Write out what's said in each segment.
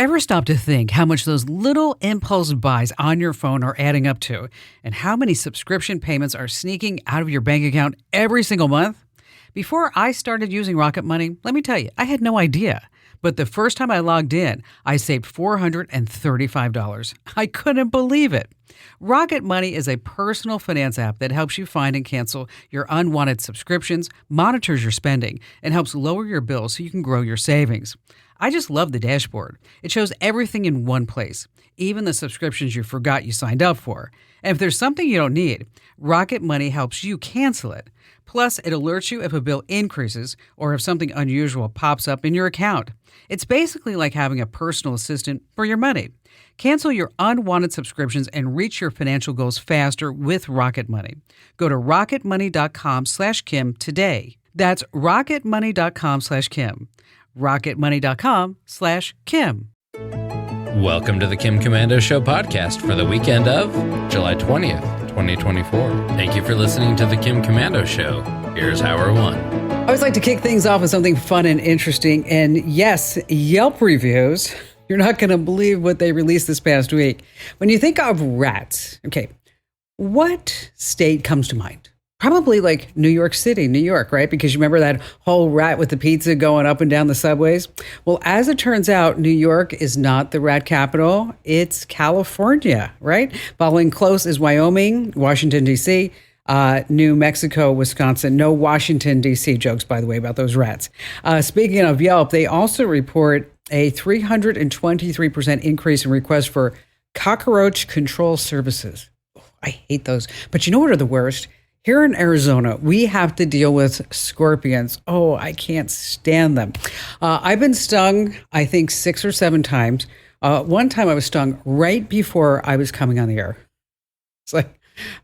Ever stop to think how much those little impulse buys on your phone are adding up to, and how many subscription payments are sneaking out of your bank account every single month? Before I started using Rocket Money, let me tell you, I had no idea. But the first time I logged in, I saved $435. I couldn't believe it. Rocket Money is a personal finance app that helps you find and cancel your unwanted subscriptions, monitors your spending, and helps lower your bills so you can grow your savings. I just love the dashboard. It shows everything in one place, even the subscriptions you forgot you signed up for. And if there's something you don't need, Rocket Money helps you cancel it. Plus, it alerts you if a bill increases or if something unusual pops up in your account. It's basically like having a personal assistant for your money. Cancel your unwanted subscriptions and reach your financial goals faster with Rocket Money. Go to rocketmoney.com/Kim today. That's rocketmoney.com/Kim. rocketmoney.com/Kim. Welcome to the Kim Komando Show podcast for the weekend of July 20th, 2024. Thank you for listening to the Kim Komando Show. Here's hour one. I always like to kick things off with something fun and interesting. And yes, Yelp reviews. You're not going to believe what they released this past week. When you think of rats, okay, what state comes to mind? Probably like New York City, New York, right? Because you remember that whole rat with the pizza going up and down the subways? Well, as it turns out, New York is not the rat capital. It's California, right? Following close is Wyoming, Washington, D.C., New Mexico, Wisconsin. No Washington, D.C. jokes, by the way, about those rats. Speaking of Yelp, they also report a 323% increase in requests for cockroach control services. Oh, I hate those. But you know what are the worst? Here in Arizona, we have to deal with scorpions. Oh, I can't stand them. I've been stung, I think, 6 or 7 times. One time I was stung right before I was coming on the air. It's like,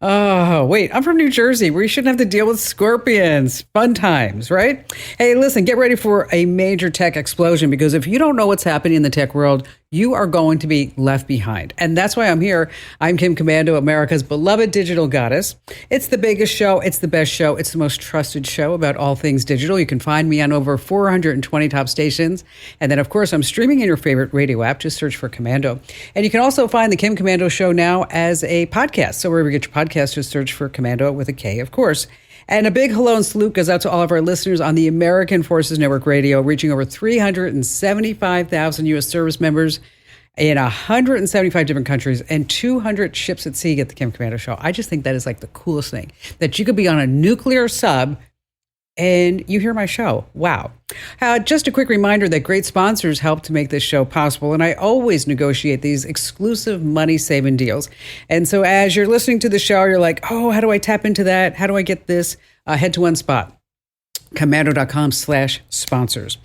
oh, wait, I'm from New Jersey. We shouldn't have to deal with scorpions. Fun times, right? Hey, listen, get ready for a major tech explosion, because if you don't know what's happening in the tech world, you are going to be left behind. And that's why I'm here. I'm Kim Komando, America's beloved digital goddess. It's the biggest show. It's the best show. It's the most trusted show about all things digital. You can find me on over 420 top stations. And then, of course, I'm streaming in your favorite radio app. Just search for Komando. And you can also find the Kim Komando Show now as a podcast. So wherever you get your podcast, just search for Komando with a K, of course. And a big hello and salute goes out to all of our listeners on the American Forces Network Radio, reaching over 375,000 U.S. service members in 175 different countries and 200 ships at sea get the Kim Komando Show. I just think that is like the coolest thing, that you could be on a nuclear sub and you hear my show. Wow. Just a quick reminder that great sponsors help to make this show possible. And I always negotiate these exclusive money-saving deals. And so as you're listening to the show, you're like, oh, how do I tap into that? How do I get this? Head to one spot, komando.com/sponsors.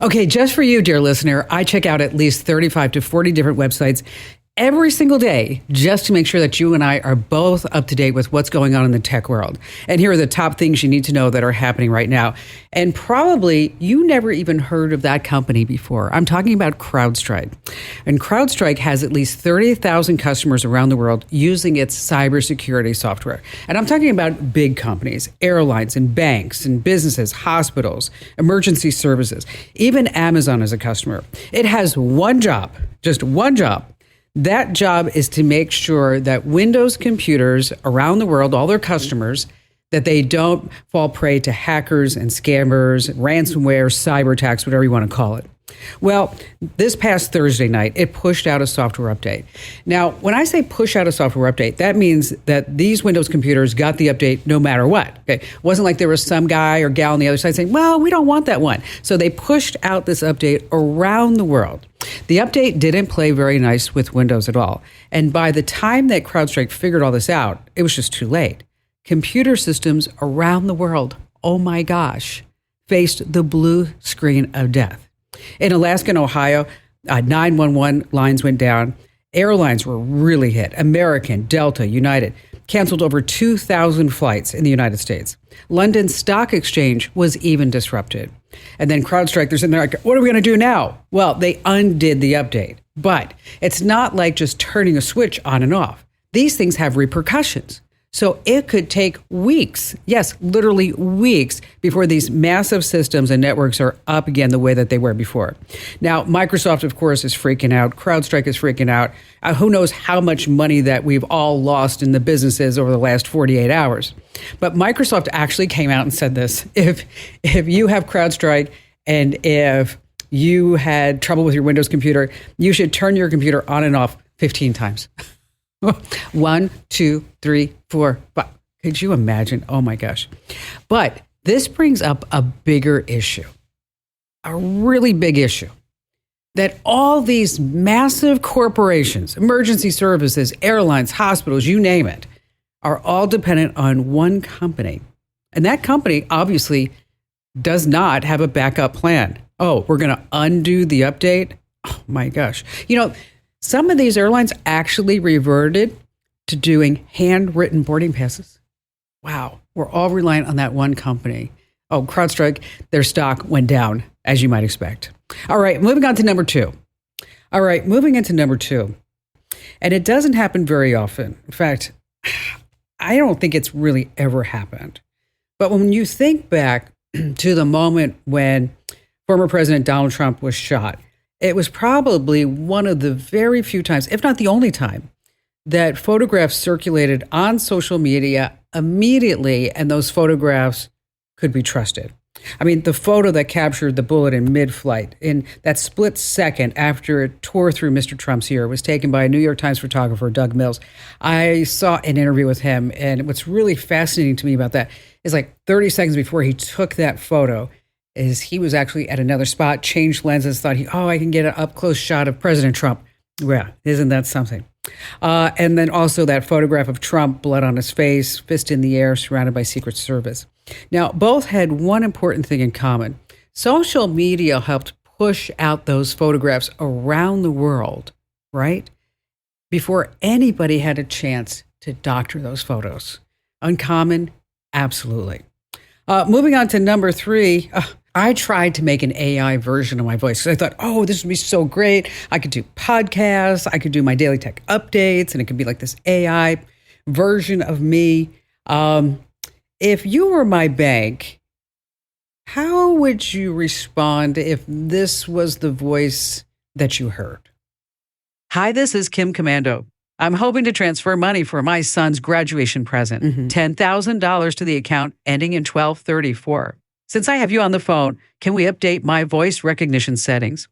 Okay, just for you, dear listener, I check out at least 35 to 40 different websites every single day, just to make sure that you and I are both up to date with what's going on in the tech world. And here are the top things you need to know that are happening right now. And probably you never even heard of that company before. I'm talking about CrowdStrike. And CrowdStrike has at least 30,000 customers around the world using its cybersecurity software. And I'm talking about big companies, airlines and banks and businesses, hospitals, emergency services. Even Amazon is a customer. It has one job, just one job. That job is to make sure that Windows computers around the world, all their customers, that they don't fall prey to hackers and scammers, ransomware, cyber attacks, whatever you want to call it. Well, this past Thursday night, it pushed out a software update. Now, when I say push out a software update, that means that these Windows computers got the update no matter what. Okay? It wasn't like there was some guy or gal on the other side saying, well, we don't want that one. So they pushed out this update around the world. The update didn't play very nice with Windows at all. And by the time that CrowdStrike figured all this out, it was just too late. Computer systems around the world, oh my gosh, faced the blue screen of death. In Alaska and Ohio, 911 lines went down. Airlines were really hit. American, Delta, United canceled over 2,000 flights in the United States. London Stock Exchange was even disrupted. And then CrowdStrike, they're sitting there like, what are we going to do now? Well, they undid the update. But it's not like just turning a switch on and off. These things have repercussions. So it could take weeks, yes, literally weeks, before these massive systems and networks are up again the way that they were before. Now, Microsoft, of course, is freaking out. CrowdStrike is freaking out. Who knows how much money that we've all lost in the businesses over the last 48 hours. But Microsoft actually came out and said this. If you have CrowdStrike and if you had trouble with your Windows computer, you should turn your computer on and off 15 times. 1, 2, 3, 4, 5. Could you imagine? Oh my gosh. But this brings up a bigger issue, a really big issue, that all these massive corporations, emergency services, airlines, hospitals, you name it, are all dependent on one company. And that company obviously does not have a backup plan. Oh, we're going to undo the update? Oh my gosh. Some of these airlines actually reverted to doing handwritten boarding passes. Wow. We're all reliant on that one company. Oh, CrowdStrike, their stock went down, as you might expect. All right, moving on to number 2. All right, moving into number 2. And it doesn't happen very often. In fact, I don't think it's really ever happened. But when you think back to the moment when former President Donald Trump was shot, it was probably one of the very few times, if not the only time, that photographs circulated on social media immediately, and those photographs could be trusted. I mean, the photo that captured the bullet in mid-flight, in that split second after it tore through Mr. Trump's ear, was taken by a New York Times photographer, Doug Mills. I saw an interview with him, and what's really fascinating to me about that is like 30 seconds before he took that photo, is he was actually at another spot, changed lenses, thought I can get an up-close shot of President Trump. Yeah, isn't that something? And then also that photograph of Trump, blood on his face, fist in the air, surrounded by Secret Service. Now, both had one important thing in common. Social media helped push out those photographs around the world, right? Before anybody had a chance to doctor those photos. Uncommon? Absolutely. Moving on to number 3, I tried to make an AI version of my voice because I thought, this would be so great. I could do podcasts, I could do my daily tech updates, and it could be like this AI version of me. If you were my bank, how would you respond if this was the voice that you heard? Hi, this is Kim Commando. I'm hoping to transfer money for my son's graduation present. $10,000 to the account ending in 1234. Since I have you on the phone, can we update my voice recognition settings?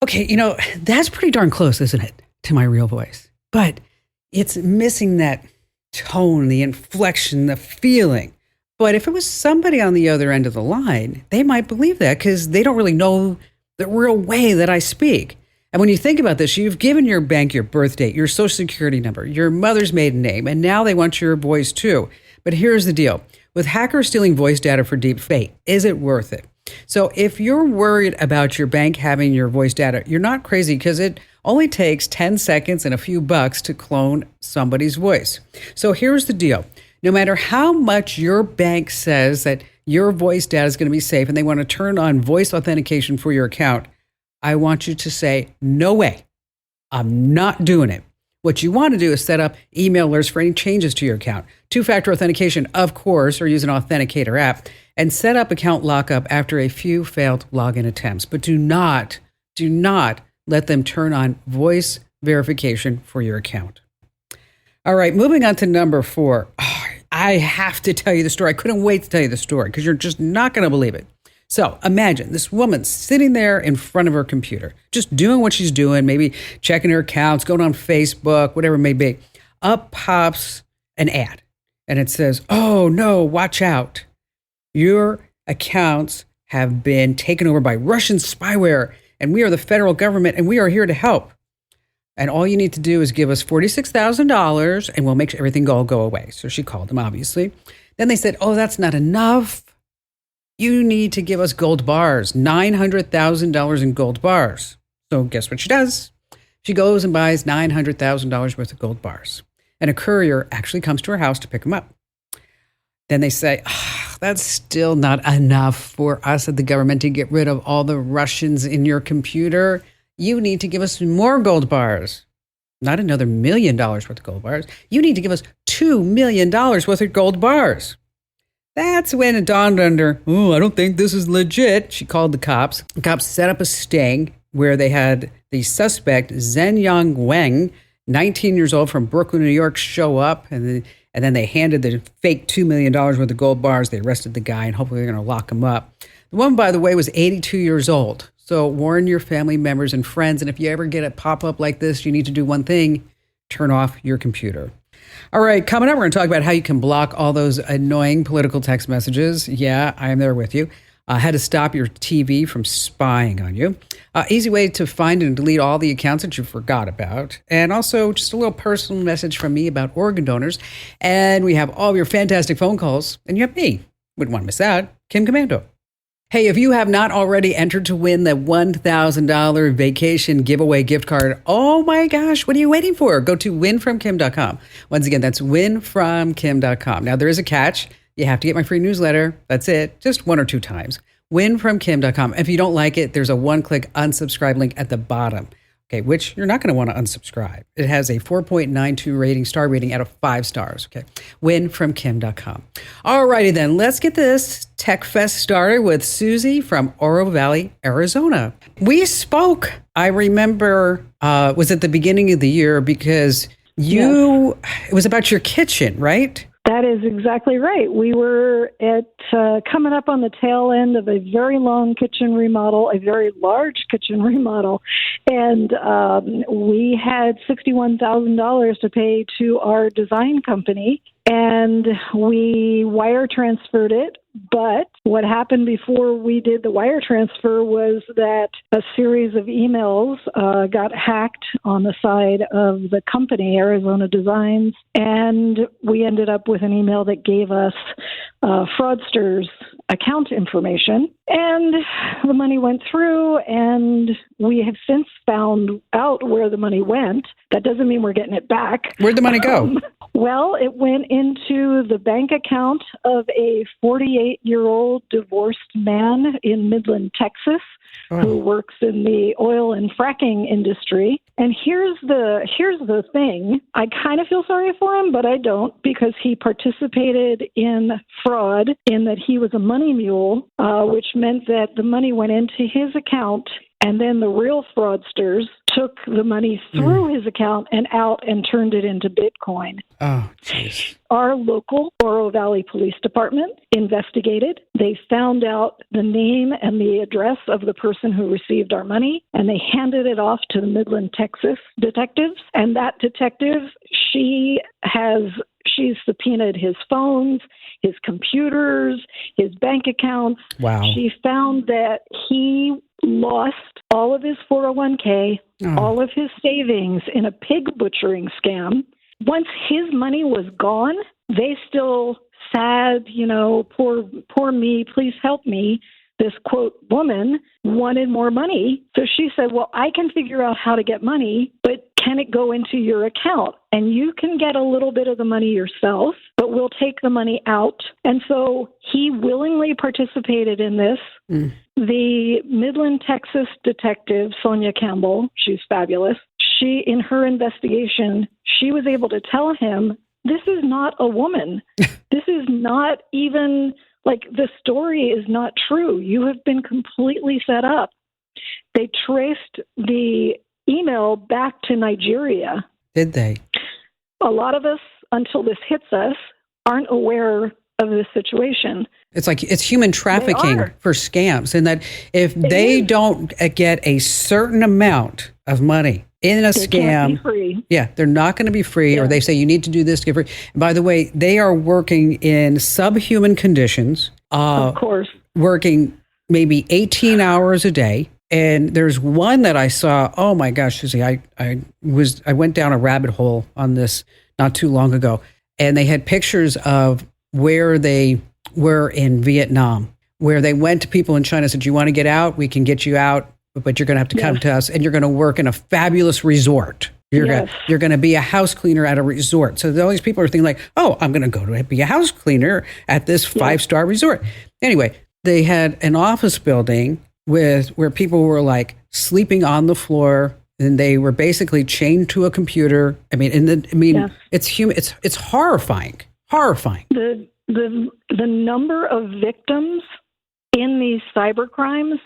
Okay, that's pretty darn close, isn't it, to my real voice? But it's missing that tone, the inflection, the feeling. But if it was somebody on the other end of the line, they might believe that because they don't really know the real way that I speak. And when you think about this, you've given your bank your birth date, your social security number, your mother's maiden name, and now they want your voice too. But here's the deal. With hackers stealing voice data for deep fake, is it worth it? So if you're worried about your bank having your voice data, you're not crazy because it only takes 10 seconds and a few bucks to clone somebody's voice. So here's the deal. No matter how much your bank says that your voice data is going to be safe and they want to turn on voice authentication for your account, I want you to say, no way, I'm not doing it. What you want to do is set up email alerts for any changes to your account, 2-factor authentication, of course, or use an authenticator app, and set up account lockup after a few failed login attempts. But do not let them turn on voice verification for your account. All right, moving on to number 4. I have to tell you the story. I couldn't wait to tell you the story because you're just not going to believe it. So imagine this woman sitting there in front of her computer, just doing what she's doing, maybe checking her accounts, going on Facebook, whatever it may be. Up pops an ad, and it says, oh no, watch out. Your accounts have been taken over by Russian spyware, and we are the federal government, and we are here to help. And all you need to do is give us $46,000, and we'll make sure everything go away. So she called them, obviously. Then they said, oh, that's not enough. You need to give us gold bars, $900,000 in gold bars. So guess what she does? She goes and buys $900,000 worth of gold bars. And a courier actually comes to her house to pick them up. Then they say, that's still not enough for us at the government to get rid of all the Russians in your computer. You need to give us more gold bars. Not another $1 million worth of gold bars. You need to give us $2 million worth of gold bars. That's when it dawned on her, oh, I don't think this is legit. She called the cops. The cops set up a sting where they had the suspect, Zhenyang Wang, 19 years old from Brooklyn, New York, show up. And then they handed the fake $2 million worth of gold bars. They arrested the guy, and hopefully they're going to lock him up. The woman, by the way, was 82 years old. So warn your family members and friends. And if you ever get a pop-up like this, you need to do one thing: turn off your computer. All right, coming up, we're going to talk about how you can block all those annoying political text messages. Yeah, I am there with you. How to stop your TV from spying on you. Easy way to find and delete all the accounts that you forgot about. And also just a little personal message from me about organ donors. And we have all of your fantastic phone calls. And you have me. Wouldn't want to miss that. Kim Komando. Hey, if you have not already entered to win the $1,000 vacation giveaway gift card, oh my gosh, what are you waiting for? Go to winfromkim.com. Once again, that's winfromkim.com. Now, there is a catch. You have to get my free newsletter. That's it. Just 1 or 2 times. Winfromkim.com. If you don't like it, there's a one-click unsubscribe link at the bottom. Okay, which you're not going to want to unsubscribe. It has a 4.92 star rating out of 5 stars. Okay, winfromkim.com. All righty then, let's get this Tech Fest started with Susie from Oro Valley, Arizona. We spoke, I remember, was at the beginning of the year because it was about your kitchen, right? That is exactly right. We were coming up on the tail end of a very long kitchen remodel, a very large kitchen remodel, and we had $61,000 to pay to our design company, and we wire transferred it. But what happened before we did the wire transfer was that a series of emails got hacked on the side of the company, Arizona Designs, and we ended up with an email that gave us fraudsters' account information. And the money went through, and we have since found out where the money went. That doesn't mean we're getting it back. Where'd the money go? Well, it went into the bank account of a 48-year-old divorced man in Midland, Texas, who works in the oil and fracking industry. And here's the thing. I kind of feel sorry for him, but I don't, because he participated in fraud in that he was a money mule, which meant that the money went into his account, and then the real fraudsters took the money through his account and out and turned it into Bitcoin. Oh, jeez. Our local Oro Valley Police Department investigated. They found out the name and the address of the person who received our money, and they handed it off to the Midland, Texas detectives. And that detective, she's subpoenaed his phones, his computers, his bank accounts. Wow. She found that he lost all of his 401k, all of his savings in a pig butchering scam. Once his money was gone, they still sad, poor me, please help me. This, quote, woman wanted more money. So she said, well, I can figure out how to get money, but can it go into your account? And you can get a little bit of the money yourself, but we'll take the money out. And so he willingly participated in this. The Midland, Texas detective, Sonia Campbell, she's fabulous. She, in her investigation, she was able to tell him, this is not a woman. This is not even, the story is not true. You have been completely set up. They traced the email back to Nigeria. Did they? A lot of us, until this hits us, aren't aware of this situation. It's like it's human trafficking for scams, and that if they don't get a certain amount of money in a scam, can't be free. Yeah, they're not going to be free, or they say you need to do this to get free. And by the way, they are working in subhuman conditions. Of course. Working maybe 18 hours a day. And there's one that I saw, oh my gosh, Susie, I went down a rabbit hole on this not too long ago, and they had pictures of where they were in Vietnam, where they went to people in China and said, you want to get out? We can get you out, but you're going to have to come to us, and you're going to work in a fabulous resort. You're going to be a house cleaner at a resort. So all these people are thinking like, oh, I'm going to go to be a house cleaner at this 5-star resort. Anyway, they had an office building where people were like sleeping on the floor and they were basically chained to a computer. I mean, Yes. it's human. It's horrifying. Horrifying. The number of victims in these cyber crimes.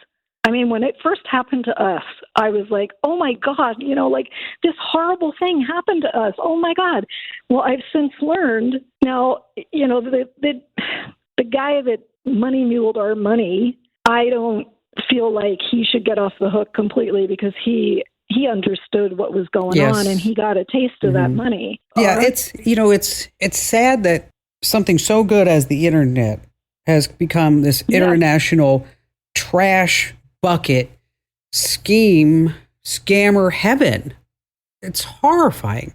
I mean, when it first happened to us, I was like, oh my God, like this horrible thing happened to us. Oh my God. Well, I've since learned now, the guy that money muled our money, I don't feel like he should get off the hook completely because he understood what was going on and he got a taste of that money. Yeah, it's sad that something so good as the internet has become this international trash bucket scammer heaven. It's horrifying.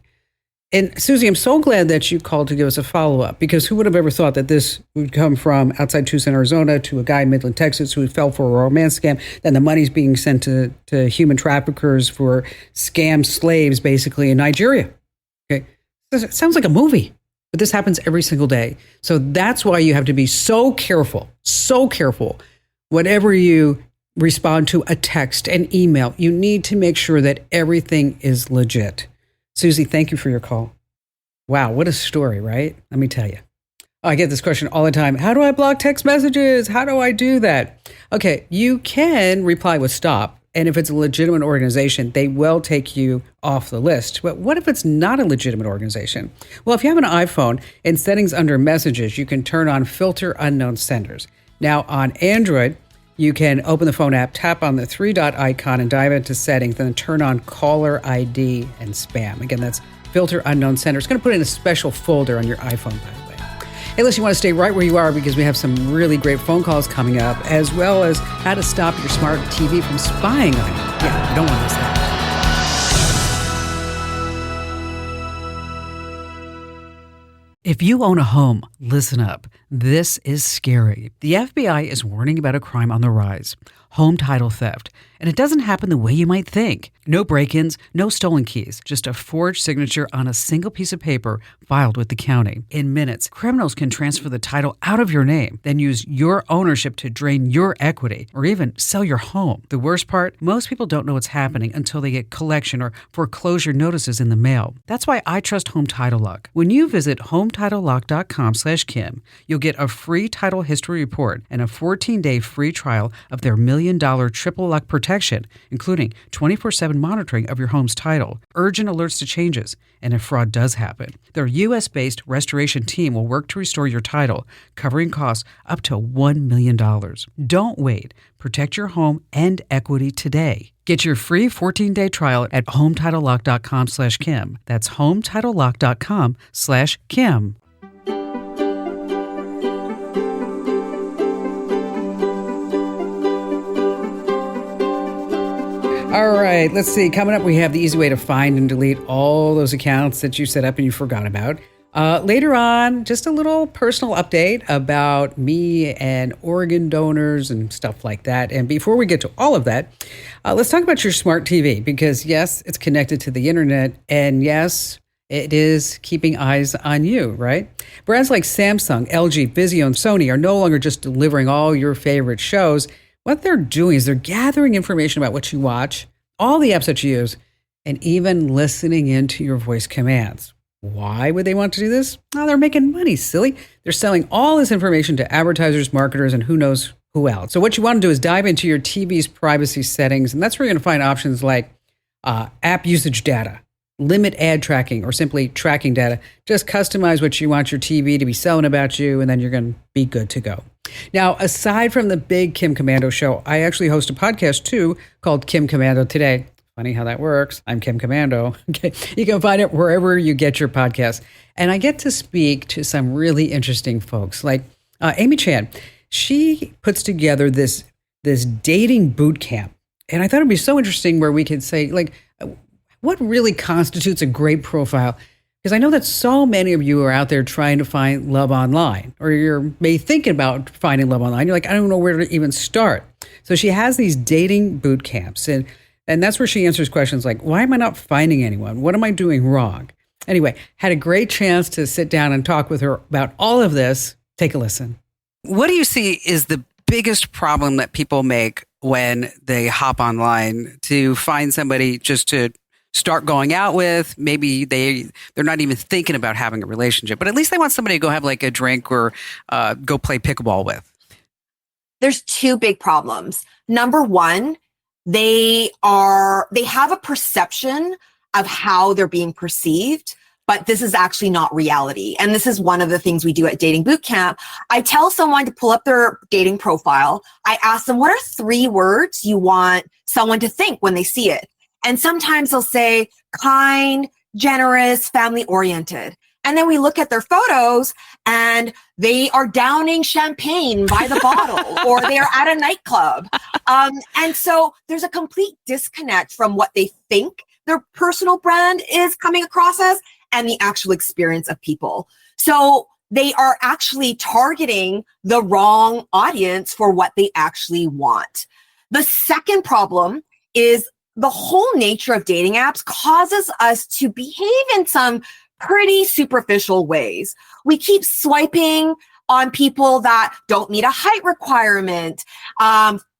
And Susie, I'm so glad that you called to give us a follow-up, because who would have ever thought that this would come from outside Tucson, Arizona, to a guy in Midland, Texas, who fell for a romance scam. Then the money's being sent to human traffickers for scam slaves, basically, in Nigeria. Okay, it sounds like a movie, but this happens every single day. So that's why you have to be so careful. Whatever you respond to a text and email, you need to make sure that everything is legit. Susie, thank you for your call. Wow, what a story, right? Let me tell you. I get this question all the time. How do I block text messages? How do I do that? Okay, you can reply with stop. And if it's a legitimate organization, they will take you off the list. But what if it's not a legitimate organization? Well, if you have an iPhone, in settings under messages, you can turn on filter unknown senders. Now on Android, you can open the phone app, tap on the 3-dot icon and dive into settings, then turn on caller ID and spam. Again, that's filter unknown sender. It's going to put in a special folder on your iPhone, by the way. Hey, listen, you want to stay right where you are because we have some really great phone calls coming up, as well as how to stop your smart TV from spying on you. Yeah, you don't want to miss that. If you own a home, listen up. This is scary. The FBI is warning about a crime on the rise, home title theft. And it doesn't happen the way you might think. No break-ins, no stolen keys, just a forged signature on a single piece of paper filed with the county. In minutes, criminals can transfer the title out of your name, then use your ownership to drain your equity or even sell your home. The worst part, most people don't know what's happening until they get collection or foreclosure notices in the mail. That's why I trust Home Title Lock. When you visit HometitleLock.com/Kim, you'll get a free title history report and a 14-day free trial of their $1 million triple lock protection, including 24/7 monitoring of your home's title, urgent alerts to changes, and if fraud does happen. Their U.S.-based restoration team will work to restore your title, covering costs up to $1 million. Don't wait. Protect your home and equity today. Get your free 14-day trial at HometitleLock.com/Kim. That's HometitleLock.com/Kim. All right, let's see. Coming up, we have the easy way to find and delete all those accounts that you set up and you forgot about. Later on, just a little personal update about me and organ donors and stuff like that. And before we get to all of that, let's talk about your smart TV, because yes, it's connected to the internet, and yes, it is keeping eyes on you, right? Brands like Samsung, LG, Vizio, and Sony are no longer just delivering all your favorite shows. What they're doing is they're gathering information about what you watch, all the apps that you use, and even listening into your voice commands. Why would they want to do this? Oh, they're making money, silly. They're selling all this information to advertisers, marketers, and who knows who else. So what you want to do is dive into your TV's privacy settings, and that's where you're going to find options like app usage data, limit ad tracking, or simply tracking data. Just customize what you want your TV to be selling about you, and then you're going to be good to go. Now, aside from the big Kim Komando show, I actually host a podcast too called Kim Komando Today. Funny how that works. I'm Kim Komando. Okay. You can find it wherever you get your podcasts. And I get to speak to some really interesting folks like Amy Chan. She puts together this dating boot camp. And I thought it'd be so interesting where we could say, like, what really constitutes a great profile? Because I know that so many of you are out there trying to find love online, or you're maybe thinking about finding love online. You're like, I don't know where to even start. So she has these dating boot camps, and that's where she answers questions like, why am I not finding anyone? What am I doing wrong? Anyway, had a great chance to sit down and talk with her about all of this. Take a listen. What do you see is the biggest problem that people make when they hop online to find somebody just to start going out with. Maybe they're not even thinking about having a relationship, but at least they want somebody to go have like a drink or go play pickleball with. There's two big problems. Number one, they have a perception of how they're being perceived, but this is actually not reality. And this is one of the things we do at Dating Boot Camp. I tell someone to pull up their dating profile. I ask them, what are 3 words you want someone to think when they see it? And sometimes they'll say kind, generous, family oriented. And then we look at their photos and they are downing champagne by the bottle or they are at a nightclub. And so there's a complete disconnect from what they think their personal brand is coming across as and the actual experience of people. So they are actually targeting the wrong audience for what they actually want. The second problem is the whole nature of dating apps causes us to behave in some pretty superficial ways. We keep swiping on people that don't meet a height requirement.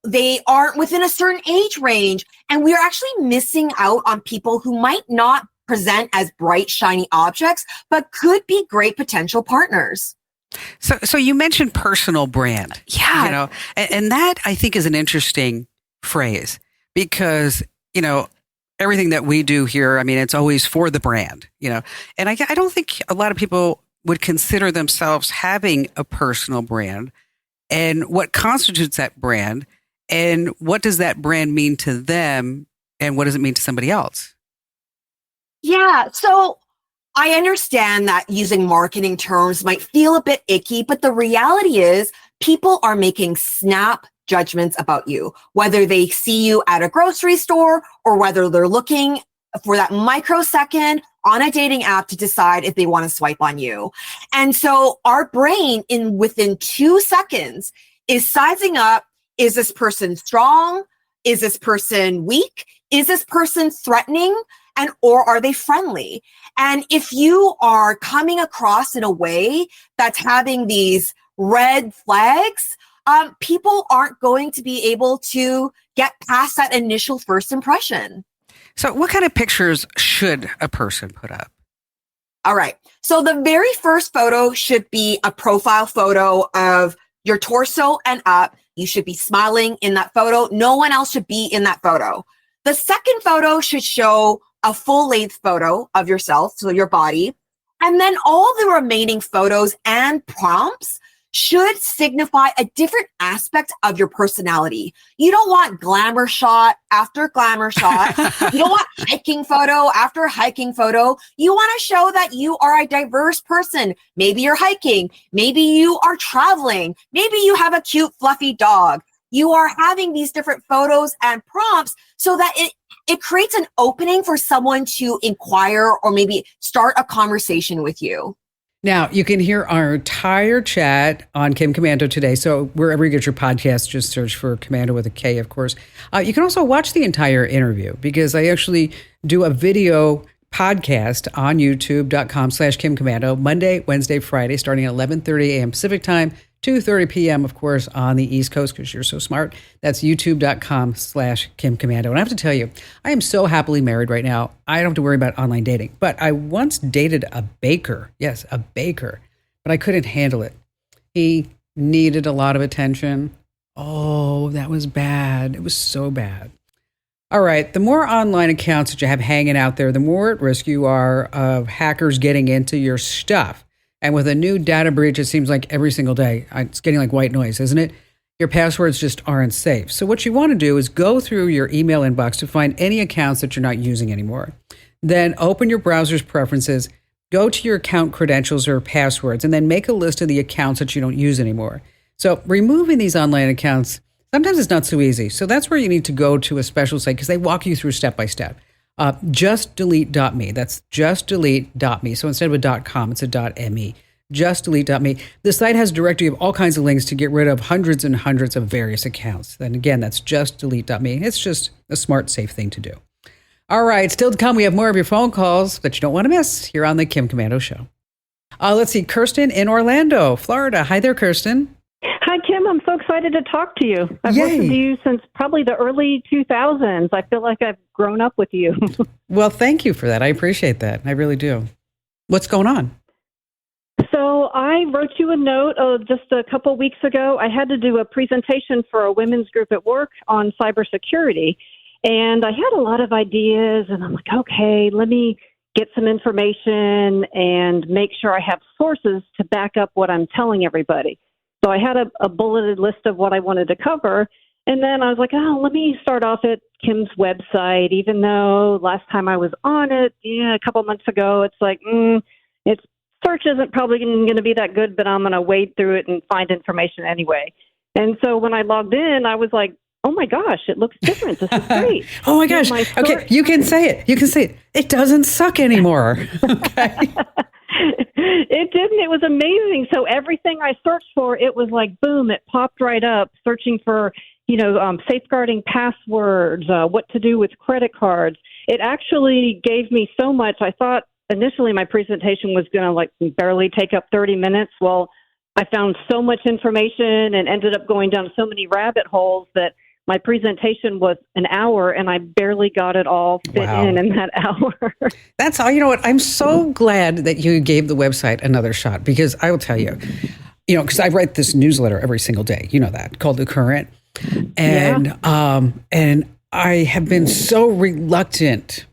They aren't within a certain age range. And we are actually missing out on people who might not present as bright, shiny objects, but could be great potential partners. So you mentioned personal brand. Yeah. You know, and that I think is an interesting phrase because, you know, everything that we do here, I mean, it's always for the brand, you know, and I don't think a lot of people would consider themselves having a personal brand and what constitutes that brand and what does that brand mean to them and what does it mean to somebody else? Yeah. So I understand that using marketing terms might feel a bit icky, but the reality is people are making snap judgments about you, whether they see you at a grocery store or whether they're looking for that microsecond on a dating app to decide if they want to swipe on you. And so our brain within 2 seconds is sizing up, is this person strong? Is this person weak? Is this person threatening? Or are they friendly? And if you are coming across in a way that's having these red flags, people aren't going to be able to get past that initial first impression. So what kind of pictures should a person put up? All right. So the very first photo should be a profile photo of your torso and up. You should be smiling in that photo. No one else should be in that photo. The second photo should show a full-length photo of yourself, so your body. And then all the remaining photos and prompts should signify a different aspect of your personality. You don't want glamour shot after glamour shot. You don't want hiking photo after hiking photo. You want to show that you are a diverse person. Maybe you're hiking. Maybe you are traveling. Maybe you have a cute, fluffy dog. You are having these different photos and prompts so that it creates an opening for someone to inquire or maybe start a conversation with you. Now, you can hear our entire chat on Kim Komando today. So wherever you get your podcast, just search for Komando with a K, of course. You can also watch the entire interview because I actually do a video podcast on youtube.com/Kim Komando Monday, Wednesday, Friday, starting at 11:30 a.m. Pacific time, 2:30 p.m., of course, on the East Coast because you're so smart. That's youtube.com/Kim Komando. And I have to tell you, I am so happily married right now. I don't have to worry about online dating. But I once dated a baker. Yes, a baker. But I couldn't handle it. He needed a lot of attention. Oh, that was bad. It was so bad. All right. The more online accounts that you have hanging out there, the more at risk you are of hackers getting into your stuff. And with a new data breach, it seems like every single day, it's getting like white noise, isn't it? Your passwords just aren't safe. So what you want to do is go through your email inbox to find any accounts that you're not using anymore. Then open your browser's preferences, go to your account credentials or passwords, and then make a list of the accounts that you don't use anymore. So removing these online accounts, sometimes it's not so easy. So that's where you need to go to a special site because they walk you through step by step. JustDelete.me. That's JustDelete.me. So instead of a .com, it's a .me. JustDelete.me. The site has a directory of all kinds of links to get rid of hundreds and hundreds of various accounts. Then again, that's JustDelete.me. It's just a smart, safe thing to do. All right, still to come, we have more of your phone calls that you don't want to miss here on the Kim Komando Show. Let's see, Kirsten in Orlando, Florida. Hi there, Kirsten. Hi, Kim. I'm so excited to talk to you. I've Yay. listened to you since probably the early 2000s. I feel like I've grown up with you. Well, thank you for that. I appreciate that. I really do. What's going on? So I wrote you a note just a couple weeks ago. I had to do a presentation for a women's group at work on cybersecurity. And I had a lot of ideas, and I'm like, okay, let me get some information and make sure I have sources to back up what I'm telling everybody. So I had a bulleted list of what I wanted to cover. And then I was like, oh, let me start off at Kim's website, even though last time I was on it, a couple months ago, it's like, its search isn't probably going to be that good, but I'm going to wade through it and find information anyway. And so when I logged in, I was like, oh my gosh, it looks different. This is great. Oh my gosh. Okay, you can say it. You can say it. It doesn't suck anymore. Okay. It didn't. It was amazing. So everything I searched for, it was like, boom, it popped right up, searching for, safeguarding passwords, what to do with credit cards. It actually gave me so much. I thought initially my presentation was going to barely take up 30 minutes. Well, I found so much information and ended up going down so many rabbit holes that my presentation was an hour and I barely got it all fit in that hour. That's all. You know what? I'm so glad that you gave the website another shot, because I will tell you, because I write this newsletter every single day, that, called The Current. And I have been so reluctant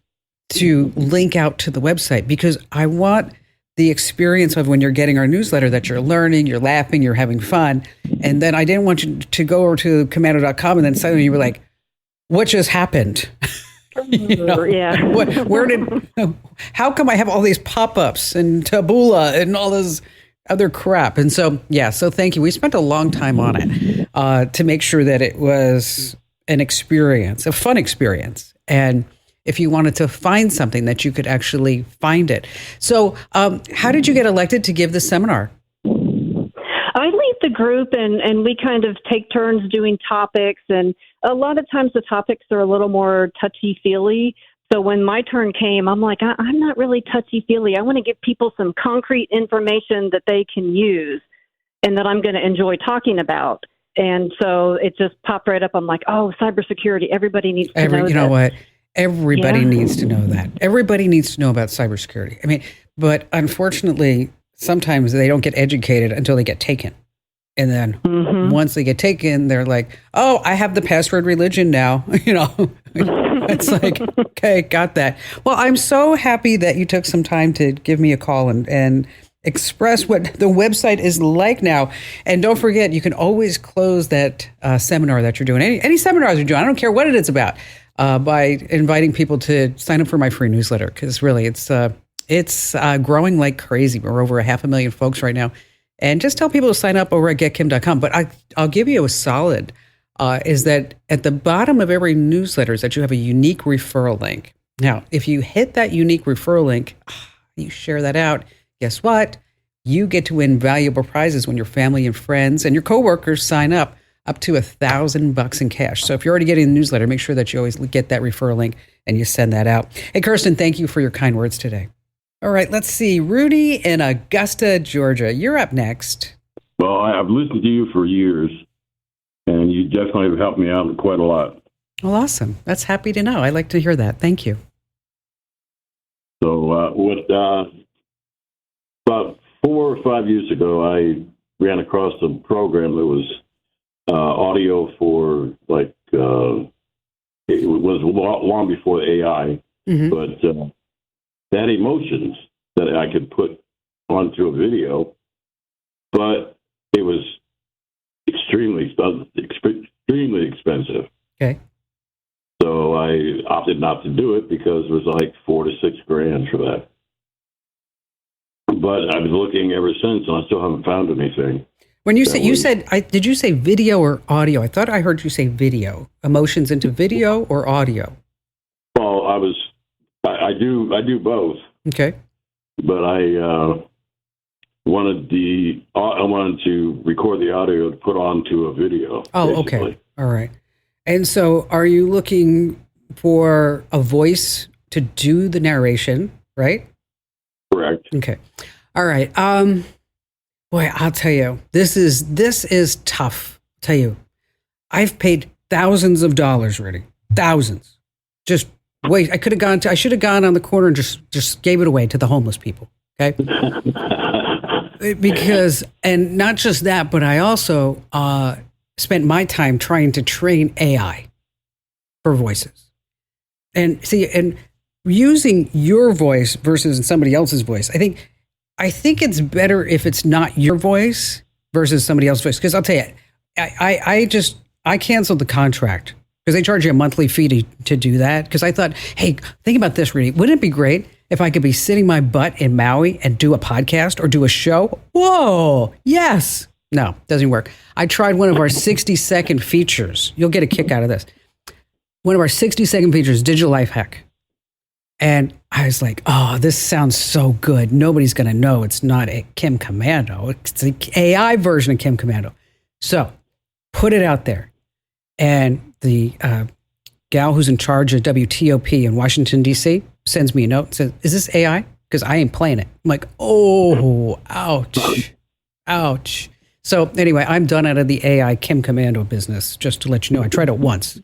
to link out to the website, because I want the experience of when you're getting our newsletter that you're learning, you're laughing, you're having fun. And then I didn't want you to go over to komando.com and then suddenly you were like, what just happened? How come I have all these pop-ups and Taboola and all this other crap? And so thank you. We spent a long time on it to make sure that it was an experience, a fun experience. And if you wanted to find something, that you could actually find it. So how did you get elected to give this seminar? I lead the group, and we kind of take turns doing topics. And a lot of times the topics are a little more touchy-feely. So when my turn came, I'm like, I'm not really touchy-feely. I want to give people some concrete information that they can use and that I'm going to enjoy talking about. And so it just popped right up. I'm like, oh, cybersecurity. Everybody needs to know that. You know what? Everybody needs to know that. Everybody needs to know about cybersecurity. I mean, but unfortunately, sometimes they don't get educated until they get taken. And then once they get taken, they're like, oh, I have the password religion now. It's like, okay, got that. Well, I'm so happy that you took some time to give me a call and express what the website is like now. And don't forget, you can always close that seminar that you're doing. Any seminars you're doing, I don't care what it is about, by inviting people to sign up for my free newsletter, because really it's growing like crazy. We're over 500,000 folks right now. And just tell people to sign up over at getkim.com. But I'll give you a solid, is that at the bottom of every newsletter is that you have a unique referral link. Now, if you hit that unique referral link, you share that out, guess what? You get to win valuable prizes when your family and friends and your coworkers sign up to $1,000 in cash. So if you're already getting the newsletter, make sure that you always get that referral link and you send that out. Hey, Kirsten, thank you for your kind words today. All right, let's see. Rudy in Augusta, Georgia. You're up next. Well, I've listened to you for years, and you definitely have helped me out quite a lot. Well, awesome. That's happy to know. I like to hear that. Thank you. So about 4 or 5 years ago, I ran across a program that was audio for, it was long before AI, but that had emotions that I could put onto a video, but it was extremely expensive. Okay. So I opted not to do it because it was like $4,000 to $6,000 for that. But I've been looking ever since, and I still haven't found anything. When you said, did you say video or audio? I thought I heard you say video. Emotions into video or audio? Well, I do both. Okay. But I wanted to record the audio to put onto a video. Oh, basically. Okay. All right. And so are you looking for a voice to do the narration, right? Correct. Okay. All right. Boy, I'll tell you, this is tough. I'll tell you, I've paid thousands of dollars, Rudy. Thousands. Just wait. I should have gone on the corner and just gave it away to the homeless people. Okay. Because, and not just that, but I also spent my time trying to train AI for voices. And see, and using your voice versus somebody else's voice, I think it's better if it's not your voice versus somebody else's voice. Because I'll tell you, I canceled the contract because they charge you a monthly fee to do that. Because I thought, hey, think about this, Rudy. Wouldn't it be great if I could be sitting my butt in Maui and do a podcast or do a show? Whoa, yes. No, doesn't work. I tried one of our 60-second features. You'll get a kick out of this. One of our 60-second features, Digital Life Hack. And I was like, oh, this sounds so good. Nobody's going to know it's not a Kim Komando. It's the AI version of Kim Komando. So put it out there. And the gal who's in charge of WTOP in Washington, D.C. sends me a note and says, is this AI? Because I ain't playing it. I'm like, oh, ouch, ouch. So anyway, I'm done out of the AI Kim Komando business, just to let you know. I tried it once.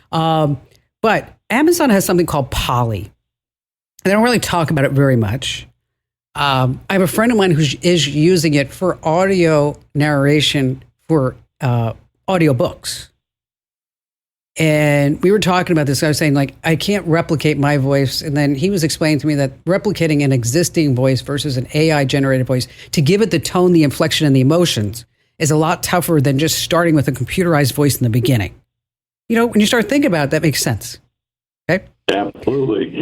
But Amazon has something called Polly. They don't really talk about it very much. I have a friend of mine who is using it for audio narration for audiobooks. And we were talking about this. I was saying, like, I can't replicate my voice. And then he was explaining to me that replicating an existing voice versus an AI-generated voice to give it the tone, the inflection, and the emotions is a lot tougher than just starting with a computerized voice in the beginning. You know, when you start thinking about it, that makes sense. Okay? Absolutely.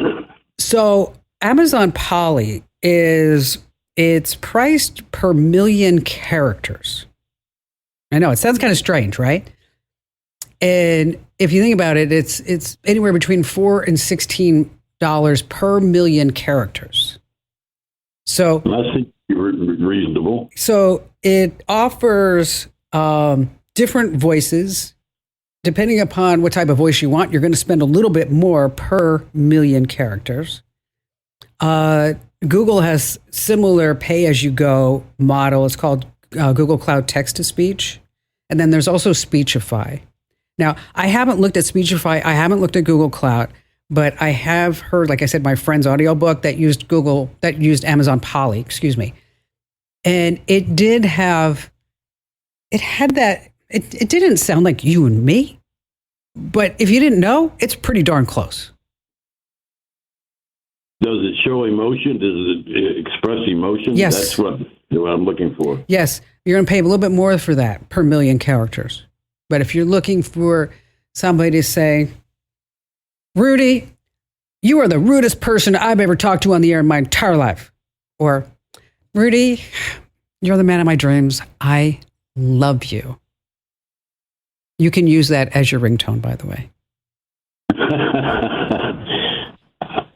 So Amazon Polly it's priced per million characters. I know, it sounds kind of strange, right? And if you think about it, it's anywhere between $4 and $16 per million characters. So I think reasonable. So it offers different voices. Depending upon what type of voice you want, you're going to spend a little bit more per million characters. Google has similar pay-as-you-go model. It's called Google Cloud Text-to-Speech. And then there's also Speechify. Now, I haven't looked at Speechify. I haven't looked at Google Cloud, but I have heard, like I said, my friend's audiobook that used Amazon Polly, and it didn't sound like you and me, but if you didn't know, it's pretty darn close. Does it show emotion? Does it express emotion? Yes. That's what I'm looking for. Yes. You're going to pay a little bit more for that per million characters. But if you're looking for somebody to say, Rudy, you are the rudest person I've ever talked to on the air in my entire life. Or, Rudy, you're the man of my dreams. I love you. You can use that as your ringtone, by the way.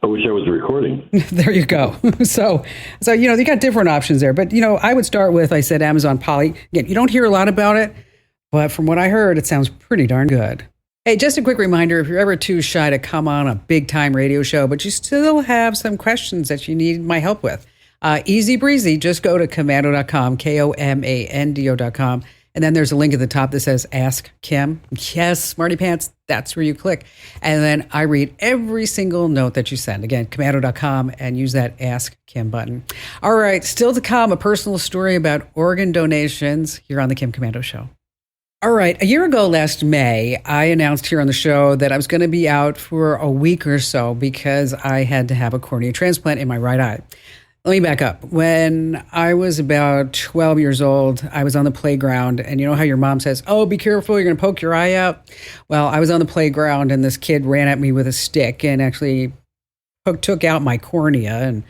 I wish I was recording. There you go. So you got different options there. But, I would start with, I said, Amazon Polly. Again, you don't hear a lot about it, but from what I heard, it sounds pretty darn good. Hey, just a quick reminder, if you're ever too shy to come on a big-time radio show, but you still have some questions that you need my help with, easy breezy, just go to komando.com, KOMANDO.com. And then there's a link at the top that says Ask Kim. Yes, Smarty Pants, that's where you click. And then I read every single note that you send. Again, komando.com, and use that Ask Kim button. All right, still to come, a personal story about organ donations here on the Kim Komando Show. All right, a year ago last May, I announced here on the show that I was going to be out for a week or so because I had to have a cornea transplant in my right eye. Let me back up. When I was about 12 years old, I was on the playground, and you know how your mom says, oh, be careful, you're going to poke your eye out? Well, I was on the playground, and this kid ran at me with a stick and actually took out my cornea, and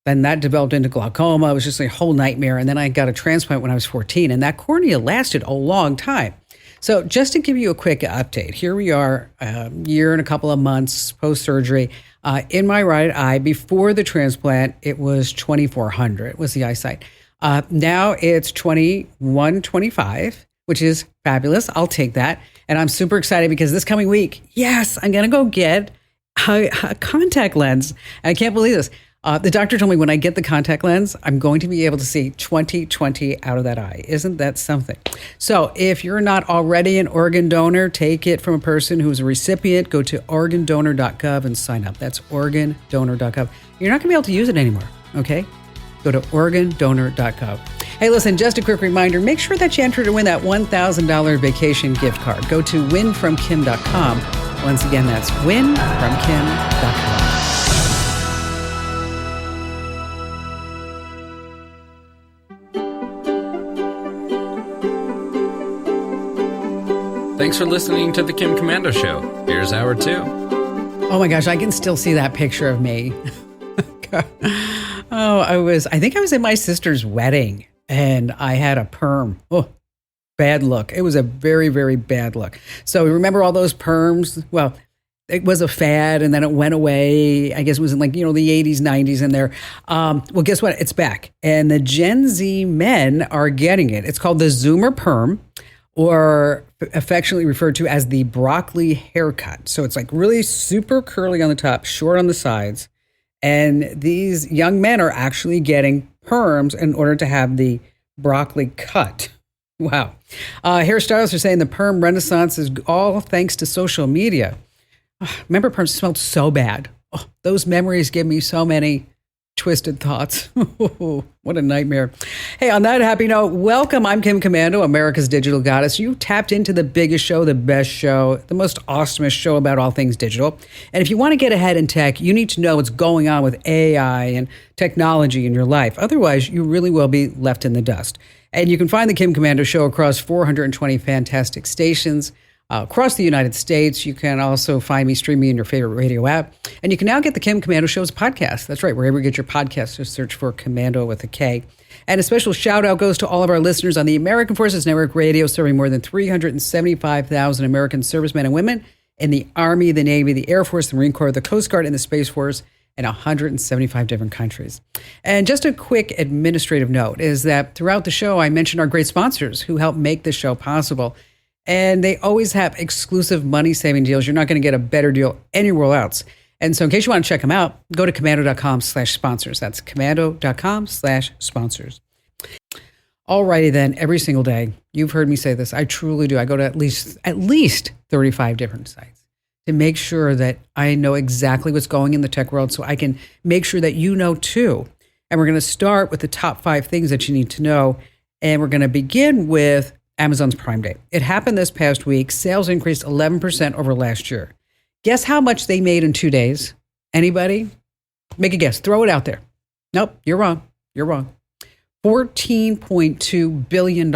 then that developed into glaucoma. It was just a whole nightmare, and then I got a transplant when I was 14, and that cornea lasted a long time. So just to give you a quick update, here we are, a year and a couple of months post-surgery. In my right eye, before the transplant, it was 2400 was the eyesight. Now it's 2125, which is fabulous. I'll take that. And I'm super excited because this coming week, yes, I'm going to go get a contact lens. I can't believe this. The doctor told me when I get the contact lens, I'm going to be able to see 20/20 out of that eye. Isn't that something? So if you're not already an organ donor, take it from a person who's a recipient. Go to organdonor.gov and sign up. That's organdonor.gov. You're not going to be able to use it anymore, okay? Go to organdonor.gov. Hey, listen, just a quick reminder, make sure that you enter to win that $1,000 vacation gift card. Go to winfromkim.com. Once again, that's winfromkim.com. Thanks for listening to The Kim Komando Show. Here's hour 2. Oh my gosh, I can still see that picture of me. I think I was at my sister's wedding and I had a perm. Oh, bad look. It was a very, very bad look. So remember all those perms? Well, it was a fad and then it went away. I guess it was in the 80s, 90s in there. Well, guess what? It's back. And the Gen Z men are getting it. It's called the Zoomer perm, or affectionately referred to as the broccoli haircut. So it's really super curly on the top, short on the sides. And these young men are actually getting perms in order to have the broccoli cut. Wow. Hairstylists are saying the perm renaissance is all thanks to social media. Remember, perms smelled so bad. Oh, those memories give me so many twisted thoughts. What a nightmare. Hey, on that happy note, welcome. I'm Kim Komando, America's digital goddess. You tapped into the biggest show, the best show, the most awesomest show about all things digital. And if you want to get ahead in tech, you need to know what's going on with AI and technology in your life. Otherwise, you really will be left in the dust. And you can find the Kim Komando Show across 420 fantastic stations across the United States. You can also find me streaming in your favorite radio app. And you can now get the Kim Komando Show's podcast. That's right. Wherever you get your podcasts, just search for Komando with a K. And a special shout out goes to all of our listeners on the American Forces Network Radio, serving more than 375,000 American servicemen and women in the Army, the Navy, the Air Force, the Marine Corps, the Coast Guard, and the Space Force in 175 different countries. And just a quick administrative note is that throughout the show, I mentioned our great sponsors who help make this show possible. And they always have exclusive money-saving deals. You're not going to get a better deal anywhere else. And so in case you want to check them out, go to komando.com/sponsors. That's komando.com/sponsors. Alrighty then, every single day, you've heard me say this, I truly do. I go to at least 35 different sites to make sure that I know exactly what's going in the tech world so I can make sure that you know too. And we're going to start with the top 5 things that you need to know. And we're going to begin with Amazon's Prime Day. It happened this past week. Sales increased 11% over last year. Guess how much they made in 2 days? Anybody? Make a guess. Throw it out there. Nope, you're wrong. You're wrong. $14.2 billion.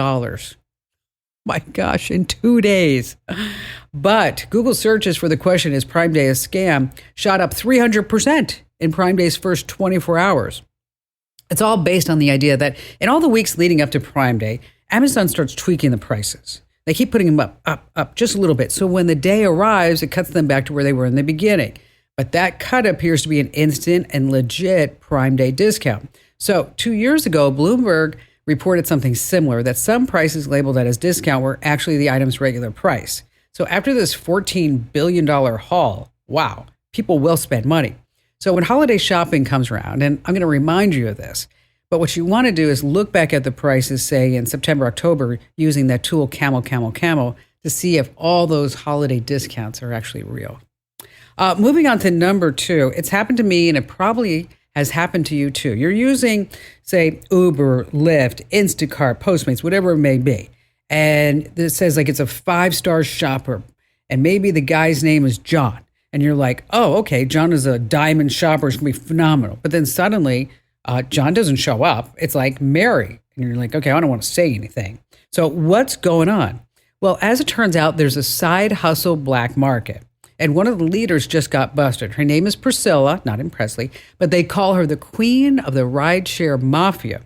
My gosh, in 2 days. But Google searches for the question, is Prime Day a scam, shot up 300% in Prime Day's first 24 hours. It's all based on the idea that in all the weeks leading up to Prime Day, Amazon starts tweaking the prices. They keep putting them up just a little bit. So when the day arrives, it cuts them back to where they were in the beginning. But that cut appears to be an instant and legit Prime Day discount. So 2 years ago, Bloomberg reported something similar, that some prices labeled as discount were actually the item's regular price. So after this $14 billion haul, wow, people will spend money. So when holiday shopping comes around, and I'm going to remind you of this, but what you want to do is look back at the prices, say in September, October, using that tool Camel to see if all those holiday discounts are actually real. Moving on to number 2, it's happened to me and it probably has happened to you too. You're using, say, Uber, Lyft, Instacart, Postmates, whatever it may be. And this says it's a 5-star shopper. And maybe the guy's name is John. And you're like, oh, okay, John is a diamond shopper. It's going to be phenomenal. But then suddenly, John doesn't show up. It's like Mary. And you're like, okay, I don't want to say anything. So what's going on? Well, as it turns out, there's a side hustle black market. And one of the leaders just got busted. Her name is Priscilla, not in Presley, but they call her the queen of the rideshare mafia.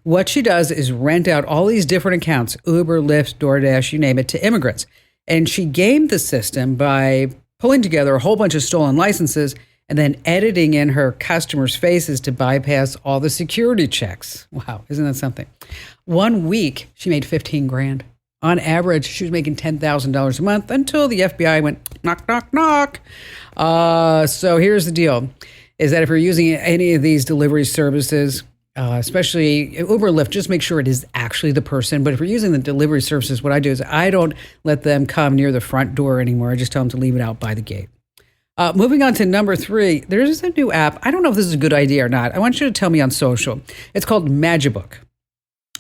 What she does is rent out all these different accounts, Uber, Lyft, DoorDash, you name it, to immigrants. And she gamed the system by pulling together a whole bunch of stolen licenses and then editing in her customers' faces to bypass all the security checks. Wow, isn't that something? 1 week, she made $15,000. On average, she was making $10,000 a month until the FBI went knock, knock, knock. So here's the deal. is that if you're using any of these delivery services, especially Uber or Lyft, just make sure it is actually the person. But if you're using the delivery services, what I do is I don't let them come near the front door anymore. I just tell them to leave it out by the gate. Moving on to number 3, there's a new app. I don't know if this is a good idea or not. I want you to tell me on social. It's called Magibook.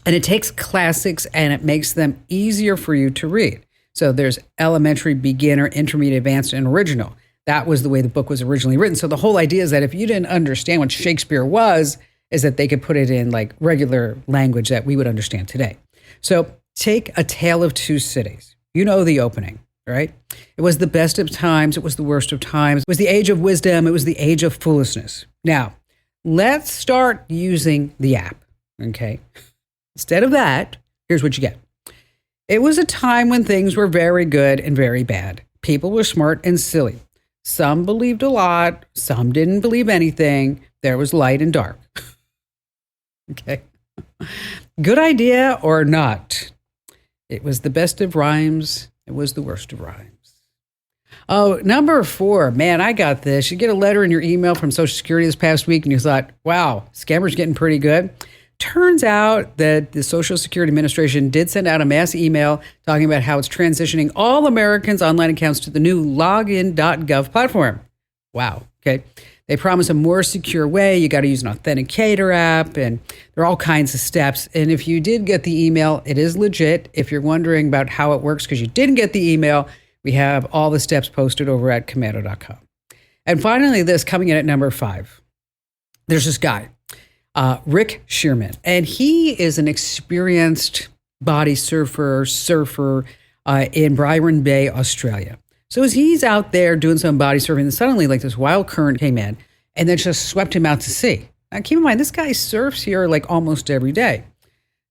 And it takes classics and it makes them easier for you to read. So there's elementary, beginner, intermediate, advanced, and original. That was the way the book was originally written. So the whole idea is that if you didn't understand what Shakespeare was, is that they could put it in like regular language that we would understand today. So take A Tale of Two Cities. You know the opening, right? It was the best of times. It was the worst of times. It was the age of wisdom. It was the age of foolishness. Now, let's start using the app, okay? Instead of that, here's what you get. It was a time when things were very good and very bad. People were smart and silly. Some believed a lot. Some didn't believe anything. There was light and dark. Okay. Good idea or not? It was the best of rhymes. It was the worst of rhymes. Oh, number 4. Man, I got this. You get a letter in your email from Social Security this past week and you thought, wow, scammers getting pretty good. Turns out that the Social Security Administration did send out a mass email talking about how it's transitioning all Americans' online accounts to the new login.gov platform. Wow. Okay. They promise a more secure way. You got to use an authenticator app, and there are all kinds of steps. And if you did get the email, it is legit. If you're wondering about how it works because you didn't get the email, we have all the steps posted over at komando.com. And finally, this coming in at number 5. There's this guy. Rick Shearman, and he is an experienced body surfer in Byron Bay, Australia. So as he's out there doing some body surfing, and suddenly like this wild current came in and then just swept him out to sea. Now keep in mind, this guy surfs here like almost every day.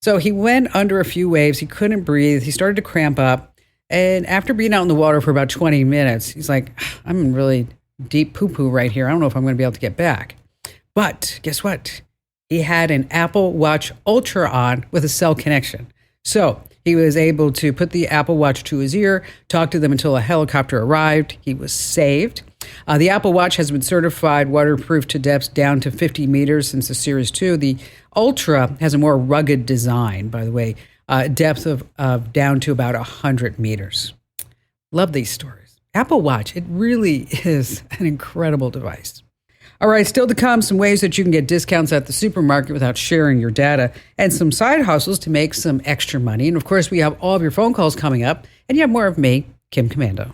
So he went under a few waves. He couldn't breathe. He started to cramp up. And after being out in the water for about 20 minutes, he's like, I'm in really deep poo-poo right here. I don't know if I'm going to be able to get back. But guess what? He had an Apple Watch Ultra on with a cell connection. So he was able to put the Apple Watch to his ear, talk to them until a helicopter arrived. He was saved. The Apple Watch has been certified waterproof to depths down to 50 meters since the Series 2. The Ultra has a more rugged design, by the way, depth of down to about 100 meters. Love these stories. Apple Watch, it really is an incredible device. All right, still to come, some ways that you can get discounts at the supermarket without sharing your data, and some side hustles to make some extra money. And of course, we have all of your phone calls coming up, and you have more of me, Kim Komando.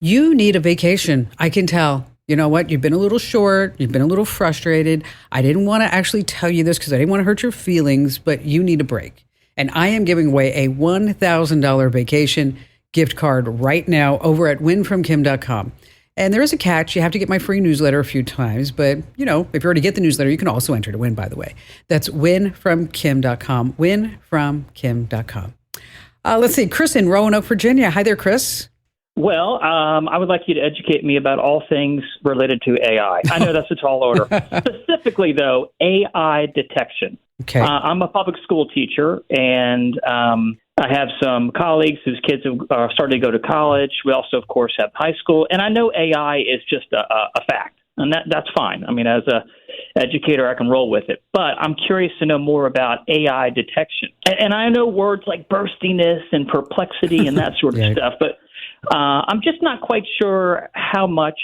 You need a vacation. I can tell. You know what? You've been a little short. You've been a little frustrated. I didn't want to actually tell you this because I didn't want to hurt your feelings, but you need a break. And I am giving away a $1,000 vacation gift card right now over at winfromkim.com. And there is a catch. You have to get my free newsletter a few times. But, you know, if you already get the newsletter, you can also enter to win, by the way. That's winfromkim.com, winfromkim.com. Let's see. Chris in Roanoke, Virginia. Hi there, Chris. Well, I would like you to educate me about all things related to AI. I know that's a tall order. Specifically, though, AI detection. Okay. I'm a public school teacher, and I have some colleagues whose kids have started to go to college. We also, of course, have high school. And I know AI is just a fact, and that's fine. I mean, as a educator, I can roll with it. But I'm curious to know more about AI detection. And I know words like burstiness and perplexity and that sort of stuff, but I'm just not quite sure how much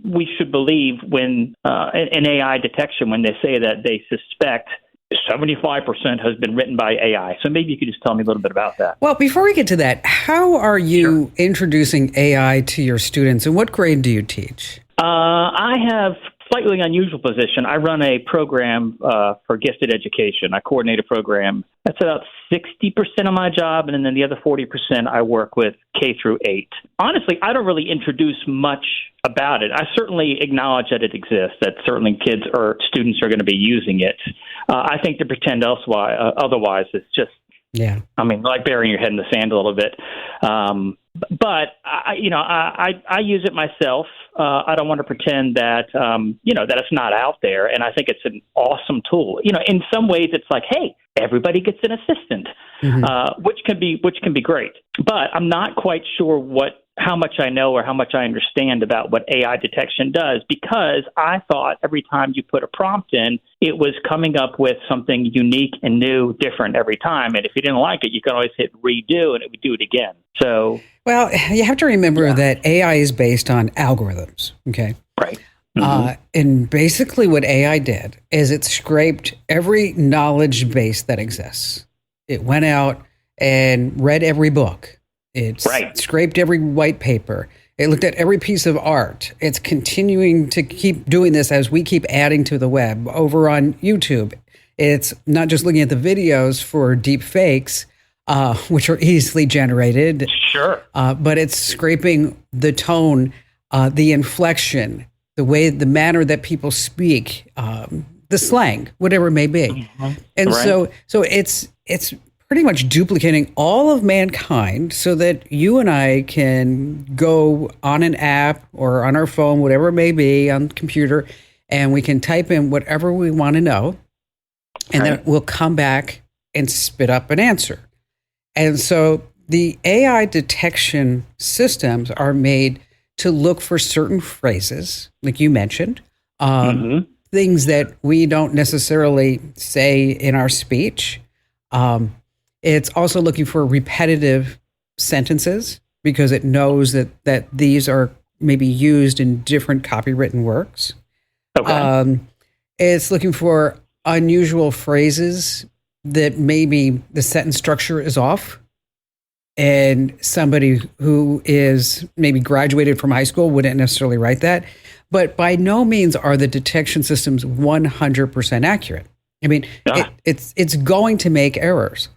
we should believe when in AI detection when they say that they suspect 75% has been written by AI. So maybe you could just tell me a little bit about that. Well, before we get to that, how are you introducing AI to your students, and what grade do you teach? I have slightly unusual position. I run a program for gifted education. I coordinate a program. That's about 60% of my job, and then the other 40% I work with K through 8. Honestly, I don't really introduce much about it. I certainly acknowledge that it exists, that certainly kids or students are going to be using it. I think to pretend otherwise is just, I mean, like burying your head in the sand a little bit. But I use it myself. I don't want to pretend that, that it's not out there. And I think it's an awesome tool. You know, in some ways it's like, hey, everybody gets an assistant, which can be great. But I'm not quite sure what how much I know or how much I understand about what AI detection does, because I thought every time you put a prompt in, it was coming up with something unique and new, different every time. And if you didn't like it, you could always hit redo and it would do it again. So, well, you have to remember that AI is based on algorithms. Okay. Right. And basically what AI did is it scraped every knowledge base that exists. It went out and read every book. It scraped every white paper. It looked at every piece of art. It's continuing to keep doing this as we keep adding to the web. Over on YouTube, it's not just looking at the videos for deep fakes, which are easily generated. Sure. But it's scraping the tone, the inflection, the manner that people speak, the slang, whatever it may be. And so it's pretty much duplicating all of mankind so that you and I can go on an app or on our phone, whatever it may be, on the computer, and we can type in whatever we want to know, and then we'll come back and spit up an answer. And so the AI detection systems are made to look for certain phrases, like you mentioned, things that we don't necessarily say in our speech. It's also looking for repetitive sentences because it knows that these are maybe used in different copywritten works. Okay. It's looking for unusual phrases that maybe the sentence structure is off. And somebody who is maybe graduated from high school wouldn't necessarily write that. But by no means are the detection systems 100% accurate. I mean, it's going to make errors.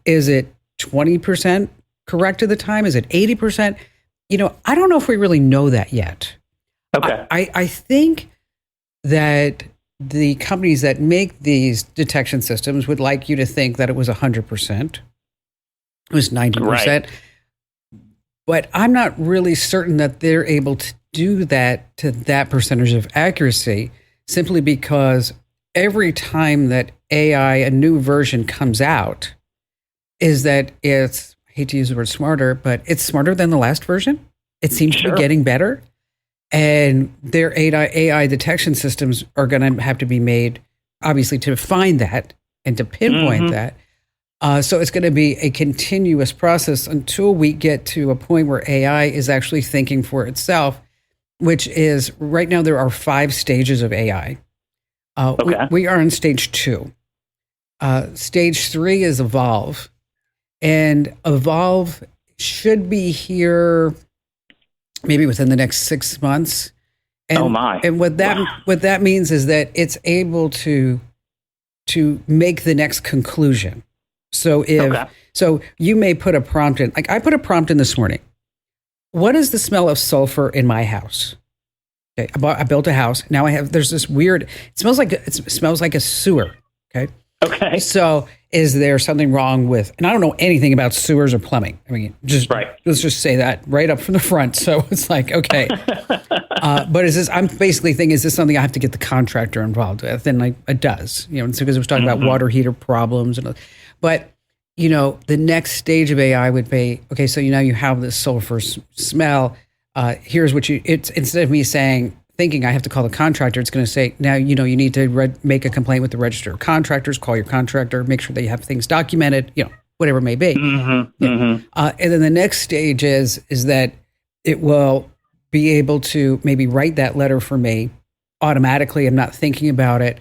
Is it 20% correct at the time? Is it 80%? I don't know if we really know that yet. Okay. I think that the companies that make these detection systems would like you to think that it was 100%. It was 90%. Right. But I'm not really certain that they're able to do that to that percentage of accuracy, simply because every time that AI, a new version comes out, is that it's, I hate to use the word smarter, but it's smarter than the last version. It seems to be getting better. And their AI detection systems are going to have to be made, obviously, to find that and to pinpoint that. So it's going to be a continuous process until we get to a point where AI is actually thinking for itself, which is right now there are 5 stages of AI. We are in stage 2. Stage 3 is Evolve. And Evolve should be here maybe within the next 6 months. And, And what that means is that it's able to make the next conclusion. So so you may put a prompt in, like I put a prompt in this morning. What is the smell of sulfur in my house? Okay, I built a house. Now there's this weird, it smells like a sewer. Okay. So is there something wrong with, and I don't know anything about sewers or plumbing. I mean, let's just say that right up from the front. So it's like, okay. But I'm basically thinking, is this something I have to get the contractor involved with? And it does, because it was talking about water heater problems. But, the next stage of AI would be, okay, so now you have this sulfur smell. Here's what it's instead of me thinking I have to call the contractor, it's going to say, now, you need to make a complaint with the register of contractors, call your contractor, make sure that you have things documented, whatever it may be. And then the next stage is that it will be able to maybe write that letter for me automatically. I'm not thinking about it,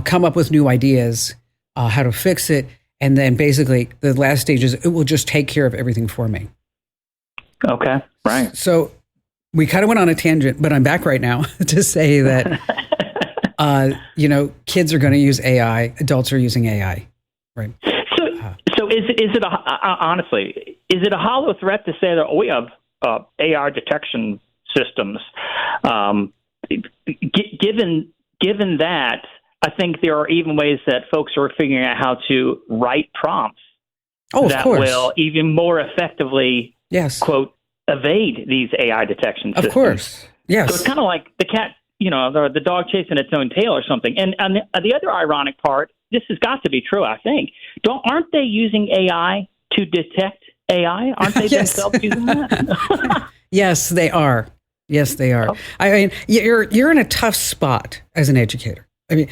come up with new ideas, how to fix it. And then basically the last stage is it will just take care of everything for me. Okay. Right. So we kind of went on a tangent, but I'm back right now to say that, kids are going to use AI, adults are using AI, right? So is it honestly, is it a hollow threat to say that we have AI detection systems? Given that, I think there are even ways that folks are figuring out how to write prompts that will even more effectively, quote, evade these AI detection systems. Of course, yes. So it's kind of like the cat, the dog chasing its own tail or something. And the other ironic part, this has got to be true, I think. Aren't they using AI to detect AI? Aren't they Yes. themselves using that? Yes, they are. Yes, they are. Oh. I mean, you're in a tough spot as an educator. I mean,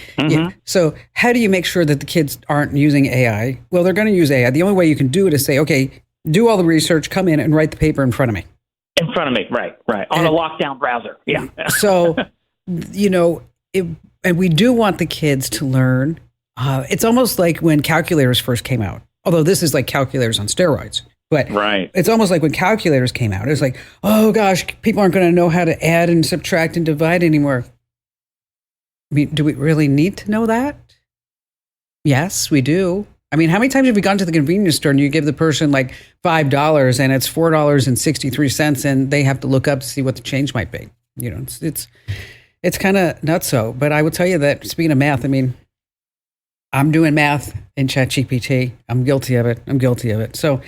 so how do you make sure that the kids aren't using AI? Well, they're going to use AI. The only way you can do it is say, okay, do all the research, come in and write the paper in front of me. In front of me, right. On a lockdown browser. Yeah. So, and we do want the kids to learn. It's almost like when calculators first came out, although this is like calculators on steroids. But it's almost like when calculators came out, it's like, oh gosh, people aren't going to know how to add and subtract and divide anymore. I mean, do we really need to know that? Yes, we do. I mean, how many times have you gone to the convenience store and you give the person like $5 and it's $4.63 and they have to look up to see what the change might be? You know, it's kind of nutso. But I will tell you that, speaking of math, I mean, I'm doing math in ChatGPT. I'm guilty of it. So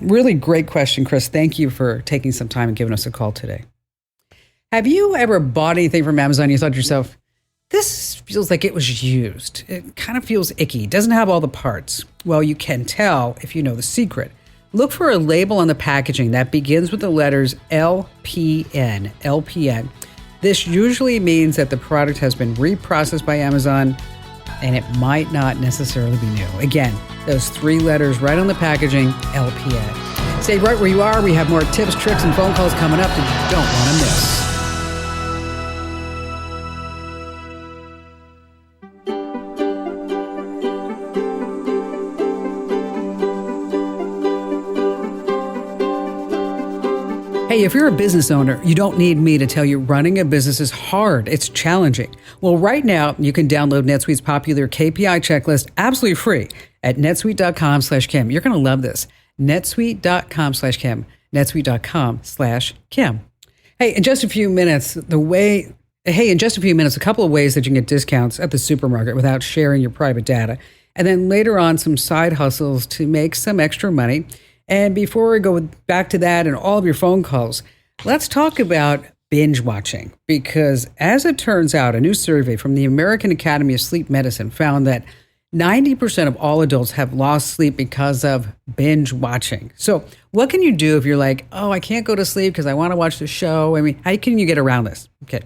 really great question, Chris. Thank you for taking some time and giving us a call today. Have you ever bought anything from Amazon and you thought to yourself, this feels like it was used. It kind of feels icky. It doesn't have all the parts. Well, you can tell if you know the secret. Look for a label on the packaging that begins with the letters LPN. LPN. This usually means that the product has been reprocessed by Amazon and it might not necessarily be new. Again, those 3 letters right on the packaging, LPN. Stay right where you are. We have more tips, tricks, and phone calls coming up that you don't want to miss. Hey, if you're a business owner, you don't need me to tell you running a business is hard. It's challenging. Well, right now, you can download NetSuite's popular KPI checklist absolutely free at netsuite.com/Kim. You're going to love this. netsuite.com/Kim. netsuite.com/Kim. Hey, in just a few minutes, a couple of ways that you can get discounts at the supermarket without sharing your private data. And then later on, some side hustles to make some extra money. And before we go back to that and all of your phone calls, let's talk about binge watching. Because as it turns out, a new survey from the American Academy of Sleep Medicine found that 90% of all adults have lost sleep because of binge watching. So what can you do if you're like, oh, I can't go to sleep because I want to watch the show? I mean, how can you get around this? Okay.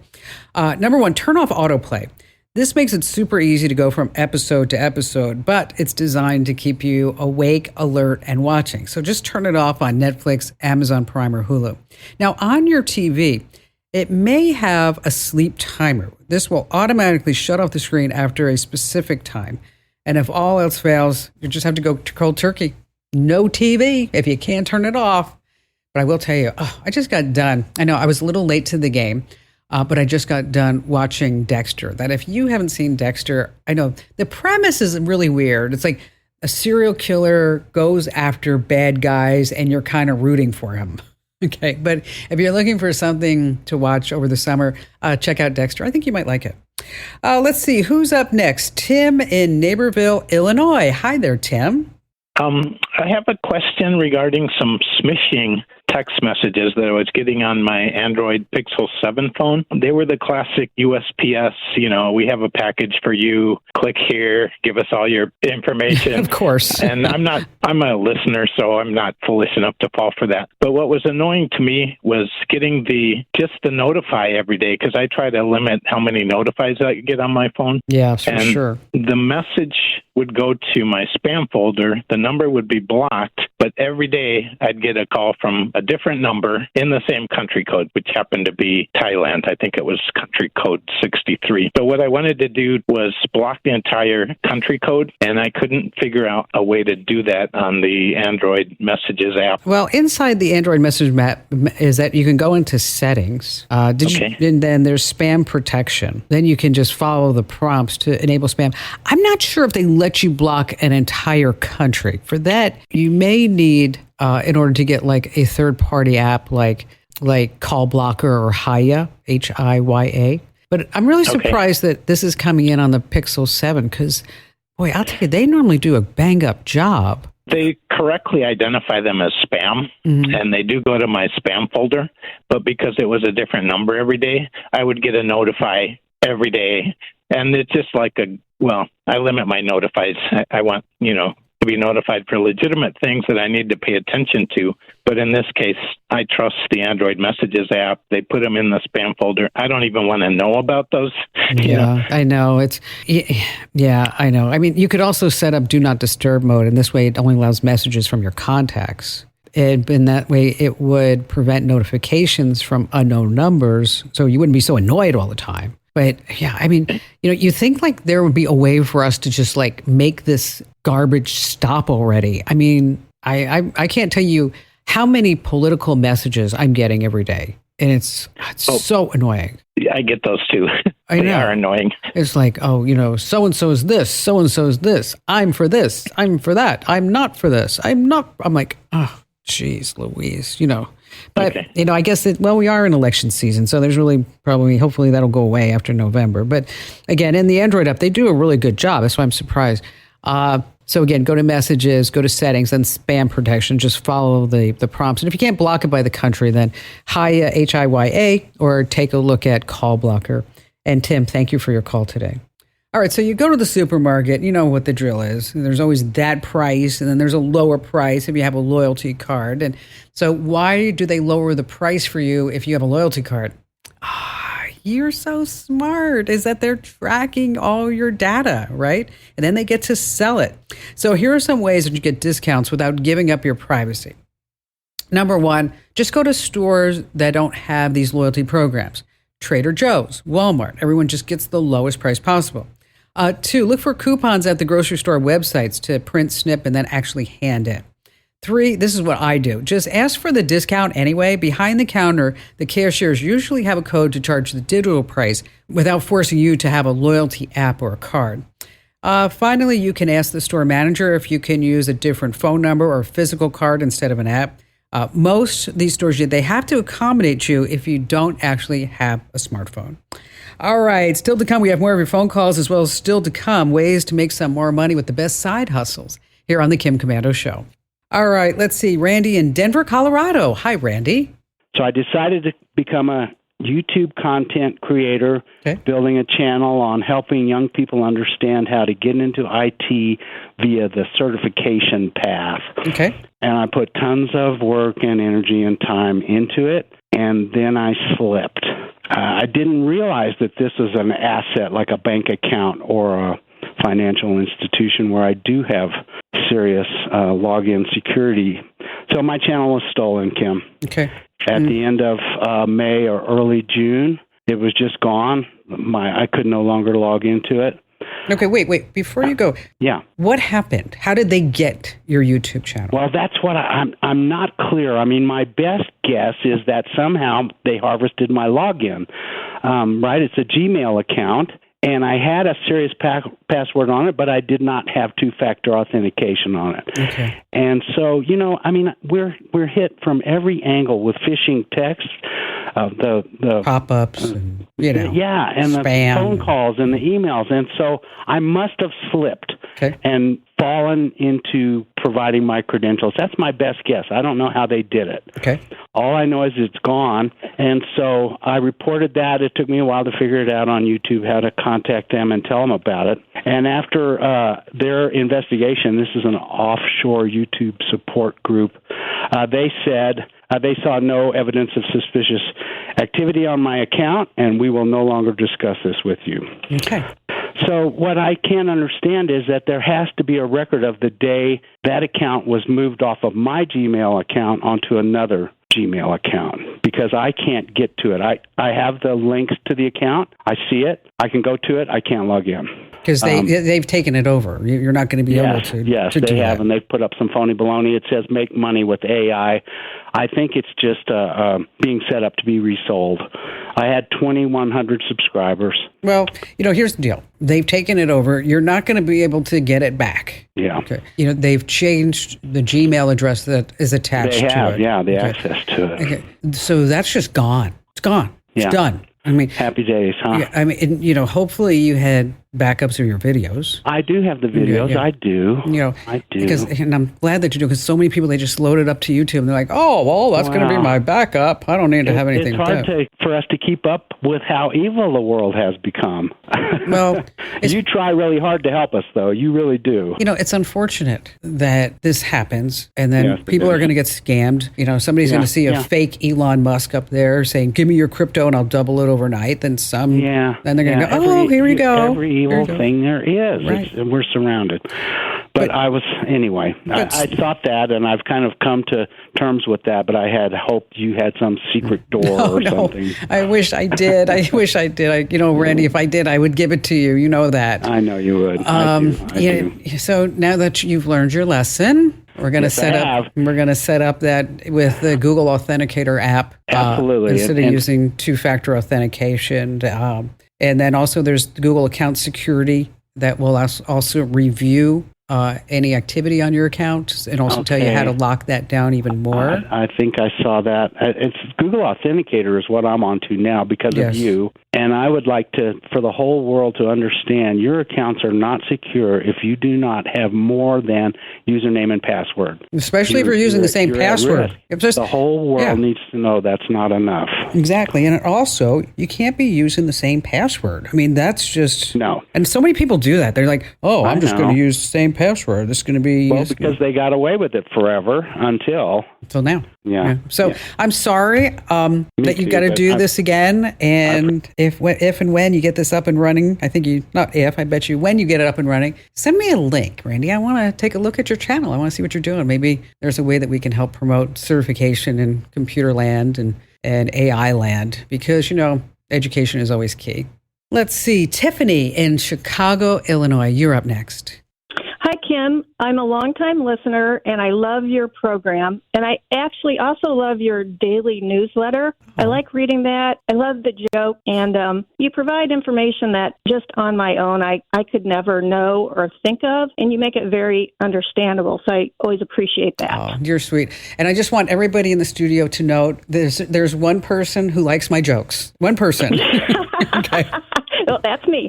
Number 1, turn off autoplay. This makes it super easy to go from episode to episode, but it's designed to keep you awake, alert, and watching. So just turn it off on Netflix, Amazon Prime, or Hulu. Now, on your TV, it may have a sleep timer. This will automatically shut off the screen after a specific time. And if all else fails, you just have to go to cold turkey. No TV if you can't turn it off. But I will tell you, I just got done. I know I was a little late to the game. But I just got done watching Dexter. That if you haven't seen Dexter, I know the premise is really weird. It's like a serial killer goes after bad guys and you're kind of rooting for him. Okay. But if you're looking for something to watch over the summer, check out Dexter. I think you might like it. Let's see. Who's up next? Tim in Naperville, Illinois. Hi there, Tim. I have a question regarding some smishing text messages that I was getting on my Android Pixel 7 phone. They were the classic USPS, we have a package for you. Click here, give us all your information. Of course. And I'm a listener, so I'm not foolish enough to fall for that. But what was annoying to me was getting the notify every day, because I try to limit how many notifies I get on my phone. Yeah, for sure. The message would go to my spam folder. The number would be blocked, but every day I'd get a call from a different number in the same country code, which happened to be Thailand. I think it was country code 63. So what I wanted to do was block the entire country code, and I couldn't figure out a way to do that on the Android Messages app. Well, inside the Android Message map is that you can go into settings. And then there's spam protection. Then you can just follow the prompts to enable spam. I'm not sure if they let you block an entire country. For that, you may need, in order to get like a third-party app like Call Blocker or Hiya, Hiya. But I'm really surprised that this is coming in on the Pixel 7 because, boy, I'll tell you, they normally do a bang-up job. They correctly identify them as spam, and they do go to my spam folder. But because it was a different number every day, I would get a notify every day. And it's just like I limit my notifies. I want, to be notified for legitimate things that I need to pay attention to. But in this case, I trust the Android Messages app. They put them in the spam folder. I don't even want to know about those. Yeah, I know. Yeah, I know. I mean, you could also set up Do Not Disturb mode, and this way it only allows messages from your contacts. And in that way, it would prevent notifications from unknown numbers, so you wouldn't be so annoyed all the time. But yeah, I mean, you think like there would be a way for us to just like make this garbage stop already. I mean, I can't tell you how many political messages I'm getting every day, and it's so annoying. I get those too. I know. They are annoying. It's like, so-and-so is this, so-and-so is this. I'm for this. I'm for that. I'm not for this. I'm like, oh, geez, Louise, But, okay. I guess we are in election season, so there's really hopefully that'll go away after November. But again, in the Android app, they do a really good job. That's why I'm surprised. So again, go to messages, go to settings, then spam protection. Just follow the prompts. And if you can't block it by the country, then Hiya, Hiya, or take a look at Call Blocker. And Tim, thank you for your call today. All right, so you go to the supermarket, you know what the drill is. There's always that price, and then there's a lower price if you have a loyalty card. And so why do they lower the price for you if you have a loyalty card? You're so smart, is that they're tracking all your data, right? And then they get to sell it. So here are some ways that you get discounts without giving up your privacy. Number one, just go to stores that don't have these loyalty programs. Trader Joe's, Walmart, everyone just gets the lowest price possible. Two, look for coupons at the grocery store websites to print, snip, and then actually hand in. Three, this is what I do. Just ask for the discount anyway. Behind the counter, the cashiers usually have a code to charge the digital price without forcing you to have a loyalty app or a card. Finally, you can ask the store manager if you can use a different phone number or physical card instead of an app. Most of these stores, they have to accommodate you if you don't actually have a smartphone. All right, still to come, we have more of your phone calls, as well as still to come, ways to make some more money with the best side hustles here on the Kim Komando Show. All right, let's see. Randy in Denver, Colorado. Hi, Randy. So I decided to become a YouTube content creator, building a channel on helping young people understand how to get into IT via the certification path. Okay. And I put tons of work and energy and time into it, and then I slipped. I didn't realize that this is an asset like a bank account or a financial institution where I do have serious login security. So my channel was stolen, Kim. Okay. At the end of May or early June, it was just gone. I could no longer log into it. Okay, wait. Before you go, what happened? How did they get your YouTube channel? Well, that's what I'm not clear. I mean, my best guess is that somehow they harvested my login. Right? It's a Gmail account. And I had a serious password on it, but I did not have two-factor authentication on it. Okay. And so, we're hit from every angle with phishing texts, the pop-ups, and, and spam. The phone calls and the emails. And so I must have slipped and fallen into providing my credentials. That's my best guess. I don't know how they did it. Okay. All I know is it's gone. And so I reported that. It took me a while to figure it out on YouTube, how to contact them and tell them about it. And after their investigation, this is an offshore YouTube support group, they said they saw no evidence of suspicious activity on my account, and we will no longer discuss this with you. Okay. So what I can't understand is that there has to be a record of the day that account was moved off of my Gmail account onto another Gmail account, because I can't get to it. I have the links to the account. I see it. I can go to it. I can't log in. Because they've taken it over. You're not going to be able to. Yes, they have, and they've put up some phony baloney. It says make money with AI. I think it's just being set up to be resold. I had 2,100 subscribers. Well, here's the deal. They've taken it over. You're not going to be able to get it back. Yeah. Okay. They've changed the Gmail address that is attached to it. They have, the access to it. Okay. So that's just gone. It's gone. It's done. I mean, happy days, huh? Yeah, I mean, hopefully you had backups of your videos. I do have the videos. Yeah. I do. I do. And I'm glad that you do, because so many people, they just load it up to YouTube and they're like, oh, well, that's going to be my backup. I don't need to have anything. It's hard for us to keep up with how evil the world has become. Well, You try really hard to help us, though. You really do. You know, it's unfortunate that this happens, and then Yes, it people is. are going to get scammed. You know, somebody's going to see a fake Elon Musk up there saying, "Give me your crypto and I'll double it overnight." Then then they're going to go, "Oh, here we go." Every evil thing there is. Right. We're surrounded. But I was, anyway, I thought that, and I've kind of come to terms with that, but I had hoped you had some secret door or something. I wish I did. Randy, if I did, I would give it to you. You know that. I know you would. I do. So now that you've learned your lesson, we're going to set up that with the Google Authenticator app. Absolutely. Instead of using two-factor authentication. And then also there's Google Account Security that will also review any activity on your account and also tell you how to lock that down even more. I think I saw that. It's Google Authenticator is what I'm on to now because of you. And I would like for the whole world to understand your accounts are not secure if you do not have more than username and password. Especially if you're using the same password. The whole world needs to know that's not enough. Exactly. And also, you can't be using the same password. I mean, that's just... No. And so many people do that. They're like, I'm just going to use the same password. This is going to be... Well, because they got away with it forever until now. Yeah. So I'm sorry that you got to do this again. And if and when you get this up and running, I bet you when you get it up and running, send me a link, Randy. I want to take a look at your channel. I want to see what you're doing. Maybe there's a way that we can help promote certification in computer land and AI land because, education is always key. Let's see. Tiffany in Chicago, Illinois. You're up next. Hi, Kim. I'm a longtime listener, and I love your program. And I actually also love your daily newsletter. I like reading that. I love the joke. And you provide information that just on my own I could never know or think of. And you make it very understandable. So I always appreciate that. Oh, you're sweet. And I just want everybody in the studio to note there's one person who likes my jokes. One person. Okay. Well, that's me.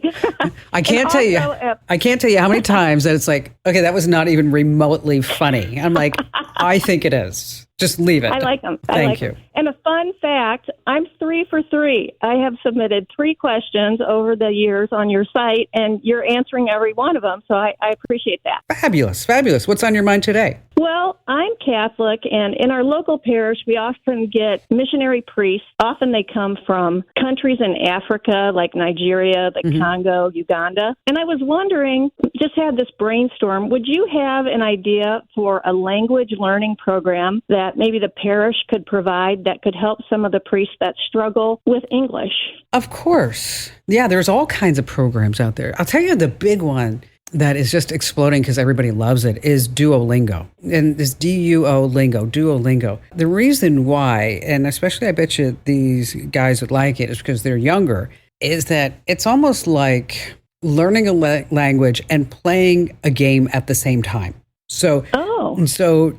I can't tell you how many times that it's like, okay, that was not even remotely funny. I'm like, I think it is. Just leave it. I like them. Thank you. And a fun fact, I'm 3 for 3. I have submitted 3 questions over the years on your site, and you're answering every one of them. So I appreciate that. Fabulous. Fabulous. What's on your mind today? Well, I'm Catholic, and in our local parish, we often get missionary priests. Often they come from countries in Africa, like Nigeria, the Congo, Uganda. And I was wondering, just had this brainstorm, would you have an idea for a language learning program that maybe the parish could provide that could help some of the priests that struggle with English? Of course. Yeah, there's all kinds of programs out there. I'll tell you the big one that is just exploding because everybody loves it is Duolingo. And this Duolingo. The reason why, and especially I bet you these guys would like it, is because they're younger, is that it's almost like learning a language and playing a game at the same time. So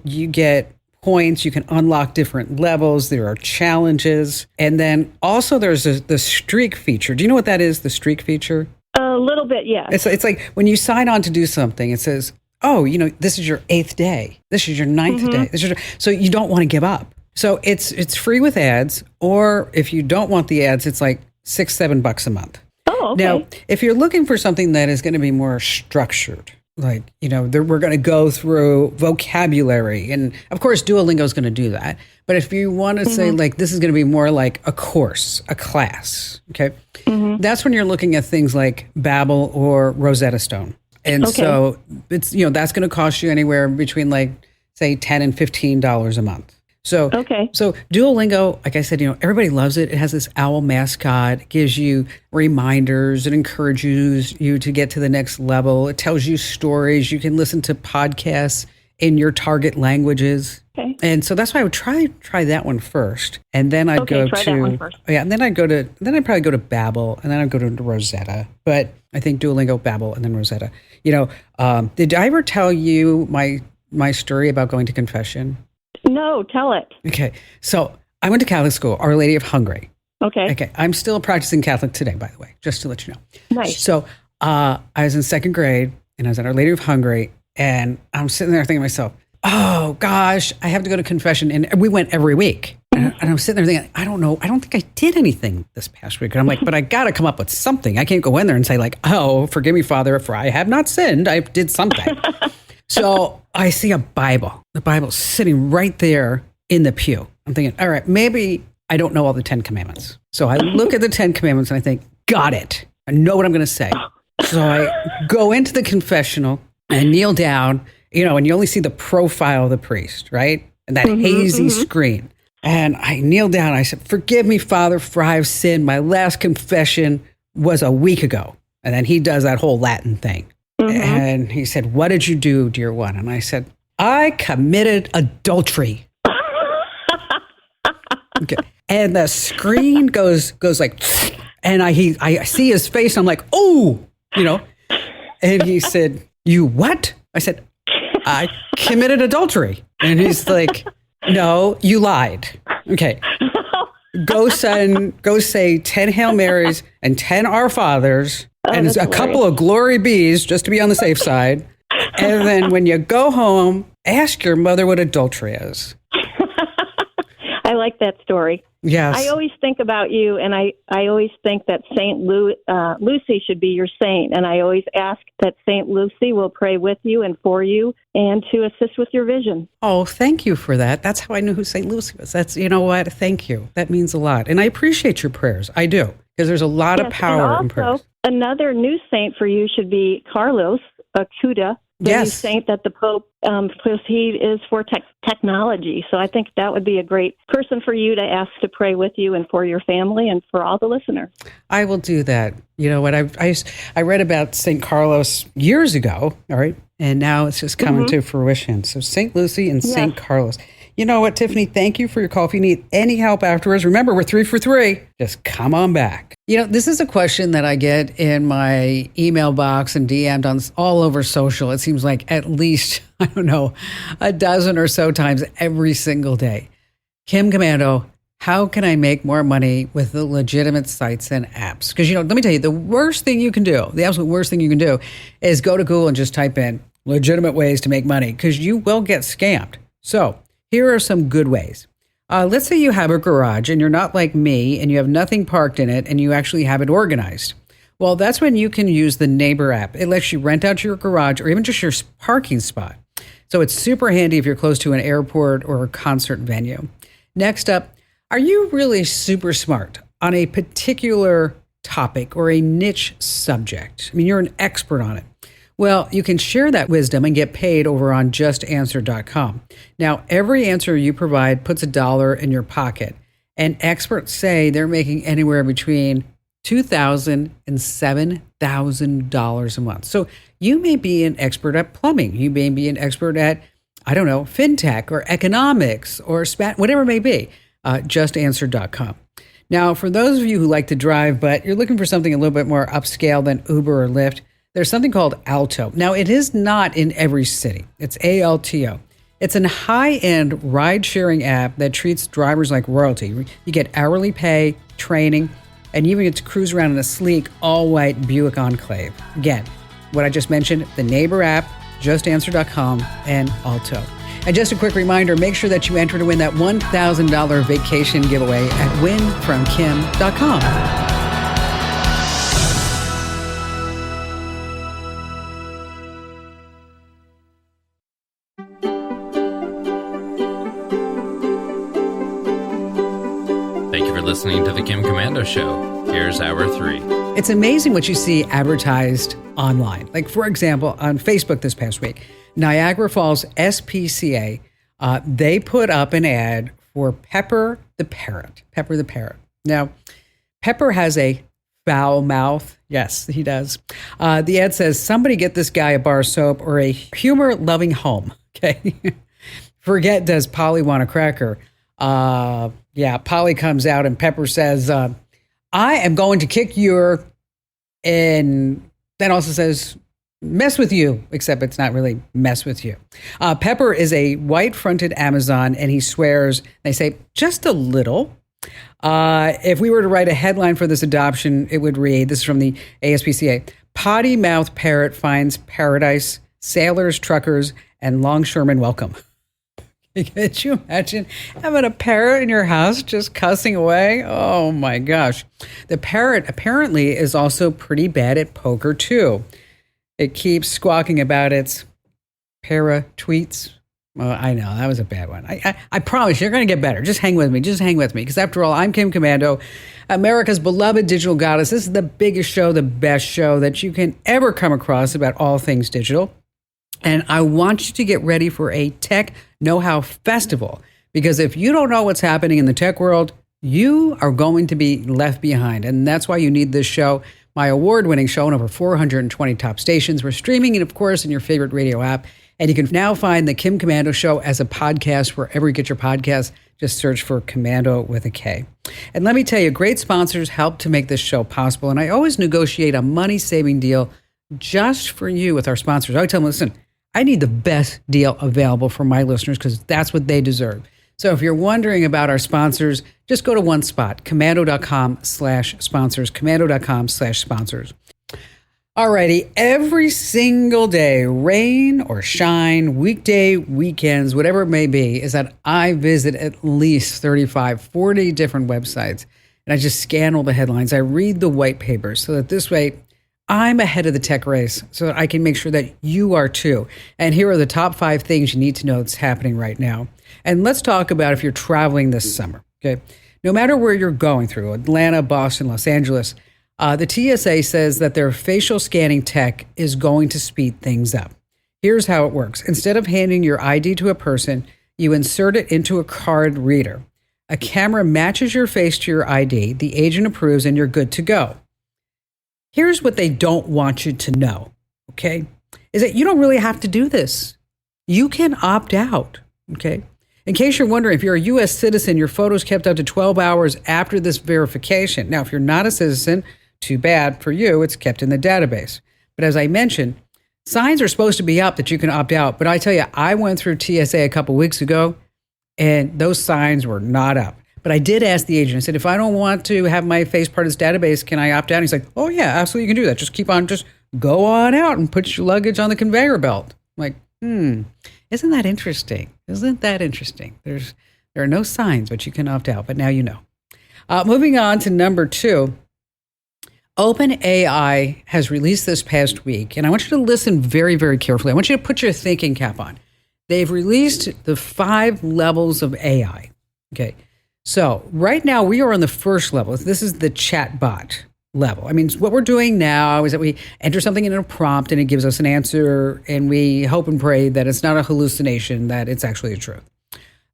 you get points, you can unlock different levels, there are challenges, and then also there's the streak feature. Do you know what that is, the streak feature? A little bit, yeah. It's like when you sign on to do something, it says, this is your 8th day. This is your 9th day. So you don't want to give up. So it's free with ads, or if you don't want the ads, it's like $6-7 a month. Oh, okay. Now, if you're looking for something that is going to be more structured, like, we're going to go through vocabulary. And of course, Duolingo is going to do that. But if you want to say, like, this is going to be more like a course, a class, okay? That's when you're looking at things like Babbel or Rosetta Stone. And so it's, that's going to cost you anywhere between, like, say, $10 and $15 a month. So Duolingo, like I said, everybody loves it. It has this owl mascot. It gives you reminders. It encourages you to get to the next level. It tells you stories. You can listen to podcasts in your target languages. Okay. And so that's why I would try that one first. And then I'd go to that one first. And then I'd probably go to Babbel, and then I'd go to Rosetta. But I think Duolingo, Babbel, and then Rosetta. Did I ever tell you my story about going to confession? No, tell it. Okay. So I went to Catholic school, Our Lady of Hungary. Okay. I'm still a practicing Catholic today, by the way, just to let you know. Nice. So I was in 2nd grade, and I was at Our Lady of Hungary, and I'm sitting there thinking to myself, oh, gosh, I have to go to confession. And we went every week. And I'm sitting there thinking, I don't know. I don't think I did anything this past week. And I'm like, but I got to come up with something. I can't go in there and say like, oh, forgive me, Father, for I have not sinned. I did something. So I see a Bible. The Bible's sitting right there in the pew. I'm thinking, all right, maybe I don't know all the 10 commandments. So I look at the 10 commandments and I think, got it. I know what I'm going to say. So I go into the confessional and kneel down, and you only see the profile of the priest, right? And that hazy screen. And I kneel down. I said, forgive me, Father, for I have sinned. My last confession was a week ago. And then he does that whole Latin thing. And he said, what did you do, dear one? And I said, I committed adultery. Okay. And the screen goes like, and I see his face. And I'm like, oh, and he said, you what? I said, I committed adultery. And he's like, no, you lied. Okay. Go say 10 Hail Marys and 10 Our Fathers and a couple of Glory Bees just to be on the safe side. And then when you go home, ask your mother what adultery is. I like that story. Yes. I always think about you, and I always think that St. Lucy should be your saint. And I always ask that St. Lucy will pray with you and for you and to assist with your vision. Oh, thank you for that. That's how I knew who St. Lucy was. That's, you know what? Thank you. That means a lot. And I appreciate your prayers. I do. Because there's a lot of power in prayers. Another new saint for you should be Carlos Acuda, the new saint that the Pope, because he is for technology. So I think that would be a great person for you to ask to pray with you and for your family and for all the listeners. I will do that. You know what? I read about St. Carlos years ago, all right? And now it's just coming to fruition. So St. Lucy and St. Carlos. You know what, Tiffany? Thank you for your call. If you need any help afterwards, remember, we're 3 for 3. Just come on back. This is a question that I get in my email box and DM'd on all over social. It seems like at least, I don't know, a dozen or so times every single day. Kim Komando, how can I make more money with the legitimate sites and apps? Because, let me tell you, the worst thing you can do, the absolute worst thing you can do is go to Google and just type in legitimate ways to make money because you will get scammed. So here are some good ways. Let's say you have a garage and you're not like me and you have nothing parked in it and you actually have it organized. Well, that's when you can use the Neighbor app. It lets you rent out your garage or even just your parking spot. So it's super handy if you're close to an airport or a concert venue. Next up, are you really super smart on a particular topic or a niche subject? I mean, you're an expert on it. Well, you can share that wisdom and get paid over on justanswer.com. Now, every answer you provide puts $1 in your pocket, and experts say they're making anywhere between $2,000 and $7,000 a month. So you may be an expert at plumbing. You may be an expert at, I don't know, fintech or economics or whatever it may be. Justanswer.com. Now, for those of you who like to drive, but you're looking for something a little bit more upscale than Uber or Lyft, there's something called Alto. Now, it is not in every city. It's ALTO. It's a high-end ride-sharing app that treats drivers like royalty. You get hourly pay, training, and you even get to cruise around in a sleek, all-white Buick Enclave. Again, what I just mentioned, the Neighbor app, justanswer.com, and Alto. And just a quick reminder, make sure that you enter to win that $1,000 vacation giveaway at winfromkim.com. Listening to the Kim Komando Show. Here's hour 3. It's amazing what you see advertised online. Like, for example, on Facebook this past week, Niagara Falls SPCA, they put up an ad for Pepper the Parrot. Pepper the Parrot. Now, Pepper has a foul mouth. Yes, he does. The ad says, somebody get this guy a bar of soap or a humor-loving home. Okay. Forget, does Polly want a cracker? Polly comes out and Pepper says, I am going to kick your, and then also says, mess with you, except it's not really mess with you. Pepper is a white-fronted Amazon, and he swears, they say, just a little. If we were to write a headline for this adoption, it would read, this is from the ASPCA, potty mouth parrot finds paradise, sailors, truckers, and longshoremen welcome. Could you imagine having a parrot in your house just cussing away? Oh my gosh. The parrot apparently is also pretty bad at poker too. It keeps squawking about its para-tweets. Well, I know, that was a bad one. I promise you're going to get better. Just hang with me. Because after all, I'm Kim Komando, America's beloved digital goddess. This is the biggest show, the best show that you can ever come across about all things digital. And I want you to get ready for a tech know-how festival. Because if you don't know what's happening in the tech world, you are going to be left behind. And that's why you need this show, my award-winning show on over 420 top stations. We're streaming it, of course, in your favorite radio app. And you can now find the Kim Komando Show as a podcast wherever you get your podcasts. Just search for Commando with a K. And let me tell you, great sponsors help to make this show possible. And I always negotiate a money-saving deal just for you with our sponsors. I tell them, listen, I need the best deal available for my listeners because that's what they deserve. So if you're wondering about our sponsors, just go to one spot, commando.com/sponsors, commando.com/sponsors. Alrighty, every single day, rain or shine, weekday, weekends, whatever it may be, is that I visit at least 35, 40 different websites. And I just scan all the headlines. I read the white papers so that this way I'm ahead of the tech race so that I can make sure that you are too. And here are the top 5 things you need to know that's happening right now. And let's talk about if you're traveling this summer, okay? No matter where you're going through, Atlanta, Boston, Los Angeles, the TSA says that their facial scanning tech is going to speed things up. Here's how it works. Instead of handing your ID to a person, you insert it into a card reader. A camera matches your face to your ID, the agent approves, and you're good to go. Here's what they don't want you to know, okay, is that you don't really have to do this. You can opt out, okay? In case you're wondering, if you're a U.S. citizen, your photo's kept up to 12 hours after this verification. Now, if you're not a citizen, too bad for you, it's kept in the database. But as I mentioned, signs are supposed to be up that you can opt out. But I tell you, I went through TSA a couple weeks ago, and those signs were not up. But I did ask the agent, I said, if I don't want to have my face part of this database, can I opt out? And he's like, oh yeah, absolutely, you can do that. Just go on out and put your luggage on the conveyor belt. I'm like, isn't that interesting? Isn't that interesting? There are no signs, but you can opt out. But now you know. Moving on to number 2. OpenAI has released this past week, and I want you to listen very, very carefully. I want you to put your thinking cap on. They've released the 5 levels of AI. Okay. So right now we are on the first level. This is the chatbot level. I mean, what we're doing now is that we enter something in a prompt and it gives us an answer, and we hope and pray that it's not a hallucination, that it's actually the truth.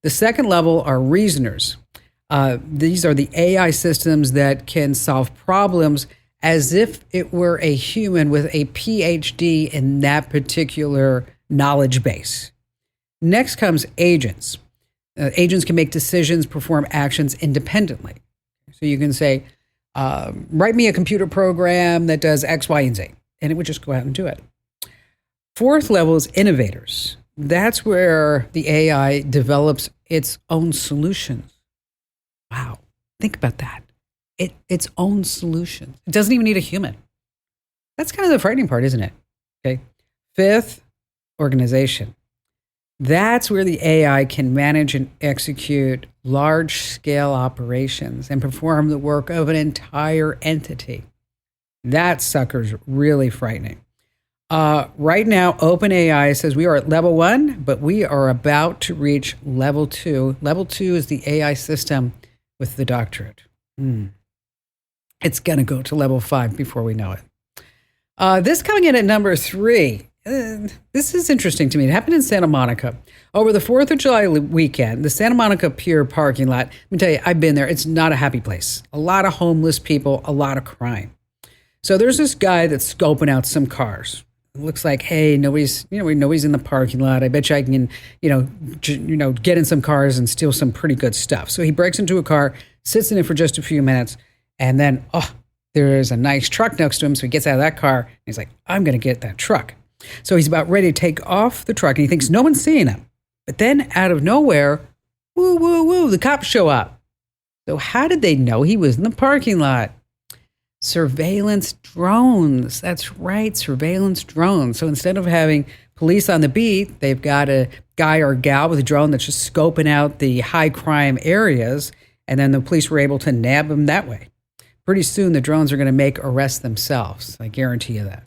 The second level are reasoners. These are the AI systems that can solve problems as if it were a human with a PhD in that particular knowledge base. Next comes agents. Agents can make decisions, perform actions independently. So you can say, write me a computer program that does X, Y, and Z, and it would just go out and do it. Fourth level is innovators. That's where the AI develops its own solutions. Wow, think about that. Its own solutions. It doesn't even need a human. That's kind of the frightening part, isn't it? Okay. Fifth, organization. That's where the AI can manage and execute large-scale operations and perform the work of an entire entity. That sucker's really frightening. Right now, OpenAI says we are at level 1, but we are about to reach level 2. Level 2 is the AI system with the doctorate. It's going to go to level 5 before we know it. This coming in at number 3. This is interesting to me. It happened in Santa Monica. Over the 4th of July weekend, the Santa Monica Pier parking lot, let me tell you, I've been there. It's not a happy place. A lot of homeless people, a lot of crime. So there's this guy that's scoping out some cars. It looks like, hey, nobody's in the parking lot. I bet you I can, get in some cars and steal some pretty good stuff. So he breaks into a car, sits in it for just a few minutes, and then, there is a nice truck next to him. So he gets out of that car, and he's like, I'm going to get that truck. So he's about ready to take off the truck, and he thinks no one's seeing him. But then out of nowhere, woo, woo, woo, the cops show up. So how did they know he was in the parking lot? surveillance drones. That's right, surveillance drones. So instead of having police on the beat, they've got a guy or gal with a drone that's just scoping out the high crime areas, and then the police were able to nab them that way. Pretty soon, the drones are going to make arrests themselves. I guarantee you that.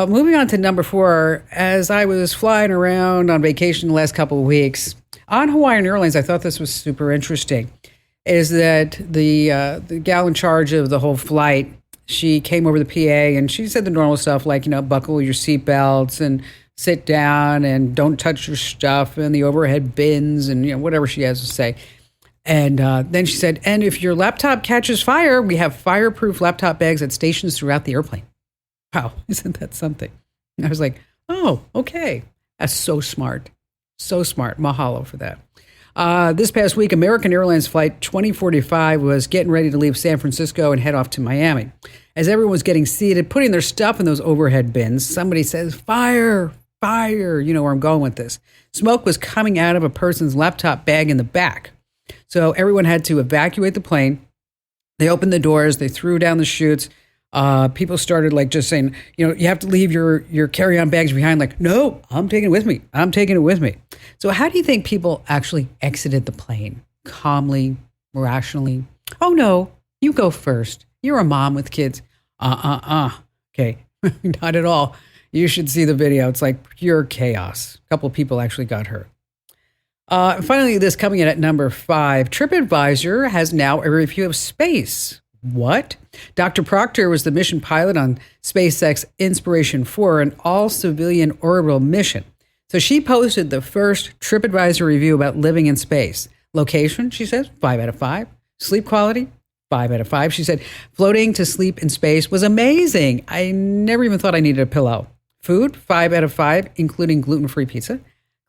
Moving on to number 4, as I was flying around on vacation the last couple of weeks, on Hawaiian Airlines, I thought this was super interesting, is that the gal in charge of the whole flight, she came over the PA and she said the normal stuff like, buckle your seatbelts and sit down and don't touch your stuff and the overhead bins and, whatever she has to say. And then she said, and if your laptop catches fire, we have fireproof laptop bags at stations throughout the airplane. Wow, isn't that something? And I was like, oh, okay. That's so smart. So smart. Mahalo for that. This past week, American Airlines Flight 2045 was getting ready to leave San Francisco and head off to Miami. As everyone was getting seated, putting their stuff in those overhead bins, somebody says, fire, fire. You know where I'm going with this. Smoke was coming out of a person's laptop bag in the back. So everyone had to evacuate the plane. They opened the doors. They threw down the chutes. People started just saying, you have to leave your carry-on bags behind. Like, no, I'm taking it with me. I'm taking it with me. So how do you think people actually exited the plane? Calmly, rationally? Oh, no, you go first. You're a mom with kids. Okay, not at all. You should see the video. It's like pure chaos. A couple of people actually got hurt. Finally, this coming in at number 5, TripAdvisor has now a review of space. What? Dr. Proctor was the mission pilot on SpaceX Inspiration 4, an all-civilian orbital mission. So she posted the first TripAdvisor review about living in space. Location, she says, 5 out of 5. Sleep quality, 5 out of 5. She said, floating to sleep in space was amazing. I never even thought I needed a pillow. Food, 5 out of 5, including gluten-free pizza.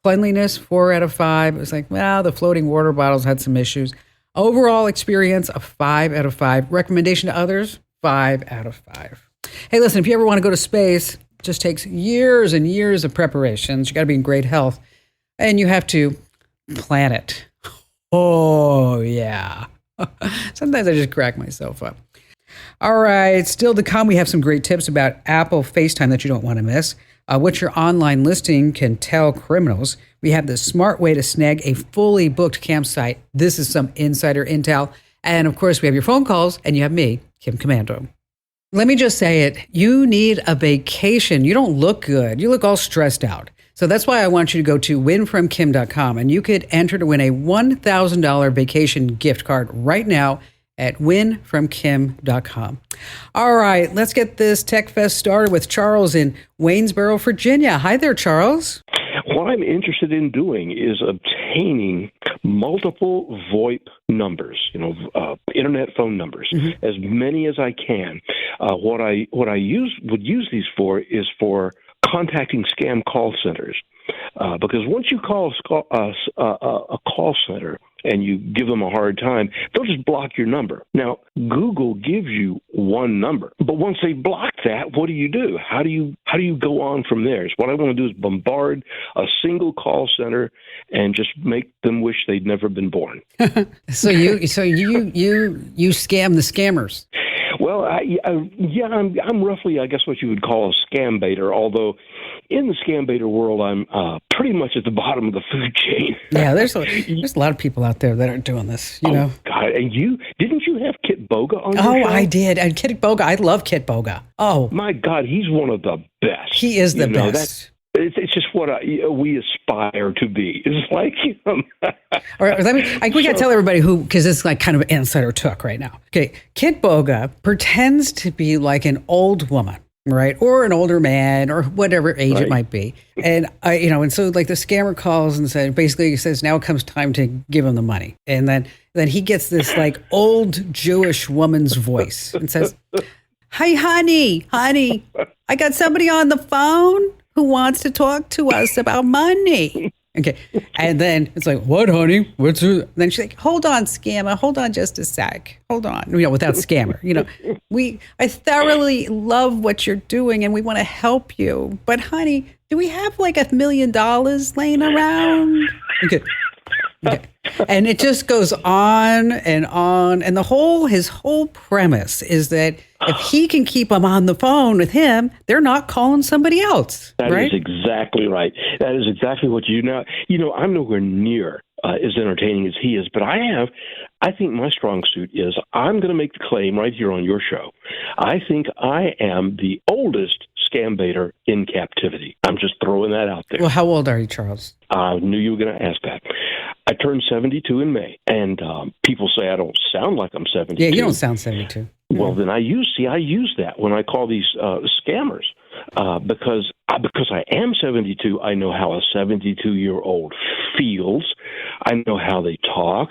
Cleanliness, 4 out of 5. It was like, well, the floating water bottles had some issues. Overall experience, a 5 out of 5. Recommendation to others, 5 out of 5. Hey, listen, if you ever want to go to space, it just takes years and years of preparations. You got to be in great health, and you have to plan it. Oh, yeah. Sometimes I just crack myself up. All right, still to come, we have some great tips about Apple FaceTime that you don't want to miss. What your online listing can tell criminals. We have the smart way to snag a fully booked campsite. This is some insider intel. And of course, we have your phone calls, and you have me, Kim Komando. Let me just say it. You need a vacation. You don't look good. You look all stressed out. So that's why I want you to go to winfromkim.com, and you could enter to win a $1,000 vacation gift card right now at winfromkim.com. All right, let's get this Tech Fest started with Charles in Waynesboro, Virginia. Hi there, Charles. What I'm interested in doing is obtaining multiple VoIP numbers, internet phone numbers, as many as I can. What I would use these for is for contacting scam call centers, because once you call a call center and you give them a hard time, they'll just block your number. Now, Google gives you one number, but once they block that, what do? How do you go on from there? So what I want to do is bombard a single call center and just make them wish they'd never been born. So you scam the scammers. Well, I'm roughly, I guess, what you would call a scam baiter, although in the scam baiter world, I'm pretty much at the bottom of the food chain. Yeah, there's a lot of people out there that are doing this, you know. God, and didn't you have Kit Boga on your show? Oh, I did. And Kit Boga, I love Kit Boga. Oh. My God, he's one of the best. He is the best. It's just what we aspire to be. It's like, All right, we got to tell everybody who, because it's like kind of insider talk right now. Okay, Kit Boga pretends to be like an old woman, right, or an older man, or whatever age it might be, and and so like the scammer calls and says now it comes time to give him the money, and then he gets this like old Jewish woman's voice and says, "Hi, honey, I got somebody on the phone who wants to talk to us about money." Okay. And then it's like, what, honey? What's it? Then she's like, hold on, scammer. Hold on just a sec. Hold on. Without scammer. I thoroughly love what you're doing and we want to help you. But honey, do we have like $1 million laying around? Okay. Okay. And it just goes on and on. And his whole premise is that if he can keep them on the phone with him, they're not calling somebody else. That right? is exactly right. That is exactly what you know. I'm nowhere near as entertaining as he is, but I think my strong suit is I'm going to make the claim right here on your show. I think I am the oldest scam baiter in captivity. I'm just throwing that out there. Well, how old are you, Charles? I knew you were going to ask that. I turned 72 in May, and people say I don't sound like I'm 72. Yeah, you don't sound 72. Well, then I use that when I call these scammers because I am 72. I know how a 72-year-old feels. I know how they talk.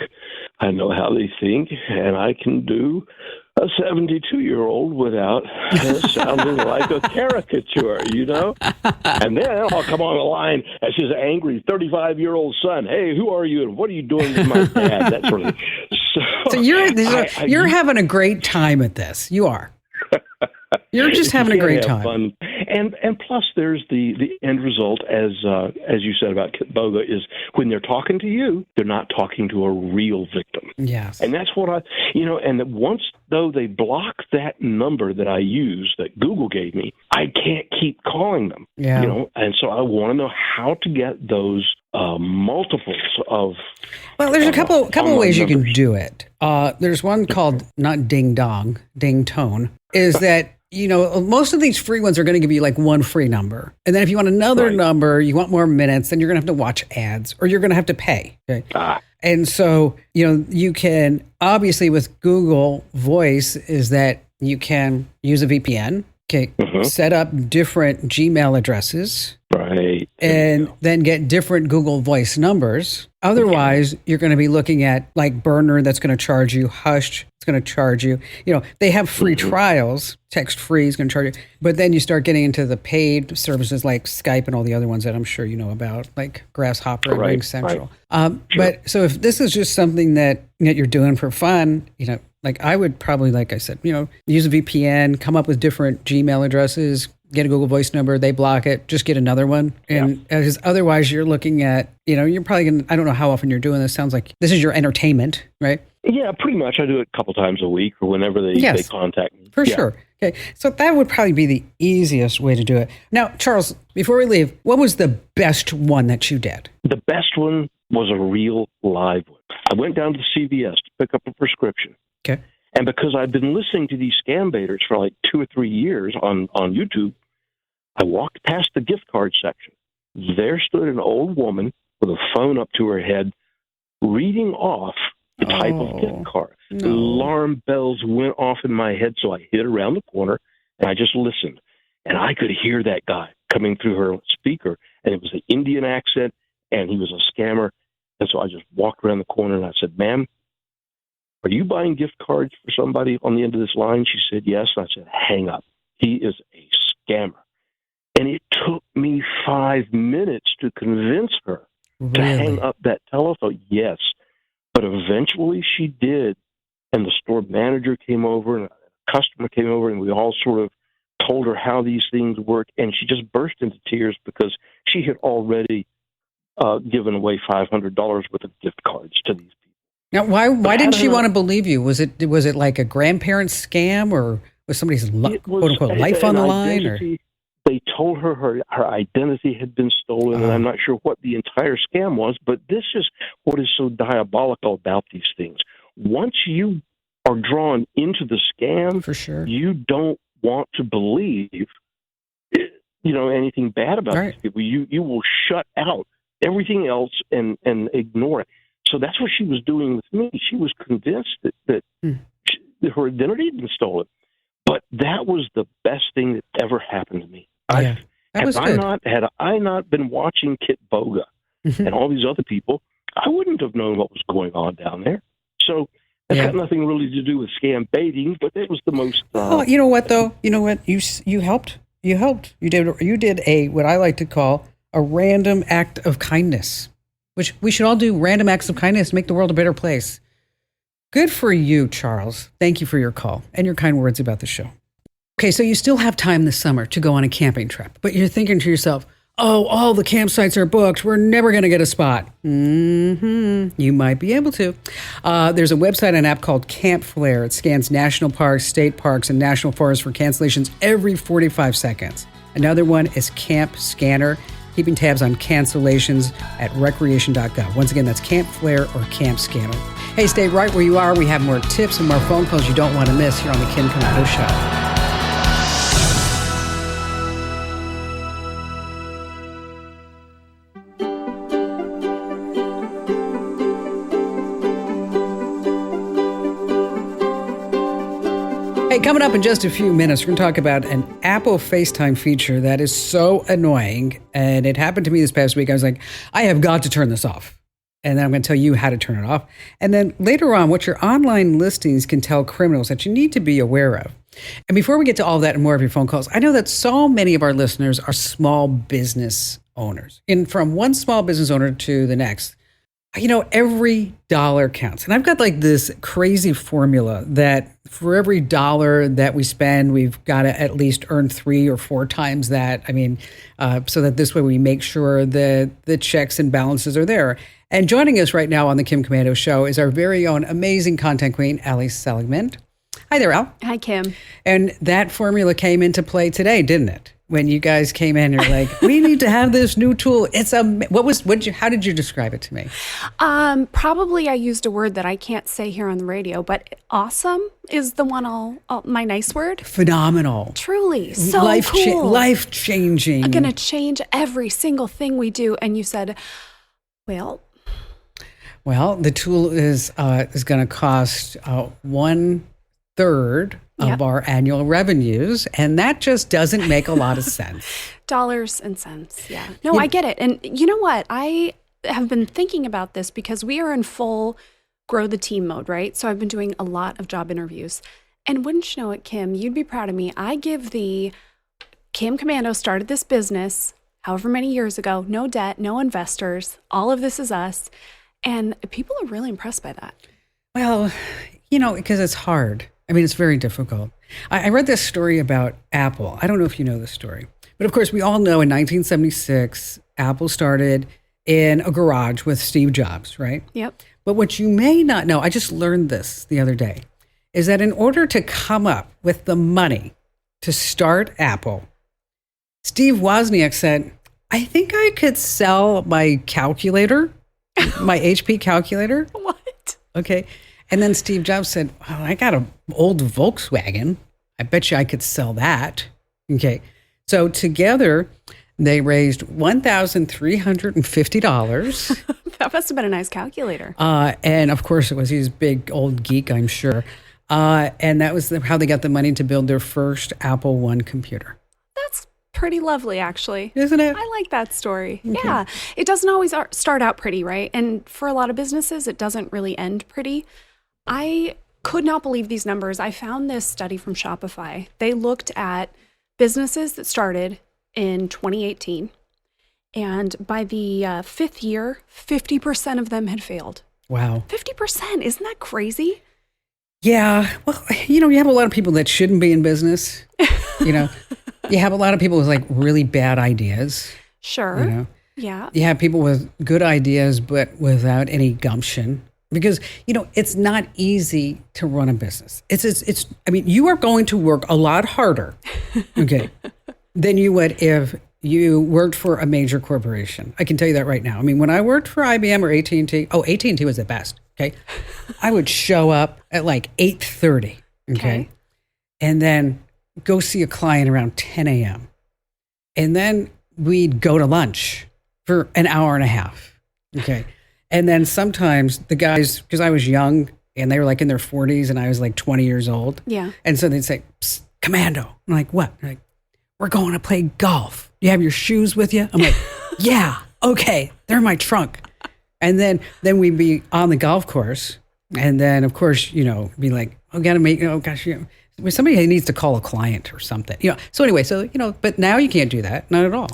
I know how they think, and I can do a 72-year-old without sounding like a caricature, And then I'll come on the line as his angry 35-year-old son. Hey, who are you, and what are you doing with my dad? That sort of thing. So you're having a great time at this. You are. You're just having a great time. Fun. And plus, there's the end result, as you said about Kitboga, is when they're talking to you, they're not talking to a real victim. Yes. And that's what and once, though, they block that number that I use that Google gave me, I can't keep calling them. Yeah. And so I want to know how to get those multiples of. Well, there's a couple of ways you can do it. There's one called not ding dong, ding tone, is that most of these free ones are going to give you like one free number. And then if you want another number, you want more minutes, then you're going to have to watch ads or you're going to have to pay. Okay. And so, you can obviously with Google Voice is that you can use a VPN. Okay. Set up different Gmail addresses. Right. And then get different Google Voice numbers. Otherwise, you're going to be looking at like Burner that's going to charge you, Hush it's going to charge you. They have free trials. Text free is going to charge you. But then you start getting into the paid services like Skype and all the other ones that I'm sure you know about, like Grasshopper and Ring Central. But so if this is just something that you're doing for fun, like I would probably, like I said, use a VPN, come up with different Gmail addresses, get a Google Voice number, they block it, just get another one. And because otherwise you're looking at, you're probably going to, I don't know how often you're doing this. Sounds like this is your entertainment, right? Yeah, pretty much. I do it a couple times a week or whenever they contact me. For sure. Okay. So that would probably be the easiest way to do it. Now, Charles, before we leave, what was the best one that you did? The best one was a real live one. I went down to CVS to pick up a prescription. Okay. And because I've been listening to these scam baiters for like 2 or 3 years on YouTube, I walked past the gift card section. There stood an old woman with a phone up to her head, reading off the type of gift card. No. Alarm bells went off in my head, so I hid around the corner, and I just listened. And I could hear that guy coming through her speaker, and it was an Indian accent, and he was a scammer. And so I just walked around the corner, and I said, "Ma'am, are you buying gift cards for somebody on the end of this line?" She said, "Yes." And I said, "Hang up. He is a scammer." And it took me 5 minutes to convince her to hang up that telephone. Yes. But eventually she did. And the store manager came over and a customer came over and we all sort of told her how these things work. And she just burst into tears because she had already given away $500 worth of gift cards to these people. Now, why didn't she want to believe you? Was it like a grandparent scam or was somebody's quote unquote life on the line? Or? They told her identity had been stolen, and I'm not sure what the entire scam was, but this is what is so diabolical about these things. Once you are drawn into the scam, for sure, you don't want to believe, anything bad about these people. You will shut out everything else and ignore it. So that's what she was doing with me. She was convinced that her identity had been stolen. But that was the best thing that ever happened to me. Yeah, had I not been watching Kitboga and all these other people, I wouldn't have known what was going on down there. So that's got nothing really to do with scam baiting, but it was the most. Well, you know what though? You know what? You helped. You helped. You did a what I like to call a random act of kindness, which we should all do. Random acts of kindness to make the world a better place. Good for you, Charles. Thank you for your call and your kind words about the show. Okay, so you still have time this summer to go on a camping trip, but you're thinking to yourself, oh, all the campsites are booked. We're never going to get a spot. You might be able to. There's a website and app called Camp Flare. It scans national parks, state parks, and national forests for cancellations every 45 seconds. Another one is Camp Scanner, keeping tabs on cancellations at recreation.gov. Once again, that's Camp Flare or Camp Scanner. Hey, stay right where you are. We have more tips and more phone calls you don't want to miss here on the Kim Komando Show. Hey, coming up in just a few minutes, we're going to talk about an Apple FaceTime feature that is so annoying. And it happened to me this past week. I was like, I have got to turn this off. And then I'm going to tell you how to turn it off. And then later on, what your online listings can tell criminals that you need to be aware of. And before we get to all that and more of your phone calls, I know that so many of our listeners are small business owners. And from one small business owner to the next, you know, every dollar counts. And I've got like this crazy formula that for every dollar that we spend, we've got to at least earn 3 or 4 times that. I mean, so that this way we make sure that the checks and balances are there. And joining us right now on the Kim Komando Show is our very own amazing content queen, Ali Seligman. Hi there, Al. Hi, Kim. And that formula came into play today, didn't it? When you guys came in, you're like, we need to have this new tool. It's how did you describe it to me? Probably I used a word that I can't say here on the radio, but awesome is the one my nice word. Phenomenal. Truly. So cool. Life-changing. I'm going to change every single thing we do. And you said, well, the tool is going to cost 1/3 of our annual revenues, and that just doesn't make a lot of sense. Dollars and cents, yeah. No, I get it. And you know what? I have been thinking about this because we are in full grow the team mode, right? So I've been doing a lot of job interviews. And wouldn't you know it, Kim, you'd be proud of me. I give the Kim Komando started this business however many years ago, no debt, no investors, all of this is us. And people are really impressed by that. Well, you know, because it's hard. I mean, it's very difficult. I read this story about Apple. I don't know if you know this story. But of course, we all know in 1976, Apple started in a garage with Steve Jobs, right? Yep. But what you may not know, I just learned this the other day, is that in order to come up with the money to start Apple, Steve Wozniak said, I think I could sell my calculator, my HP calculator. What? Okay. And then Steve Jobs said, well, I got an old Volkswagen. I bet you I could sell that. Okay. So together, they raised $1,350. That must have been a nice calculator. And of course, it was his big old geek, I'm sure. And that was how they got the money to build their first Apple I computer. That's pretty lovely, actually. Isn't it? I like that story. Okay. Yeah. It doesn't always start out pretty, right? And for a lot of businesses, it doesn't really end pretty. I could not believe these numbers. I found this study from Shopify. They looked at businesses that started in 2018. And by the 5th year, 50% of them had failed. Wow. 50%. Isn't that crazy? Yeah. Well, you know, you have a lot of people that shouldn't be in business. You know, you have a lot of people with like really bad ideas. Sure. You know? Yeah. You have people with good ideas, but without any gumption. Because, you know, it's not easy to run a business. It's. I mean, you are going to work a lot harder, okay, than you would if you worked for a major corporation. I can tell you that right now. I mean, when I worked for IBM or AT&T, AT&T was the best, okay? I would show up at like 8:30, okay? And then go see a client around 10 a.m. And then we'd go to lunch for an hour and a half, okay? And then sometimes the guys, because I was young and they were like in their 40s and I was like 20 years old. Yeah. And so they'd say, Psst, Commando. I'm like, what? They're like, we're going to play golf. You have your shoes with you? I'm like, yeah, okay. They're in my trunk. And then we'd be on the golf course. And then, of course, you know, be like, oh, got to make, oh, gosh, you know, somebody needs to call a client or something. You know. So anyway, so, you know, but now you can't do that. Not at all.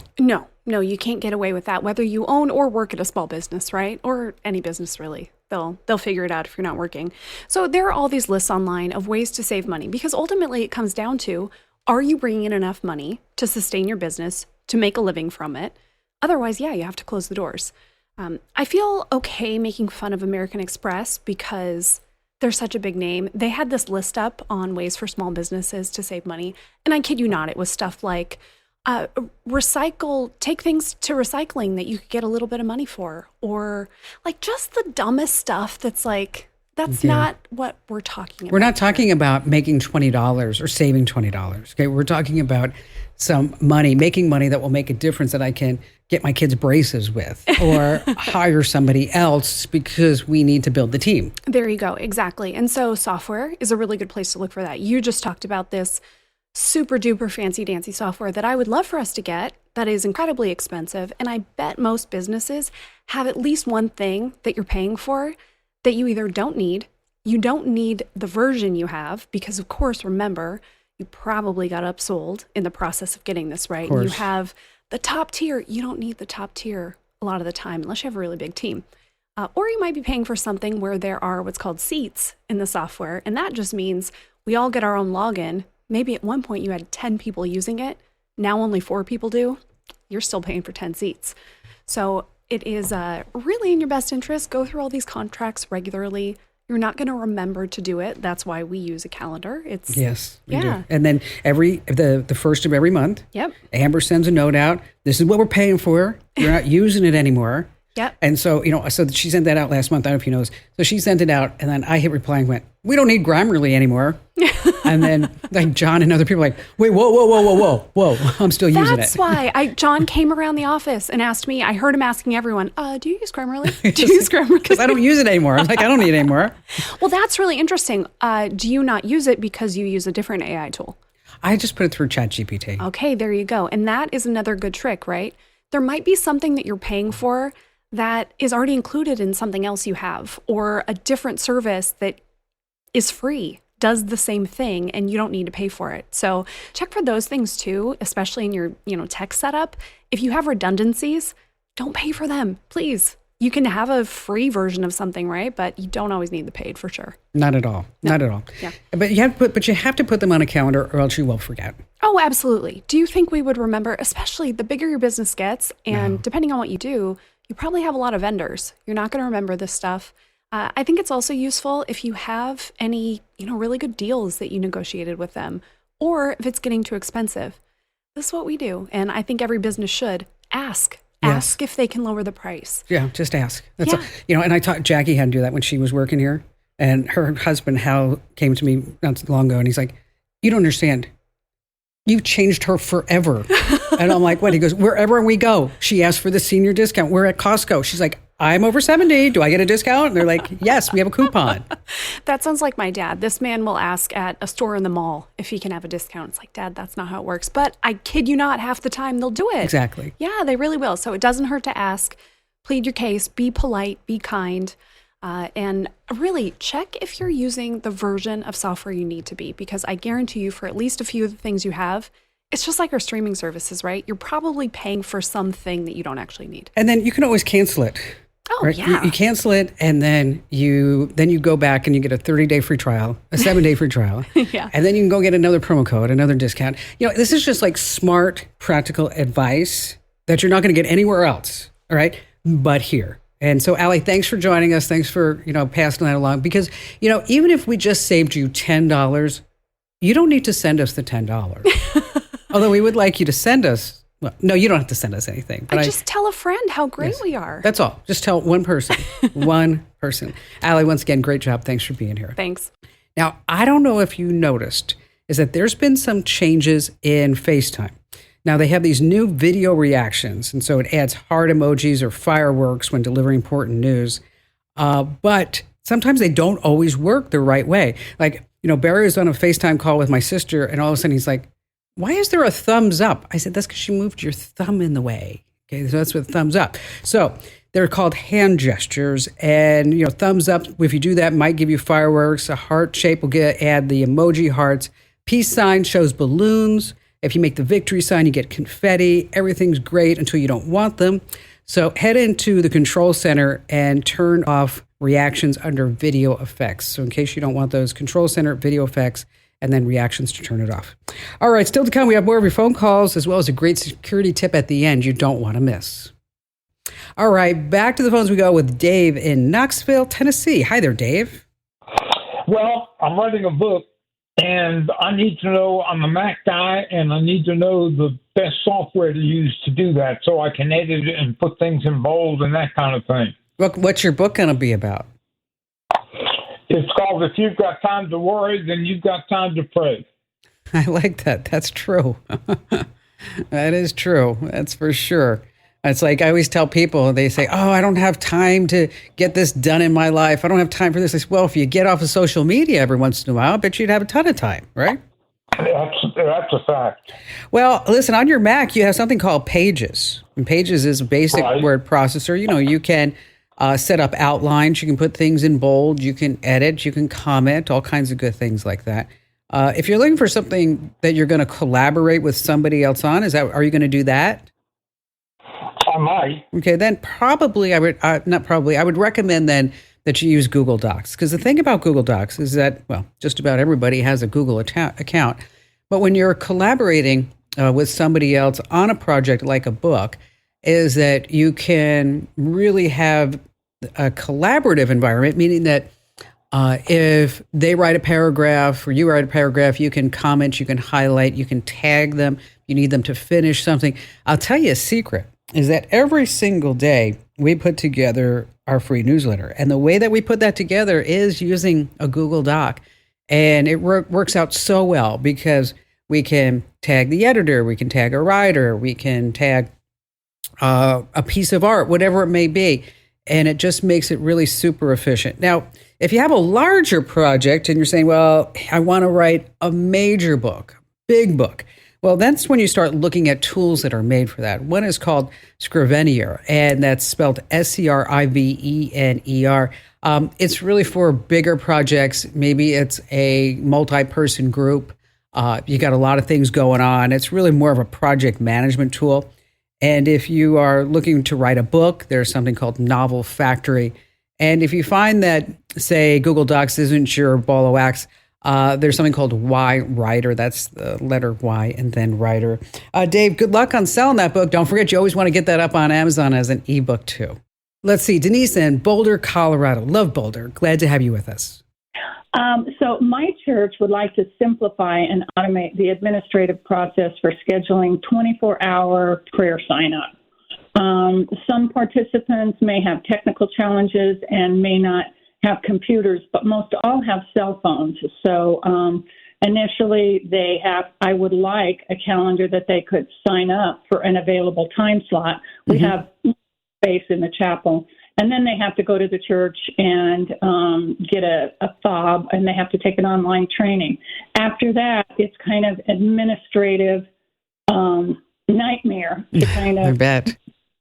No, you can't get away with that, whether you own or work at a small business, right? Or any business, really. They'll figure it out if you're not working. So there are all these lists online of ways to save money, because ultimately it comes down to, are you bringing in enough money to sustain your business, to make a living from it? Otherwise, yeah, you have to close the doors. I feel okay making fun of American Express because they're such a big name. They had this list up on ways for small businesses to save money. And I kid you not, it was stuff like take things to recycling that you could get a little bit of money for, or like just the dumbest stuff that's like, that's not what we're talking about. We're not talking about making $20 or saving $20. Okay, we're talking about some money, making money that will make a difference that I can get my kids braces with, or hire somebody else because we need to build the team. There you go. Exactly. And so software is a really good place to look for that. You just talked about this super duper fancy dancy software that I would love for us to get that is incredibly expensive. And I bet most businesses have at least one thing that you're paying for that you either don't need, you don't need the version you have, because of course, remember, you probably got upsold in the process of getting this, right? And you have the top tier. You don't need the top tier a lot of the time, unless you have a really big team. Or you might be paying for something where there are what's called seats in the software. And that just means we all get our own login. Maybe at one point you had 10 people using it. Now only 4 people do. You're still paying for 10 seats. So it is really in your best interest. Go through all these contracts regularly. You're not going to remember to do it. That's why we use a calendar. It's we do. And then the first of every month, Amber sends a note out. This is what we're paying for. You're not using it anymore. Yep. And so, so she sent that out last month. I don't know if you know. So she sent it out, and then I hit reply and went, "We don't need Grammarly anymore." And then like John and other people are like, "Wait, whoa, I'm still using it." That's why John came around the office and asked me. I heard him asking everyone, "Do you use Grammarly? Do you use Grammarly?" Because I don't use it anymore. I'm like, I don't need it anymore. Well, that's really interesting. Do you not use it because you use a different AI tool? I just put it through ChatGPT. Okay, there you go. And that is another good trick, right? There might be something that you're paying for that is already included in something else you have, or a different service that is free, does the same thing, and you don't need to pay for it. So check for those things too, especially in your tech setup. If you have redundancies, don't pay for them, please. You can have a free version of something, right? But you don't always need the paid, for sure. Not at all. No. Not at all. Yeah. But you have to put them on a calendar, or else you will forget. Oh, absolutely. Do you think we would remember, especially the bigger your business gets, and depending on what you do, you probably have a lot of vendors. You're not going to remember this stuff. I think it's also useful if you have any, really good deals that you negotiated with them, or if it's getting too expensive. This is what we do. And I think every business should ask. Yes. Ask if they can lower the price. Yeah, just ask. That's and I taught Jackie how to do that when she was working here. And her husband, Hal, came to me not too long ago, and he's like, "You don't understand. You've changed her forever." And I'm like, "What?" He goes, "Wherever we go, she asks for the senior discount. We're at Costco. She's like, I'm over 70. Do I get a discount?" And they're like, "Yes, we have a coupon." That sounds like my dad. This man will ask at a store in the mall if he can have a discount. It's like, "Dad, that's not how it works." But I kid you not, half the time they'll do it. Exactly. Yeah, they really will. So it doesn't hurt to ask. Plead your case. Be polite. Be kind. And really check if you're using the version of software you need to be, because I guarantee you for at least a few of the things you have, it's just like our streaming services, right? You're probably paying for something that you don't actually need. And then you can always cancel it. Oh, right? yeah. You cancel it, and then you go back and you get a 30-day free trial, a 7-day free trial. Yeah. And then you can go get another promo code, another discount. This is just like smart, practical advice that you're not going to get anywhere else, all right? But here. And so, Allie, thanks for joining us. Thanks for, passing that along. Because, even if we just saved you $10, you don't need to send us the $10. Although we would like you to send us. Well, no, you don't have to send us anything. But just tell a friend how great we are. That's all. Just tell one person. One person. Allie, once again, great job. Thanks for being here. Thanks. Now, I don't know if you noticed, is that there's been some changes in FaceTime. Now, they have these new video reactions, and so it adds heart emojis or fireworks when delivering important news. But sometimes they don't always work the right way. Like, Barry was on a FaceTime call with my sister, and all of a sudden he's like, "Why is there a thumbs up?" I said, "That's because you moved your thumb in the way." Okay, so that's what thumbs up. So they're called hand gestures, and thumbs up, if you do that, might give you fireworks. A heart shape will add the emoji hearts. Peace sign shows balloons. If you make the victory sign, you get confetti. Everything's great until you don't want them. So head into the control center and turn off reactions under video effects. So in case you don't want those, control center, video effects, and then reactions to turn it off. All right, still to come, we have more of your phone calls as well as a great security tip at the end you don't want to miss. All right, back to the phones we go with Dave in Knoxville, Tennessee. Hi there, Dave. Well, I'm writing a book, and I need to know, I'm a Mac guy, and I need to know the best software to use to do that so I can edit it and put things in bold and that kind of thing. What's your book going to be about? It's called If You've Got Time to Worry, Then You've Got Time to Pray. I like that. That's true. That is true. That's for sure. It's like I always tell people, they say, oh, I don't have time to get this done in my life. I don't have time for this. I say, well, if you get off of social media every once in a while, I bet you'd have a ton of time, right? That's a fact. Well, listen, on your Mac, you have something called Pages. And Pages is a basic word processor. You know, you can set up outlines. You can put things in bold. You can edit. You can comment, all kinds of good things like that. If you're looking for something that you're going to collaborate with somebody else on, are you going to do that? I might. Okay, then probably I would recommend then that you use Google Docs. Because the thing about Google Docs is that, well, just about everybody has a Google account. But when you're collaborating with somebody else on a project like a book, is that you can really have a collaborative environment, meaning that if they write a paragraph or you write a paragraph, you can comment, you can highlight, you can tag them. You need them to finish something. I'll tell you a secret. Is that every single day we put together our free newsletter. And the way that we put that together is using a Google Doc. And it works out so well because we can tag the editor, we can tag a writer, we can tag a piece of art, whatever it may be. And it just makes it really super efficient. Now, if you have a larger project and you're saying, well, I want to write a major book, big book. Well, that's when you start looking at tools that are made for that. One is called Scrivener, and that's spelled Scrivener. It's really for bigger projects. Maybe it's a multi-person group. You got a lot of things going on. It's really more of a project management tool. And if you are looking to write a book, there's something called Novel Factory. And if you find that, say, Google Docs isn't your ball of wax, there's something called Y Writer. That's the letter Y and then Writer. Dave, good luck on selling that book. Don't forget, you always want to get that up on Amazon as an ebook too. Let's see, Denise in Boulder, Colorado. Love Boulder. Glad to have you with us. So my church would like to simplify and automate the administrative process for scheduling 24-hour prayer sign-up. Some participants may have technical challenges and may not have computers, but most all have cell phones. So initially I would like a calendar that they could sign up for an available time slot. We have space in the chapel. And then they have to go to the church and get a fob, and they have to take an online training. After that, it's kind of administrative nightmare to kind of. I bet.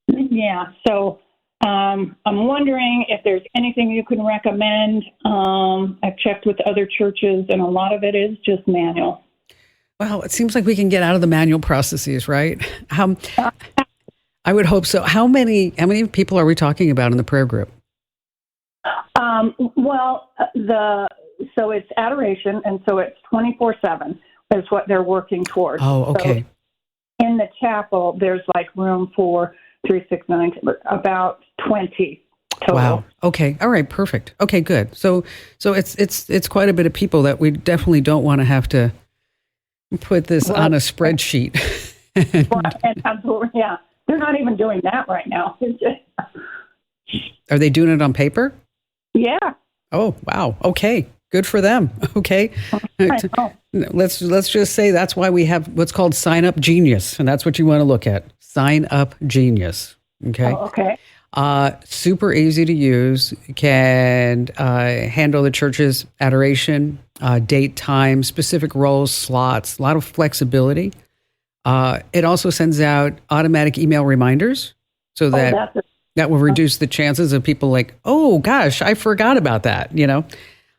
Yeah. So I'm wondering if there's anything you can recommend. I've checked with other churches, and a lot of it is just manual. Well, it seems like we can get out of the manual processes, right? I would hope so. How many people are we talking about in the prayer group? So it's adoration, and so it's 24/7 is what they're working towards. Oh, okay. So in the chapel, there's like room for 3, 6, 9, about 20 total. Wow. Okay. All right. Perfect. Okay. Good. So it's quite a bit of people that we definitely don't want to have to put this on a spreadsheet. and absolutely, yeah. They're not even doing that right now. Are they doing it on paper? Yeah. Oh, wow. Okay. Good for them. Okay. Let's just say that's why we have what's called Sign Up Genius. And that's what you want to look at. Sign Up Genius. Okay. Oh, okay. Super easy to use. Can handle the church's adoration, date, time, specific roles, slots, a lot of flexibility. It also sends out automatic email reminders so that that will reduce the chances of people like, oh gosh, I forgot about that.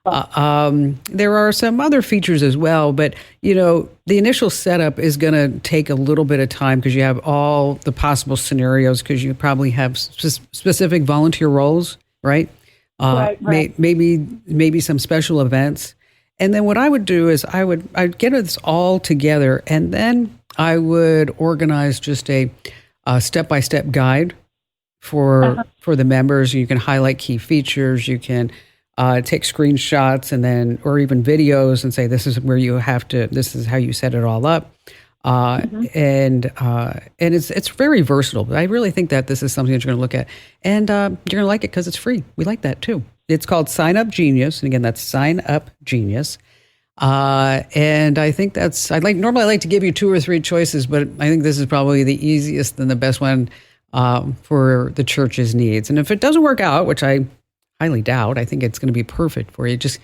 There are some other features as well, but the initial setup is going to take a little bit of time because you have all the possible scenarios because you probably have specific volunteer roles, right? Right. Maybe some special events. And then what I would do is I'd get this all together, and then I would organize just a step-by-step guide for the members. You can highlight key features. You can take screenshots or even videos and say, this is where you have to, this is how you set it all up. And it's very versatile. But I really think that this is something that you're going to look at, and you're going to like it because it's free. We like that too. It's called Sign Up Genius, and again, that's Sign Up Genius. And I think normally I like to give you 2 or 3 choices, but I think this is probably the easiest and the best one for the church's needs. And if it doesn't work out, which I highly doubt, I think it's going to be perfect for you. Just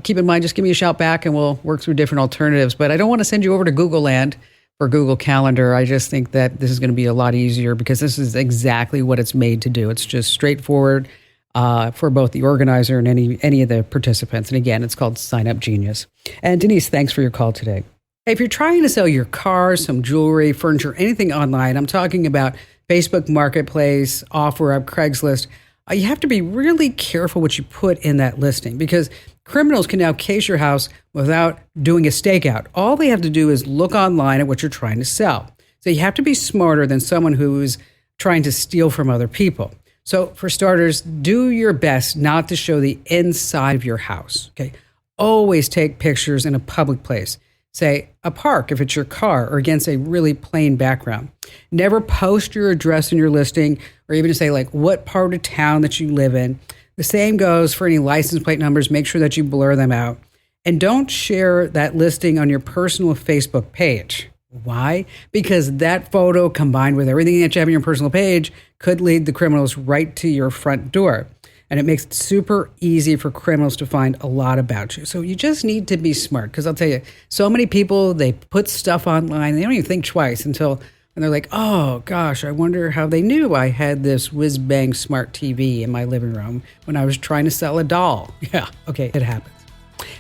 keep in mind, just give me a shout back and we'll work through different alternatives. But I don't want to send you over to Google Land for Google Calendar. I just think that this is going to be a lot easier because this is exactly what it's made to do. It's just straightforward for both the organizer and any of the participants. And again, it's called Sign Up Genius. And Denise, thanks for your call today. Hey, if you're trying to sell your car, some jewelry, furniture, anything online, I'm talking about Facebook Marketplace, OfferUp, Craigslist. You have to be really careful what you put in that listing because criminals can now case your house without doing a stakeout. All they have to do is look online at what you're trying to sell. So you have to be smarter than someone who's trying to steal from other people. So for starters, do your best not to show the inside of your house, okay? Always take pictures in a public place. Say a park if it's your car or against a really plain background. Never post your address in your listing or even to say like what part of town that you live in. The same goes for any license plate numbers. Make sure that you blur them out. And don't share that listing on your personal Facebook page. Why? Because that photo combined with everything that you have on your personal page could lead the criminals right to your front door. And it makes it super easy for criminals to find a lot about you. So you just need to be smart because I'll tell you, so many people, they put stuff online. They don't even think twice and they're like, oh gosh, I wonder how they knew I had this whiz-bang smart TV in my living room when I was trying to sell a doll. Yeah, okay, it happens.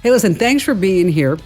Hey, listen, thanks for being here.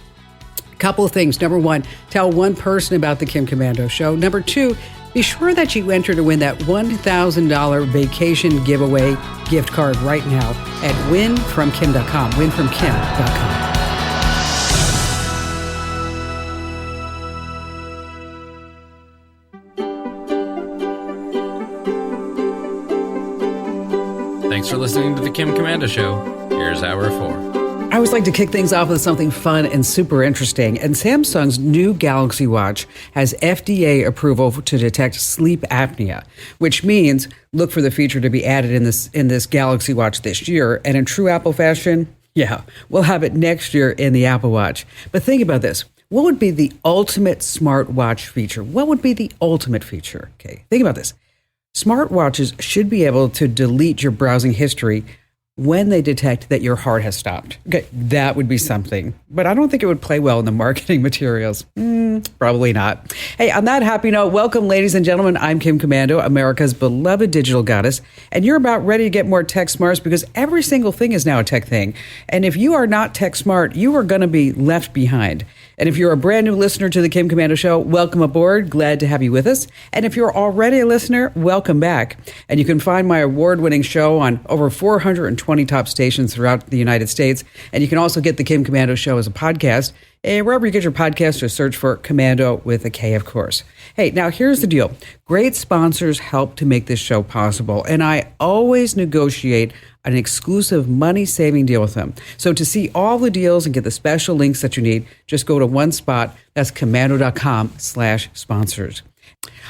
Couple of things. Number 1, tell one person about the Kim Komando Show. Number 2, be sure that you enter to win that $1,000 vacation giveaway gift card right now at winfromkim.com. Winfromkim.com. Thanks for listening to the Kim Komando Show. Here's hour 4. I always like to kick things off with something fun and super interesting. And Samsung's new Galaxy Watch has FDA approval to detect sleep apnea, which means look for the feature to be added in this Galaxy Watch this year. And in true Apple fashion, yeah, we'll have it next year in the Apple Watch. But think about this. What would be the ultimate smartwatch feature? What would be the ultimate feature? Okay, think about this. Smartwatches should be able to delete your browsing history when they detect that your heart has stopped. Okay, that would be something. But I don't think it would play well in the marketing materials. Probably not. Hey, on that happy note, welcome, ladies and gentlemen. I'm Kim Komando, America's beloved digital goddess, and you're about ready to get more tech smarts because every single thing is now a tech thing. And if you are not tech smart, you are going to be left behind. And if you're a brand new listener to the Kim Komando Show, welcome aboard. Glad to have you with us. And if you're already a listener, welcome back. And you can find my award-winning show on over 420 top stations throughout the United States. And you can also get the Kim Komando Show as a podcast. And wherever you get your podcast, just search for Commando with a K, of course. Hey, now here's the deal. Great sponsors help to make this show possible. And I always negotiate an exclusive money-saving deal with them. So to see all the deals and get the special links that you need, just go to one spot. That's commando.com/sponsors.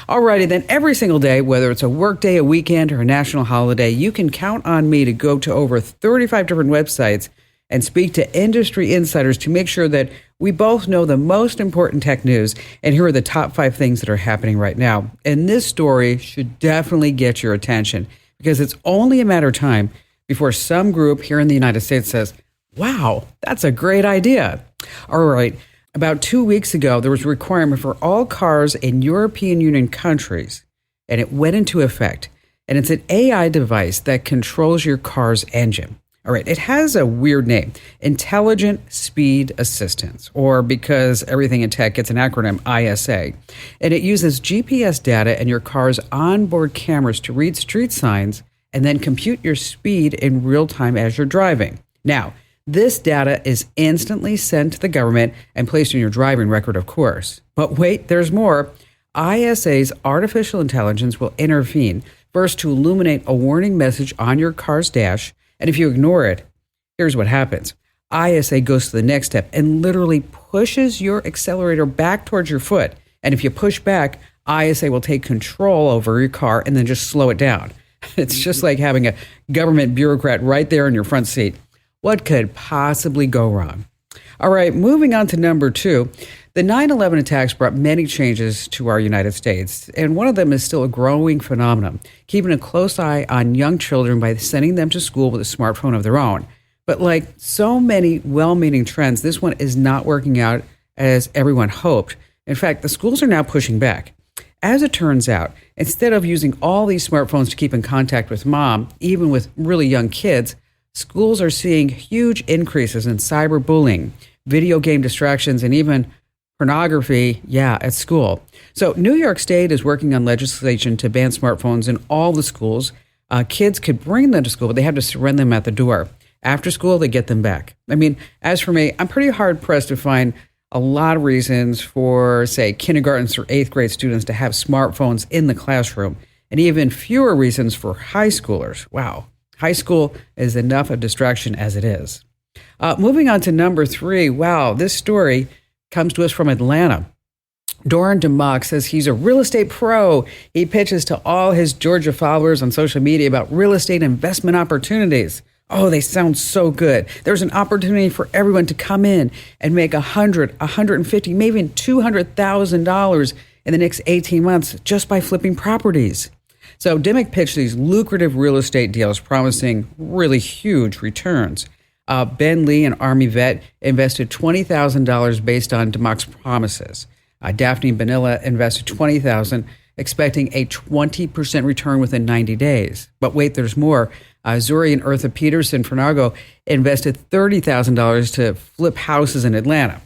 Alrighty, then every single day, whether it's a work day, a weekend, or a national holiday, you can count on me to go to over 35 different websites and speak to industry insiders to make sure that we both know the most important tech news. And here are the top 5 things that are happening right now. And this story should definitely get your attention because it's only a matter of time before some group here in the United States says, wow, that's a great idea. All right. About 2 weeks ago, there was a requirement for all cars in European Union countries, and it went into effect. And it's an AI device that controls your car's engine. All right, it has a weird name, Intelligent Speed Assistance, or because everything in tech gets an acronym, ISA. And it uses GPS data and your car's onboard cameras to read street signs and then compute your speed in real time as you're driving. Now, This data is instantly sent to the government and placed in your driving record, of course. But wait, there's more. ISA's artificial intelligence will intervene, first to illuminate a warning message on your car's dash, and if you ignore it, here's what happens. ISA goes to the next step and literally pushes your accelerator back towards your foot. And if you push back, ISA will take control over your car and then just slow it down. It's just like having a government bureaucrat right there in your front seat. What could possibly go wrong? All right, moving on to number 2. The 9/11 attacks brought many changes to our United States, and one of them is still a growing phenomenon, keeping a close eye on young children by sending them to school with a smartphone of their own. But like so many well-meaning trends, this one is not working out as everyone hoped. In fact, the schools are now pushing back. As it turns out, instead of using all these smartphones to keep in contact with mom, even with really young kids, schools are seeing huge increases in cyberbullying, video game distractions, and even pornography, at school. So New York State is working on legislation to ban smartphones in all the schools. Kids could bring them to school, but they have to surrender them at the door. After school, they get them back. I mean, as for me, I'm pretty hard-pressed to find a lot of reasons for, say, kindergartens or 8th grade students to have smartphones in the classroom, and even fewer reasons for high schoolers. Wow. High school is enough of distraction as it is. Moving on to number 3. Wow, this story comes to us from Atlanta. Doran DeMock says he's a real estate pro. He pitches to all his Georgia followers on social media about real estate investment opportunities. Oh, they sound so good. There's an opportunity for everyone to come in and make $100,000, $150,000, maybe even $200,000 in the next 18 months just by flipping properties. So DeMock pitched these lucrative real estate deals promising really huge returns. Ben Lee, an Army vet, invested $20,000 based on DeMock's promises. Daphne Bonilla invested $20,000, expecting a 20% return within 90 days. But wait, there's more. Zuri and Eartha Peterson from Argo invested $30,000 to flip houses in Atlanta.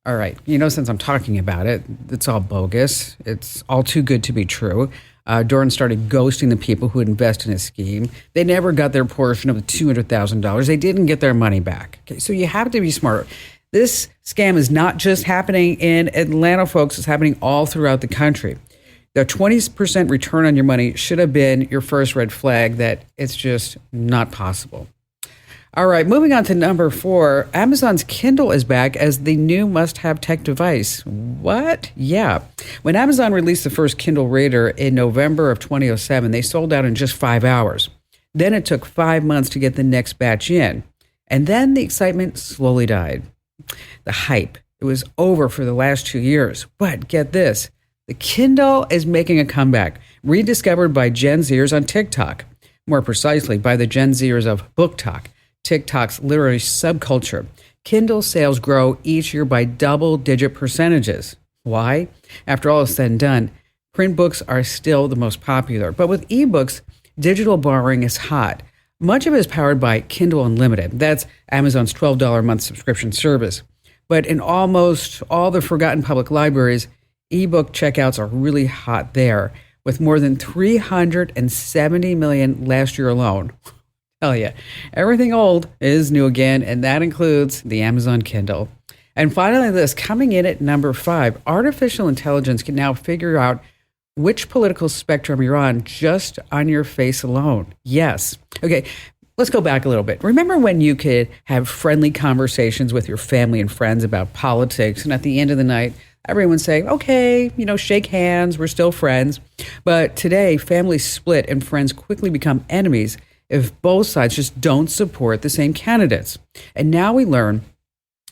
All right, since I'm talking about it, it's all bogus. It's all too good to be true. Doran started ghosting the people who had invested in his scheme. They never got their portion of the $200,000. They didn't get their money back. Okay, so you have to be smarter. This scam is not just happening in Atlanta, folks. It's happening all throughout the country. The 20% return on your money should have been your first red flag that it's just not possible. All right, moving on to number 4. Amazon's Kindle is back as the new must-have tech device. What? Yeah. When Amazon released the first Kindle Reader in November of 2007, they sold out in just 5 hours. Then it took 5 months to get the next batch in. And then the excitement slowly died. The hype, it was over for the last 2 years. But get this. The Kindle is making a comeback, rediscovered by Gen Zers on TikTok. More precisely, by the Gen Zers of BookTok, TikTok's literary subculture. Kindle sales grow each year by double-digit percentages. Why? After all is said and done, print books are still the most popular. But with ebooks, digital borrowing is hot. Much of it is powered by Kindle Unlimited. That's Amazon's $12 a month subscription service. But in almost all the forgotten public libraries, ebook checkouts are really hot there, with more than 370 million last year alone. Tell you, everything old is new again, and that includes the Amazon Kindle. And finally, this coming in at number 5, artificial intelligence can now figure out which political spectrum you're on just on your face alone. Yes. Okay, let's go back a little bit. Remember when you could have friendly conversations with your family and friends about politics, and at the end of the night, everyone's saying, okay, shake hands, we're still friends. But today, families split and friends quickly become enemies if both sides just don't support the same candidates. And now we learn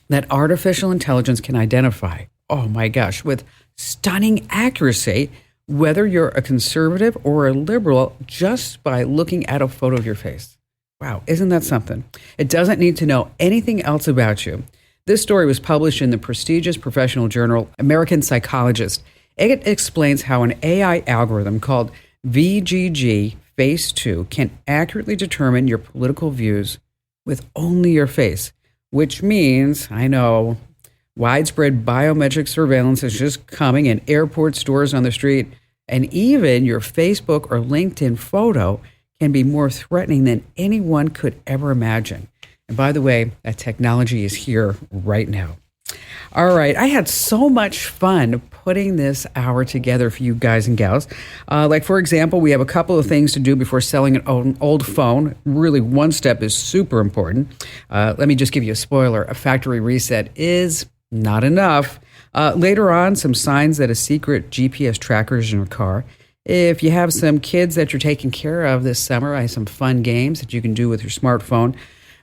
that artificial intelligence can identify, oh my gosh, with stunning accuracy, whether you're a conservative or a liberal just by looking at a photo of your face. Wow, isn't that something? It doesn't need to know anything else about you. This story was published in the prestigious professional journal American Psychologist. It explains how an AI algorithm called VGG Face 2 can accurately determine your political views with only your face, which means, I know, widespread biometric surveillance is just coming in airport, stores, on the street, and even your Facebook or LinkedIn photo can be more threatening than anyone could ever imagine. And by the way, that technology is here right now. All right. I had so much fun putting this hour together for you guys and gals. Like, for example, we have a couple of things to do before selling an old phone. Really, one step is super important. Let me just give you a spoiler. A factory reset is not enough. Later on, some signs that a secret GPS tracker is in your car. If you have some kids that you're taking care of this summer, I have some fun games that you can do with your smartphone.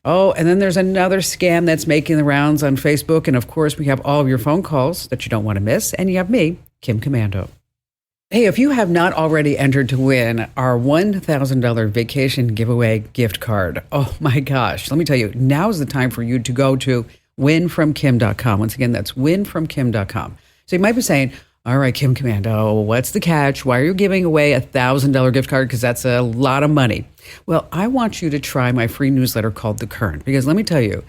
Oh, and then there's another scam that's making the rounds on Facebook. And of course, we have all of your phone calls that you don't want to miss. And you have me, Kim Komando. Hey, if you have not already entered to win our $1,000 vacation giveaway gift card, oh my gosh, let me tell you, now is the time for you to go to winfromkim.com. Once again, that's winfromkim.com. So you might be saying, all right, Kim Komando, what's the catch? Why are you giving away a $1,000 gift card? Because that's a lot of money. Well, I want you to try my free newsletter called The Current, because let me tell you,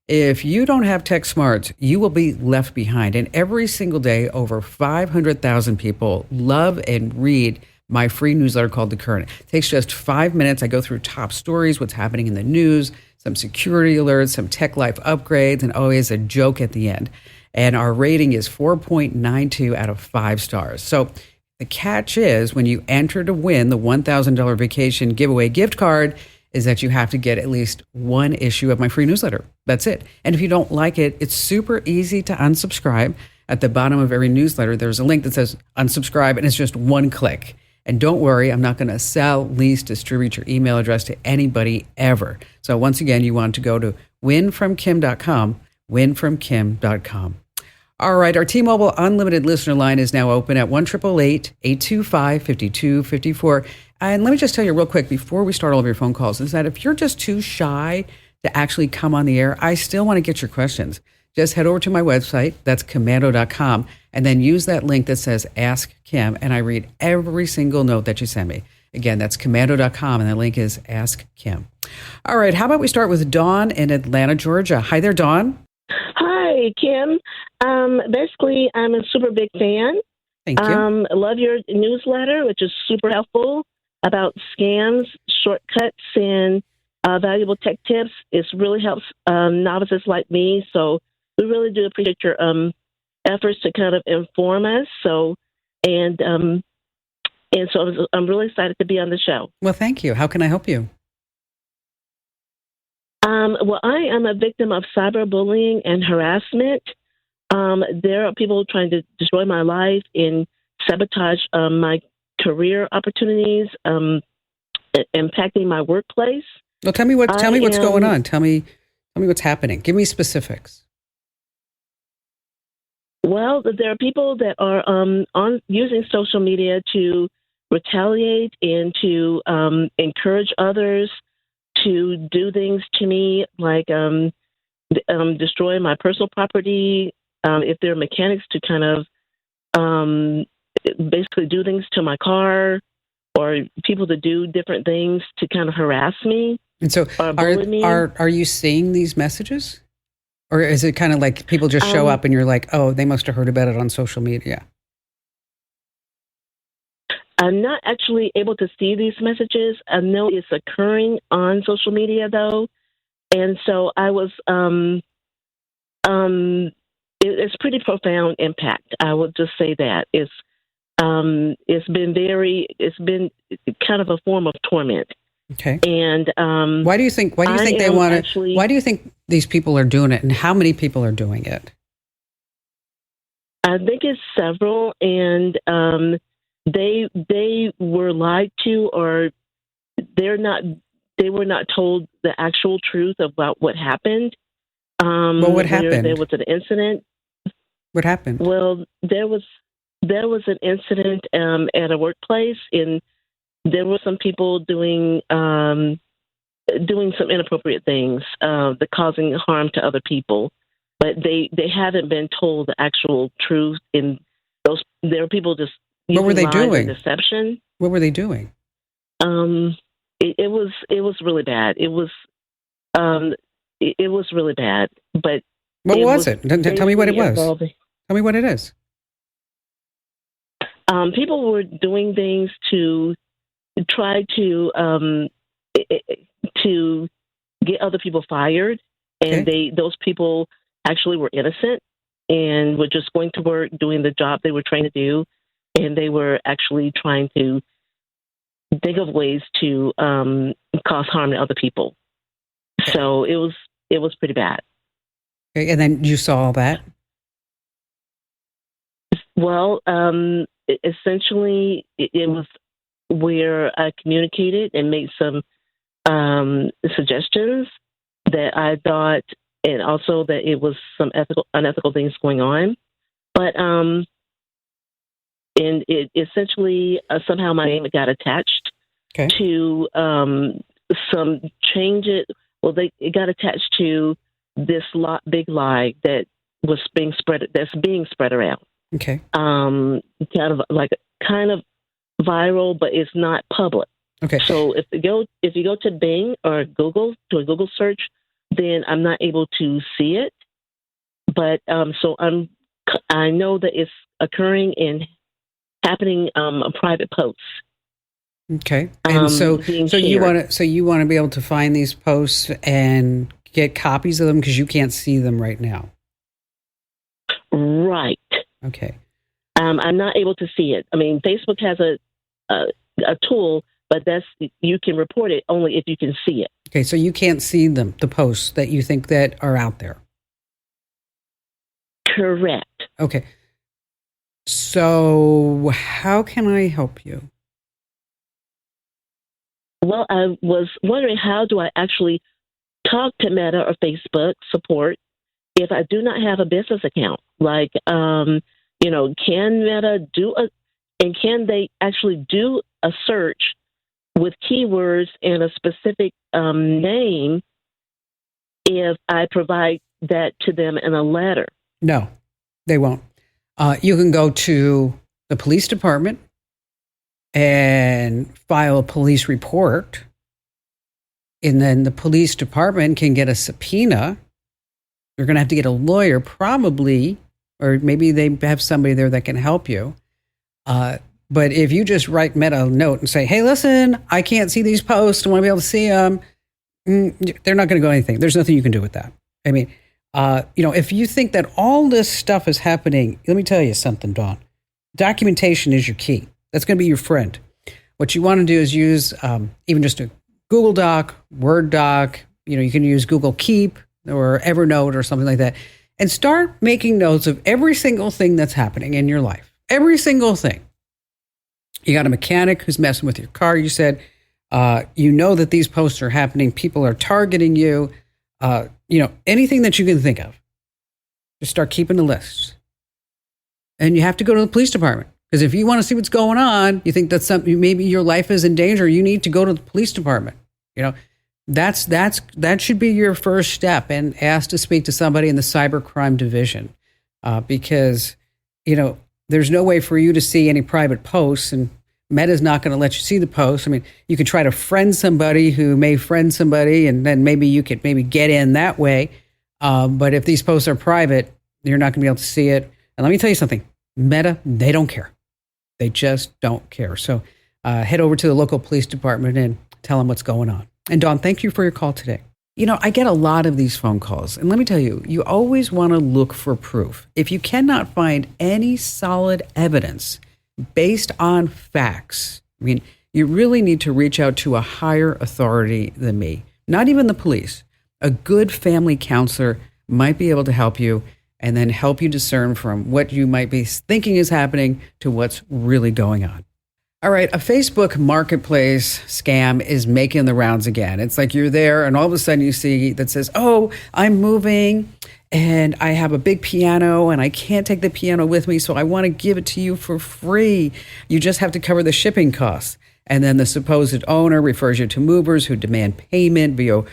if you don't have tech smarts, you will be left behind. And every single day, over 500,000 people love and read my free newsletter called The Current. It takes just 5 minutes. I go through top stories, what's happening in the news, some security alerts, some tech life upgrades, and always a joke at the end. And our rating is 4.92 out of 5 stars. So the catch is, when you enter to win the $1,000 vacation giveaway gift card, is that you have to get at least one issue of my free newsletter. That's it. And if you don't like it, it's super easy to unsubscribe. At the bottom of every newsletter, there's a link that says unsubscribe, and it's just one click. And don't worry, I'm not going to sell, lease, distribute your email address to anybody ever. So once again, you want to go to winfromkim.com, winfromkim.com. All right, our T-Mobile Unlimited listener line is now open at 1-888-825-5254. And let me just tell you real quick before we start all of your phone calls, is that if you're just too shy to actually come on the air, I still want to get your questions. Just head over to my website, that's komando.com, and then use that link that says Ask Kim, and I read every single note that you send me. Again, that's komando.com, and the link is Ask Kim. All right, how about we start with Dawn in Atlanta, Georgia. Hi there, Dawn. Hi, Kim. Basically, I'm a super big fan. Thank you. I love your newsletter, which is super helpful about scams, shortcuts, and valuable tech tips. It really helps novices like me. So we really do appreciate your efforts to kind of inform us. So I'm really excited to be on the show. Well, thank you. How can I help you? Well, I am a victim of cyberbullying and harassment. There are people trying to destroy my life and sabotage my career opportunities, impacting my workplace. Well, tell me what's going on. Tell me what's happening. Give me specifics. Well, there are people that are using social media to retaliate and to encourage others to do things to me, like destroy my personal property. If they're mechanics, to kind of basically do things to my car, or people to do different things to kind of harass me. And so, are you seeing these messages, or is it kind of like people just show up and you're like, oh, they must have heard about it on social media? I'm not actually able to see these messages. I know it's occurring on social media, though, and so I was. It's pretty profound impact. I would just say that it's been kind of a form of torment. Okay. And why do you think they want to? Why do you think these people are doing it, and how many people are doing it? I think it's several, and they were lied to, or they were not told the actual truth about what happened. Well, what happened? There was an incident. What happened? Well, there was an incident at a workplace, and there were some people doing some inappropriate things that causing harm to other people, but they haven't been told the actual truth. In those, there were people just what were they doing? Deception. What were they doing? It was really bad. It was really bad. But what was it? Tell me what it was. Tell me what it is. People were doing things to try to get other people fired. And those people actually were innocent and were just going to work, doing the job they were trained to do. And they were actually trying to think of ways to cause harm to other people. So it was pretty bad. Okay, and then you saw all that? Well, essentially, it was where I communicated and made some suggestions that I thought, and also that it was some unethical things going on. But and it essentially somehow my name got attached to some changes. Well, it got attached to this big lie that was being spread. That's being spread around. Okay. Kind of viral, but it's not public. Okay. So if you go to Bing or Google, to a Google search, then I'm not able to see it. But so I know that it's occurring and happening private posts. Okay. And so you want to be able to find these posts and get copies of them because you can't see them right now. Right. Okay. I'm not able to see it. I mean, Facebook has a tool, but you can report it only if you can see it. Okay, so you can't see them, the posts that you think that are out there. Correct. Okay. So how can I help you? Well, I was wondering, how do I actually talk to Meta or Facebook support if I do not have a business account? Like, can Meta can they actually do a search with keywords and a specific name if I provide that to them in a letter? No, they won't. You can go to the police department and file a police report, and then the police department can get a subpoena. You're going to have to get a lawyer probably, or maybe they have somebody there that can help you. But if you just write Meta a note and say, hey, listen, I can't see these posts, I want to be able to see them, they're not going to go anything. There's nothing you can do with that. I mean, if you think that all this stuff is happening, let me tell you something, Dawn. Documentation is your key. That's going to be your friend. What you want to do is use even just a Google Doc, Word doc, you can use Google Keep or Evernote or something like that, and start making notes of every single thing that's happening in your life. Every single thing. You got a mechanic who's messing with your car, you said. You know that these posts are happening. People are targeting you. Anything that you can think of. Just start keeping the list. And you have to go to the police department. Because if you want to see what's going on, you think that's something, maybe your life is in danger, you need to go to the police department. That should be your first step, and ask to speak to somebody in the cybercrime division. Because, there's no way for you to see any private posts, and Meta's not going to let you see the posts. I mean, you could try to friend somebody who may friend somebody, and then maybe you could get in that way. But if these posts are private, you're not going to be able to see it. And let me tell you something, Meta, they don't care. They just don't care. So head over to the local police department and tell them what's going on. And Dawn, thank you for your call today. I get a lot of these phone calls. And let me tell you, you always want to look for proof. If you cannot find any solid evidence based on facts, you really need to reach out to a higher authority than me. Not even the police. A good family counselor might be able to help you, and then help you discern from what you might be thinking is happening to what's really going on. All right, a Facebook marketplace scam is making the rounds again. It's like you're there and all of a sudden you see that says, oh, I'm moving and I have a big piano and I can't take the piano with me, so I want to give it to you for free. You just have to cover the shipping costs. And then the supposed owner refers you to movers who demand payment via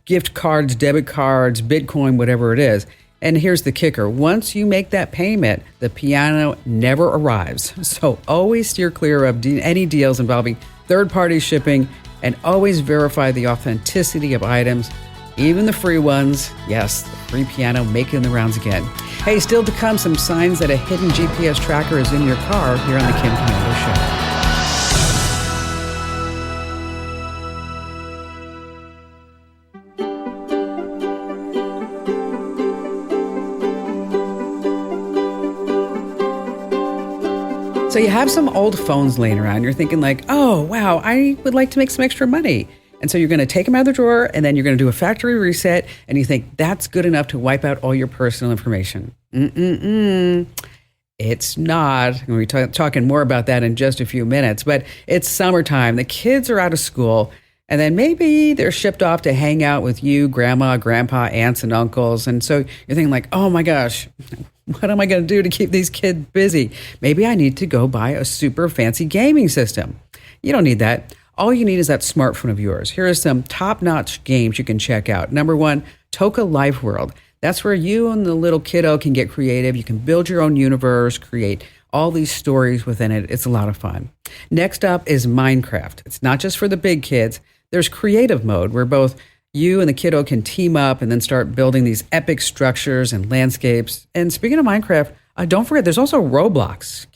gift cards, debit cards, Bitcoin, whatever it is. And here's the kicker. Once you make that payment, the piano never arrives. So always steer clear of any deals involving third-party shipping, and always verify the authenticity of items, even the free ones. Yes, the free piano making the rounds again. Hey, still to come, some signs that a hidden GPS tracker is in your car here on the Kim Komando Show. So you have some old phones laying around. You're thinking like, oh, wow, I would like to make some extra money. And so you're going to take them out of the drawer and then you're going to do a factory reset. And you think that's good enough to wipe out all your personal information. It's not. We'll be talking more about that in just a few minutes. But it's summertime. The kids are out of school. And then maybe they're shipped off to hang out with you, grandma, grandpa, aunts, and uncles. And so you're thinking like, oh my gosh, what am I going to do to keep these kids busy? Maybe I need to go buy a super fancy gaming system. You don't need that. All you need is that smartphone of yours. Here are some top-notch games you can check out. Number one, Toca Life World. That's where you and the little kiddo can get creative. You can build your own universe, create all these stories within it. It's a lot of fun. Next up is Minecraft. It's not just for the big kids. There's creative mode where both you and the kiddo can team up and then start building these epic structures and landscapes. And speaking of Minecraft, don't forget, there's also Roblox.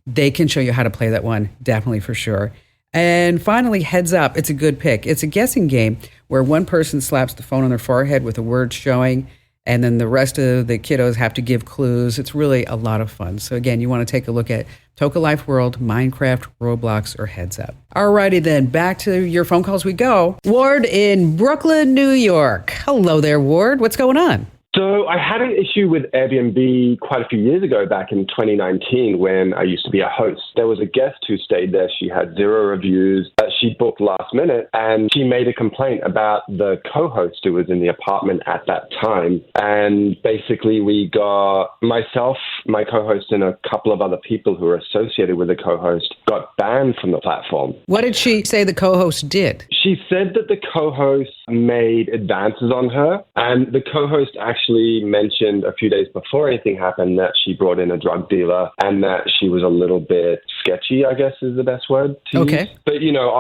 They can show you how to play that one, definitely for sure. And finally, Heads Up. It's a good pick. It's a guessing game where one person slaps the phone on their forehead with a word showing, and then the rest of the kiddos have to give clues. It's really a lot of fun. So again, you want to take a look at Toca Life World, Minecraft, Roblox, or Heads Up. Alrighty then, back to your phone calls we go. Ward in Brooklyn, New York. Hello there, Ward. What's going on? So I had an issue with Airbnb quite a few years ago, back in 2019, when I used to be a host. There was a guest who stayed there. She had 0 reviews. She booked last minute, and she made a complaint about the co-host who was in the apartment at that time. And basically we got myself, my co-host, and a couple of other people who were associated with the co-host got banned from the platform. What did she say the co-host did? She said that the co-host made advances on her, and the co-host actually mentioned a few days before anything happened that she brought in a drug dealer and that she was a little bit sketchy, I guess is the best word to use. But, you know,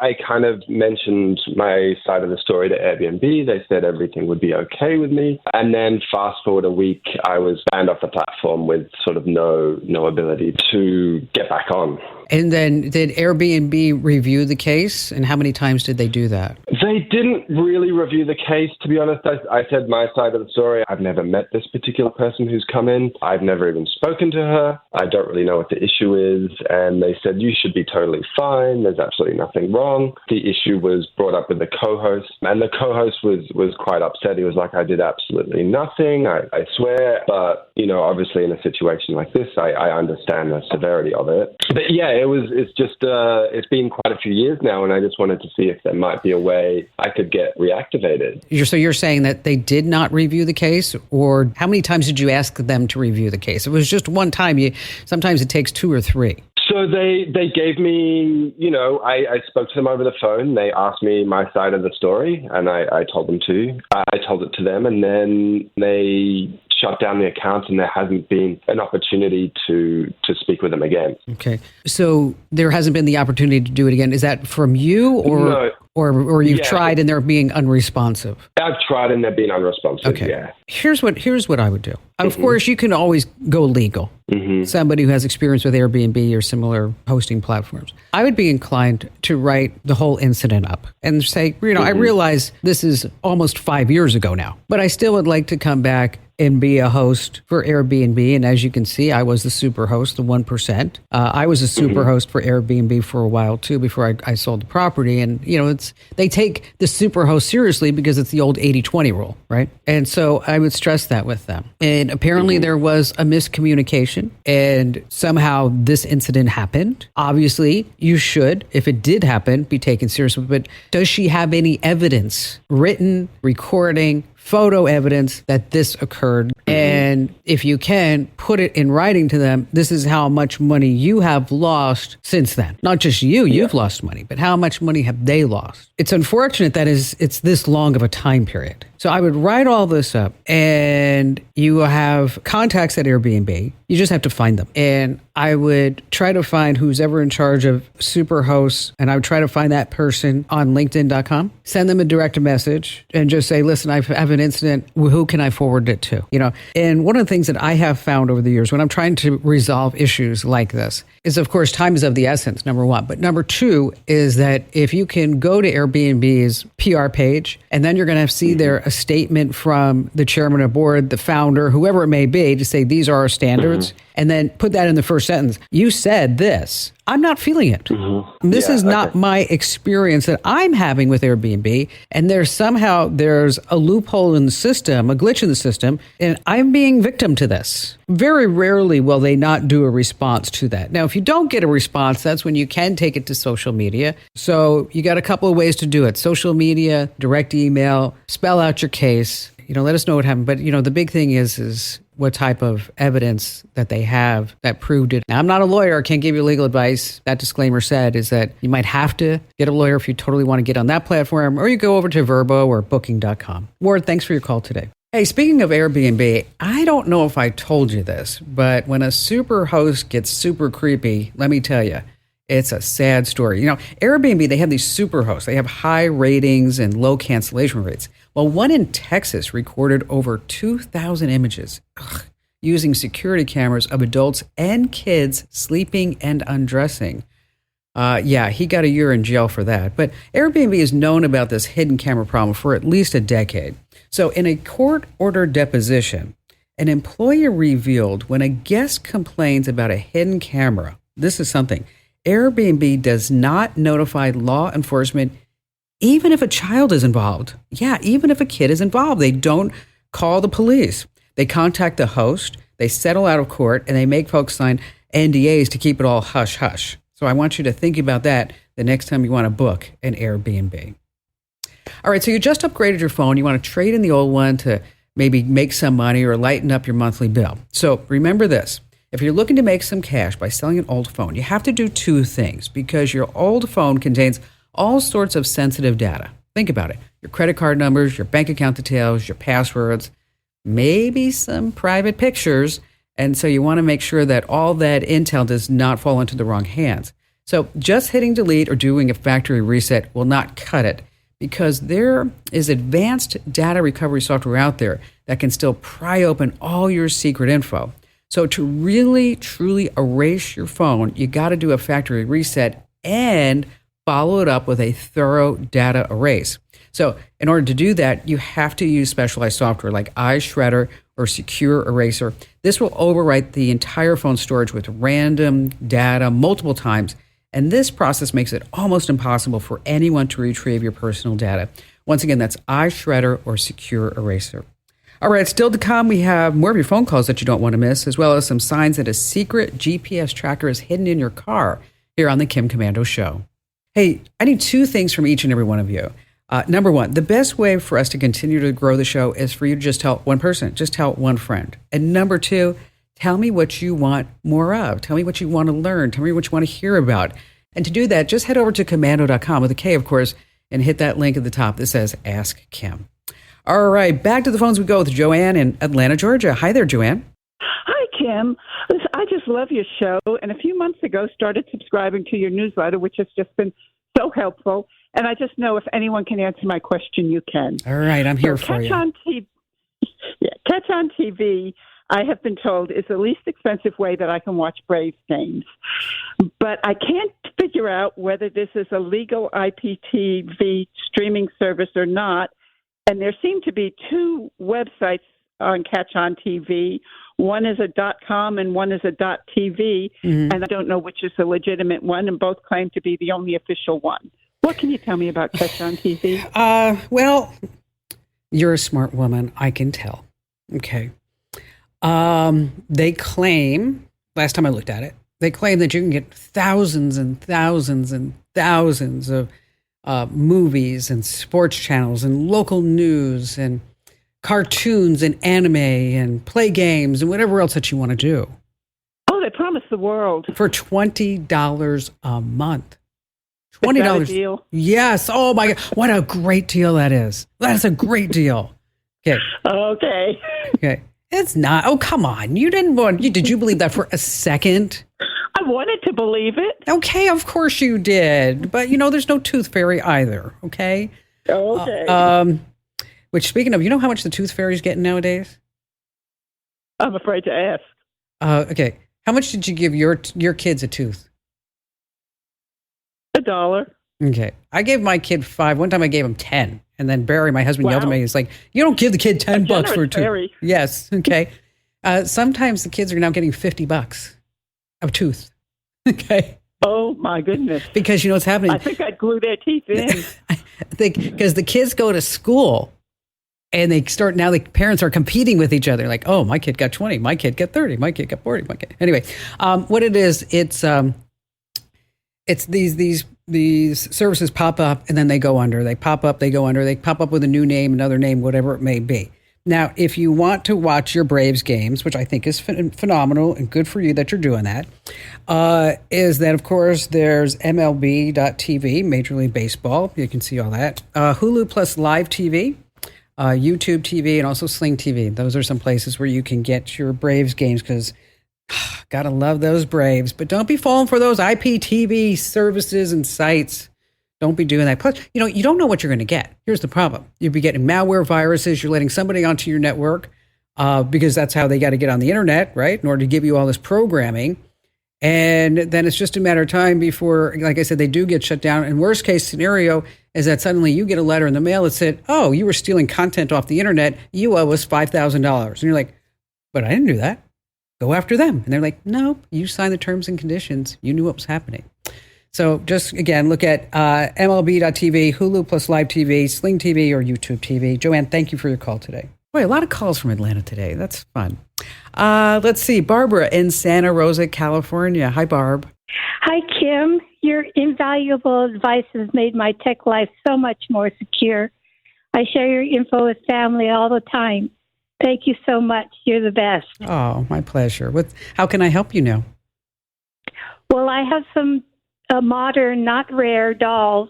I kind of mentioned my side of the story to Airbnb. They said everything would be okay with me. And then fast forward a week, I was banned off the platform with sort of no ability to get back on. And then did Airbnb review the case? And how many times did they do that? They didn't really review the case, to be honest. I said my side of the story. I've never met this particular person who's come in. I've never even spoken to her. I don't really know what the issue is. And they said, you should be totally fine. There's absolutely nothing wrong. The issue was brought up with the co-host. And the co-host was quite upset. He was like, I did absolutely nothing. I swear. But, you know, obviously in a situation like this, I understand the severity of it. But yeah, it's been quite a few years now, and I just wanted to see if there might be a way I could get reactivated. So you're saying that they did not review the case, or how many times did you ask them to review the case? It was just one time. Sometimes it takes 2 or 3. So they gave me, you know, I spoke to them over the phone. They asked me my side of the story, and I told them to. I told it to them, and then they shut down the account, and there hasn't been an opportunity to speak with them again. Okay. So there hasn't been the opportunity to do it again. Is that from you, or No. or you've tried and they're being unresponsive? I've tried and they're being unresponsive. Okay. Yeah. Here's what I would do. Of course, you can always go legal. Somebody who has experience with Airbnb or similar hosting platforms. I would be inclined to write the whole incident up and say, you know, I realize this is almost 5 years ago now, but I still would like to come back and be a host for Airbnb. And as you can see, I was the super host, the 1%. I was a super host for Airbnb for a while too, before I sold the property. And, you know, they take the super host seriously because it's the old 80-20 rule, right? And so I would stress that with them. And apparently there was a miscommunication and somehow this incident happened. Obviously, you should, if it did happen, be taken seriously. But does she have any evidence, written, recording, photo evidence that this occurred? And if you can, put it in writing to them. This is how much money you have lost since then. Not just you've lost money, but how much money have they lost? It's unfortunate that it's this long of a time period. So I would write all this up, and you have contacts at Airbnb. You just have to find them. And I would try to find who's ever in charge of Superhosts, and I would try to find that person on LinkedIn.com, send them a direct message, and just say, listen, I have an incident. Who can I forward it to? You know, and one of the things that I have found over the years when I'm trying to resolve issues like this is, of course, time is of the essence, number one. But number two is that if you can go to Airbnb's PR page, and then you're going to see there a statement from the chairman of board, the founder, whoever it may be, to say these are our standards. and then put that in the first sentence. You said this. I'm not feeling it. Mm-hmm. This is not my experience that I'm having with Airbnb. And there's a loophole in the system, a glitch in the system, and I'm being victim to this. Very rarely will they not do a response to that. Now, if you don't get a response, that's when you can take it to social media. So you got a couple of ways to do it. Social media, direct email, spell out your case. Let us know what happened. But, the big thing is what type of evidence that they have that proved it. Now, I'm not a lawyer. I can't give you legal advice. That disclaimer said is that you might have to get a lawyer if you totally want to get on that platform, or you go over to Vrbo or Booking.com. Ward, thanks for your call today. Hey, speaking of Airbnb, I don't know if I told you this, but when a super host gets super creepy, let me tell you, it's a sad story. Airbnb, they have these super hosts. They have high ratings and low cancellation rates. Well, one in Texas recorded over 2,000 images using security cameras of adults and kids sleeping and undressing. He got a year in jail for that. But Airbnb has known about this hidden camera problem for at least a decade. So in a court-ordered deposition, an employee revealed when a guest complains about a hidden camera, this is something, Airbnb does not notify law enforcement even if a child is involved. Yeah, even if a kid is involved. They don't call the police. They contact the host, they settle out of court, and they make folks sign NDAs to keep it all hush-hush. So I want you to think about that the next time you want to book an Airbnb. All right, so you just upgraded your phone. You want to trade in the old one to maybe make some money or lighten up your monthly bill. So remember this. If you're looking to make some cash by selling an old phone, you have to do two things because your old phone contains all sorts of sensitive data. Think about it. Your credit card numbers, your bank account details, your passwords, maybe some private pictures. And so you want to make sure that all that intel does not fall into the wrong hands. So just hitting delete or doing a factory reset will not cut it because there is advanced data recovery software out there that can still pry open all your secret info. So to really, truly erase your phone, you got to do a factory reset and follow it up with a thorough data erase. So in order to do that, you have to use specialized software like iShredder or Secure Eraser. This will overwrite the entire phone storage with random data multiple times. And this process makes it almost impossible for anyone to retrieve your personal data. Once again, that's iShredder or Secure Eraser. All right, still to come, we have more of your phone calls that you don't want to miss, as well as some signs that a secret GPS tracker is hidden in your car here on the Kim Komando Show. Hey, I need two things from each and every one of you. Number one, the best way for us to continue to grow the show is for you to just tell one person, just tell one friend. And number two, tell me what you want more of. Tell me what you want to learn. Tell me what you want to hear about. And to do that, just head over to komando.com with a K, of course, and hit that link at the top that says Ask Kim. All right, back to the phones we go with Joanne in Atlanta, Georgia. Hi there, Joanne. Hi, Kim. Listen, I just love your show, and a few months ago started subscribing to your newsletter, which has just been so helpful. And I just know if anyone can answer my question, you can. All right, I'm here for you. Catch on TV, I have been told, is the least expensive way that I can watch Braves games. But I can't figure out whether this is a legal IPTV streaming service or not. And there seem to be two websites on Catch on TV. One is a .com and one is a .tv. Mm-hmm. And I don't know which is the legitimate one, and both claim to be the only official one. What can you tell me about Catch on TV? Well, you're a smart woman. I can tell. Okay. They claim, last time I looked at it, they claim that you can get thousands and thousands and thousands of movies and sports channels and local news and cartoons and anime and play games and whatever else that you want to do. Oh, they promise the world. For $20 a month. $20. Is that a deal? Yes. Oh my God. What a great deal that is. That's a great deal. Okay. Okay. Okay. It's not. Oh, come on. Did you believe that for a second? I wanted to believe it. Okay, of course you did. But, there's no tooth fairy either, okay? Okay. Which, speaking of, you know how much the tooth fairy's getting nowadays? I'm afraid to ask. Okay. How much did you give your kids a tooth? $1. Okay. I gave my kid $5. One time I gave him 10. And then Barry, my husband, yelled at me. He's like, you don't give the kid $10 for a tooth. Barry. Yes. Okay. Sometimes the kids are now getting $50 a tooth. Okay. Oh my goodness! Because you know what's happening. I think I'd glue their teeth in. I think because the kids go to school and they start now. The parents are competing with each other. Like, oh, my kid got 20, my kid got 30, my kid got 40. My kid. Anyway, what it is, it's these services pop up and then they go under. They pop up, they go under. They pop up with a new name, another name, whatever it may be. Now, if you want to watch your Braves games, which I think is phenomenal and good for you that you're doing that, is that, of course, there's MLB.TV, Major League Baseball. You can see all that. Hulu plus Live TV, YouTube TV, and also Sling TV. Those are some places where you can get your Braves games because gotta love those Braves. But don't be falling for those IPTV services and sites. Don't be doing that. Plus, you know, you don't know what you're going to get. Here's the problem. You'll be getting malware viruses. You're letting somebody onto your network because that's how they got to get on the internet, right? In order to give you all this programming. And then it's just a matter of time before, like I said, they do get shut down. And worst case scenario is that suddenly you get a letter in the mail that said, oh, you were stealing content off the internet. You owe us $5,000. And you're like, but I didn't do that. Go after them. And they're like, nope, you signed the terms and conditions. You knew what was happening. So just, again, look at MLB.TV, Hulu plus Live TV, Sling TV, or YouTube TV. Joanne, thank you for your call today. Boy, a lot of calls from Atlanta today. That's fun. Let's see. Barbara in Santa Rosa, California. Hi, Barb. Hi, Kim. Your invaluable advice has made my tech life so much more secure. I share your info with family all the time. Thank you so much. You're the best. Oh, my pleasure. How can I help you now? Well, I have some modern, not rare dolls,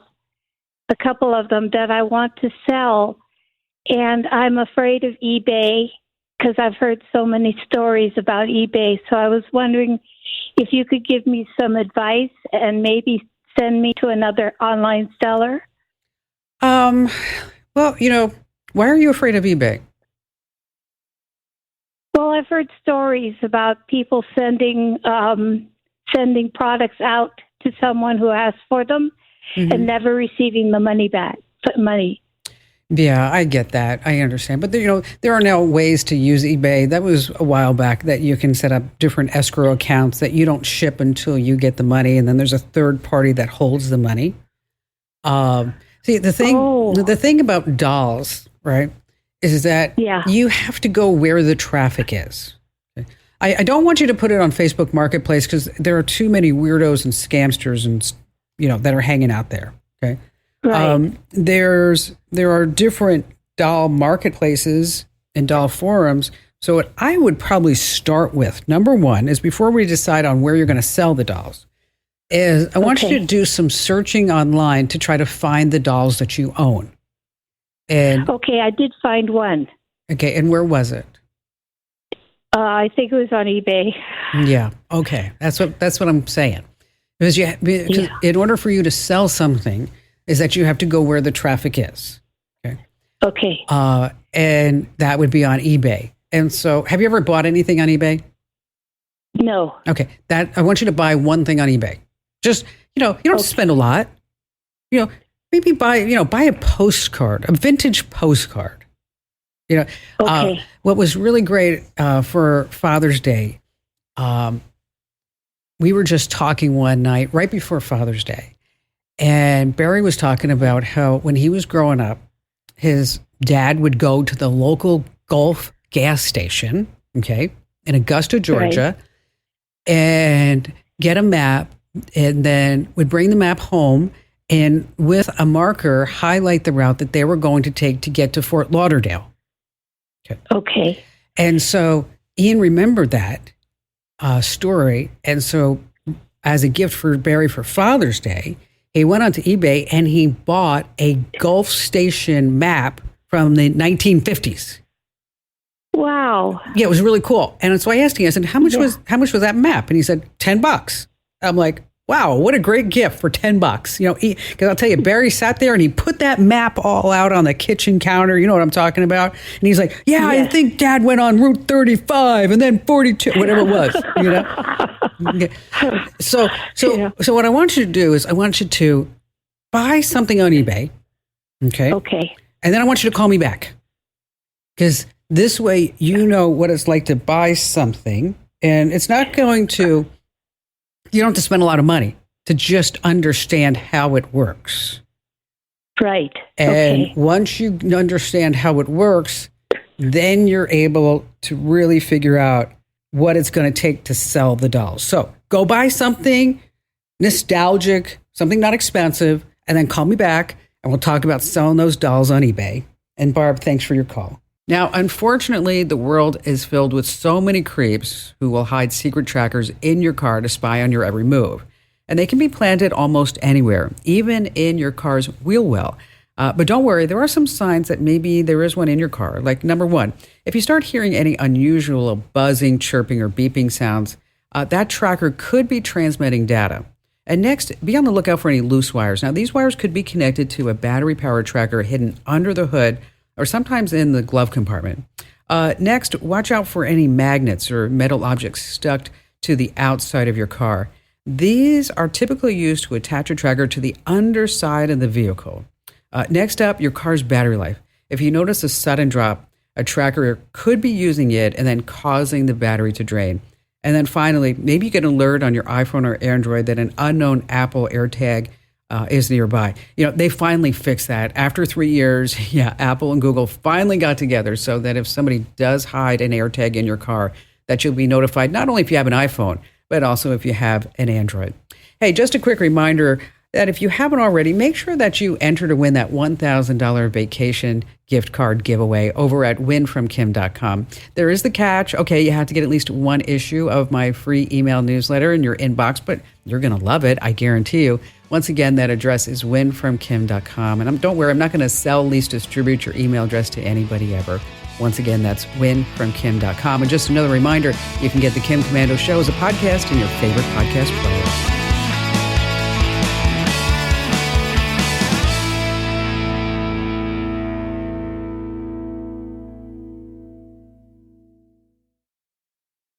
a couple of them that I want to sell. And I'm afraid of eBay because I've heard so many stories about eBay. So I was wondering if you could give me some advice and maybe send me to another online seller. Well, you know, why are you afraid of eBay? Well, I've heard stories about people sending products out to someone who asked for them and never receiving the money back. Yeah, I get that. I understand. But, there are now ways to use eBay. That was a while back that you can set up different escrow accounts that you don't ship until you get the money. And then there's a third party that holds the money. See, the thing about dolls, right, is that you have to go where the traffic is. I don't want you to put it on Facebook Marketplace because there are too many weirdos and scamsters and that are hanging out there. Okay, right. There are different doll marketplaces and doll forums. So what I would probably start with, number one, is before we decide on where you're going to sell the dolls, is I want you to do some searching online to try to find the dolls that you own. And I did find one. Okay, and where was it? I think it was on eBay. Yeah. Okay. That's what I'm saying. Because in order for you to sell something, is that you have to go where the traffic is. Okay. Okay. And that would be on eBay. And so, have you ever bought anything on eBay? No. Okay. I want you to buy one thing on eBay. Just you don't spend a lot. Maybe buy a postcard, a vintage postcard. What was really great for Father's Day, we were just talking one night right before Father's Day, and Barry was talking about how when he was growing up, his dad would go to the local Gulf gas station, in Augusta, Georgia, and get a map, and then would bring the map home and with a marker highlight the route that they were going to take to get to Fort Lauderdale. Okay. And so Ian remembered that story. And so as a gift for Barry for Father's Day, he went onto eBay and he bought a Gulf Station map from the 1950s. Wow. Yeah, it was really cool. And so I asked him, I said, how much was that map? And he said, $10. I'm like, wow, what a great gift for $10. Because I'll tell you, Barry sat there and he put that map all out on the kitchen counter. You know what I'm talking about? And he's like, I think Dad went on Route 35 and then 42, whatever it was. So what I want you to do is I want you to buy something on eBay. Okay. Okay. And then I want you to call me back because This way, you know what it's like to buy something, and it's not going to, you don't have to spend a lot of money to just understand how it works. Right. And once you understand how it works, then you're able to really figure out what it's going to take to sell the dolls. So go buy something nostalgic, something not expensive, and then call me back and we'll talk about selling those dolls on eBay. And Barb, thanks for your call. Now, unfortunately, the world is filled with so many creeps who will hide secret trackers in your car to spy on your every move. And they can be planted almost anywhere, even in your car's wheel well. But don't worry, there are some signs that maybe there is one in your car. Like number one, if you start hearing any unusual buzzing, chirping, or beeping sounds, that tracker could be transmitting data. And next, be on the lookout for any loose wires. Now, these wires could be connected to a battery-powered tracker hidden under the hood or sometimes in the glove compartment. Next, watch out for any magnets or metal objects stuck to the outside of your car. These are typically used to attach a tracker to the underside of the vehicle. Next up, your car's battery life. If you notice a sudden drop, a tracker could be using it and then causing the battery to drain. And then finally, maybe you get an alert on your iPhone or Android that an unknown Apple AirTag is nearby. You know, they finally fixed that. After 3 years, Apple and Google finally got together so that if somebody does hide an AirTag in your car, that you'll be notified not only if you have an iPhone, but also if you have an Android. Hey, just a quick reminder that if you haven't already, make sure that you enter to win that $1,000 vacation gift card giveaway over at winfromkim.com. There is the catch. Okay, you have to get at least one issue of my free email newsletter in your inbox, but you're going to love it, I guarantee you. Once again, that address is winfromkim.com. And don't worry, I'm not going to sell, lease, distribute your email address to anybody ever. Once again, that's winfromkim.com. And just another reminder, you can get the Kim Komando Show as a podcast in your favorite podcast player.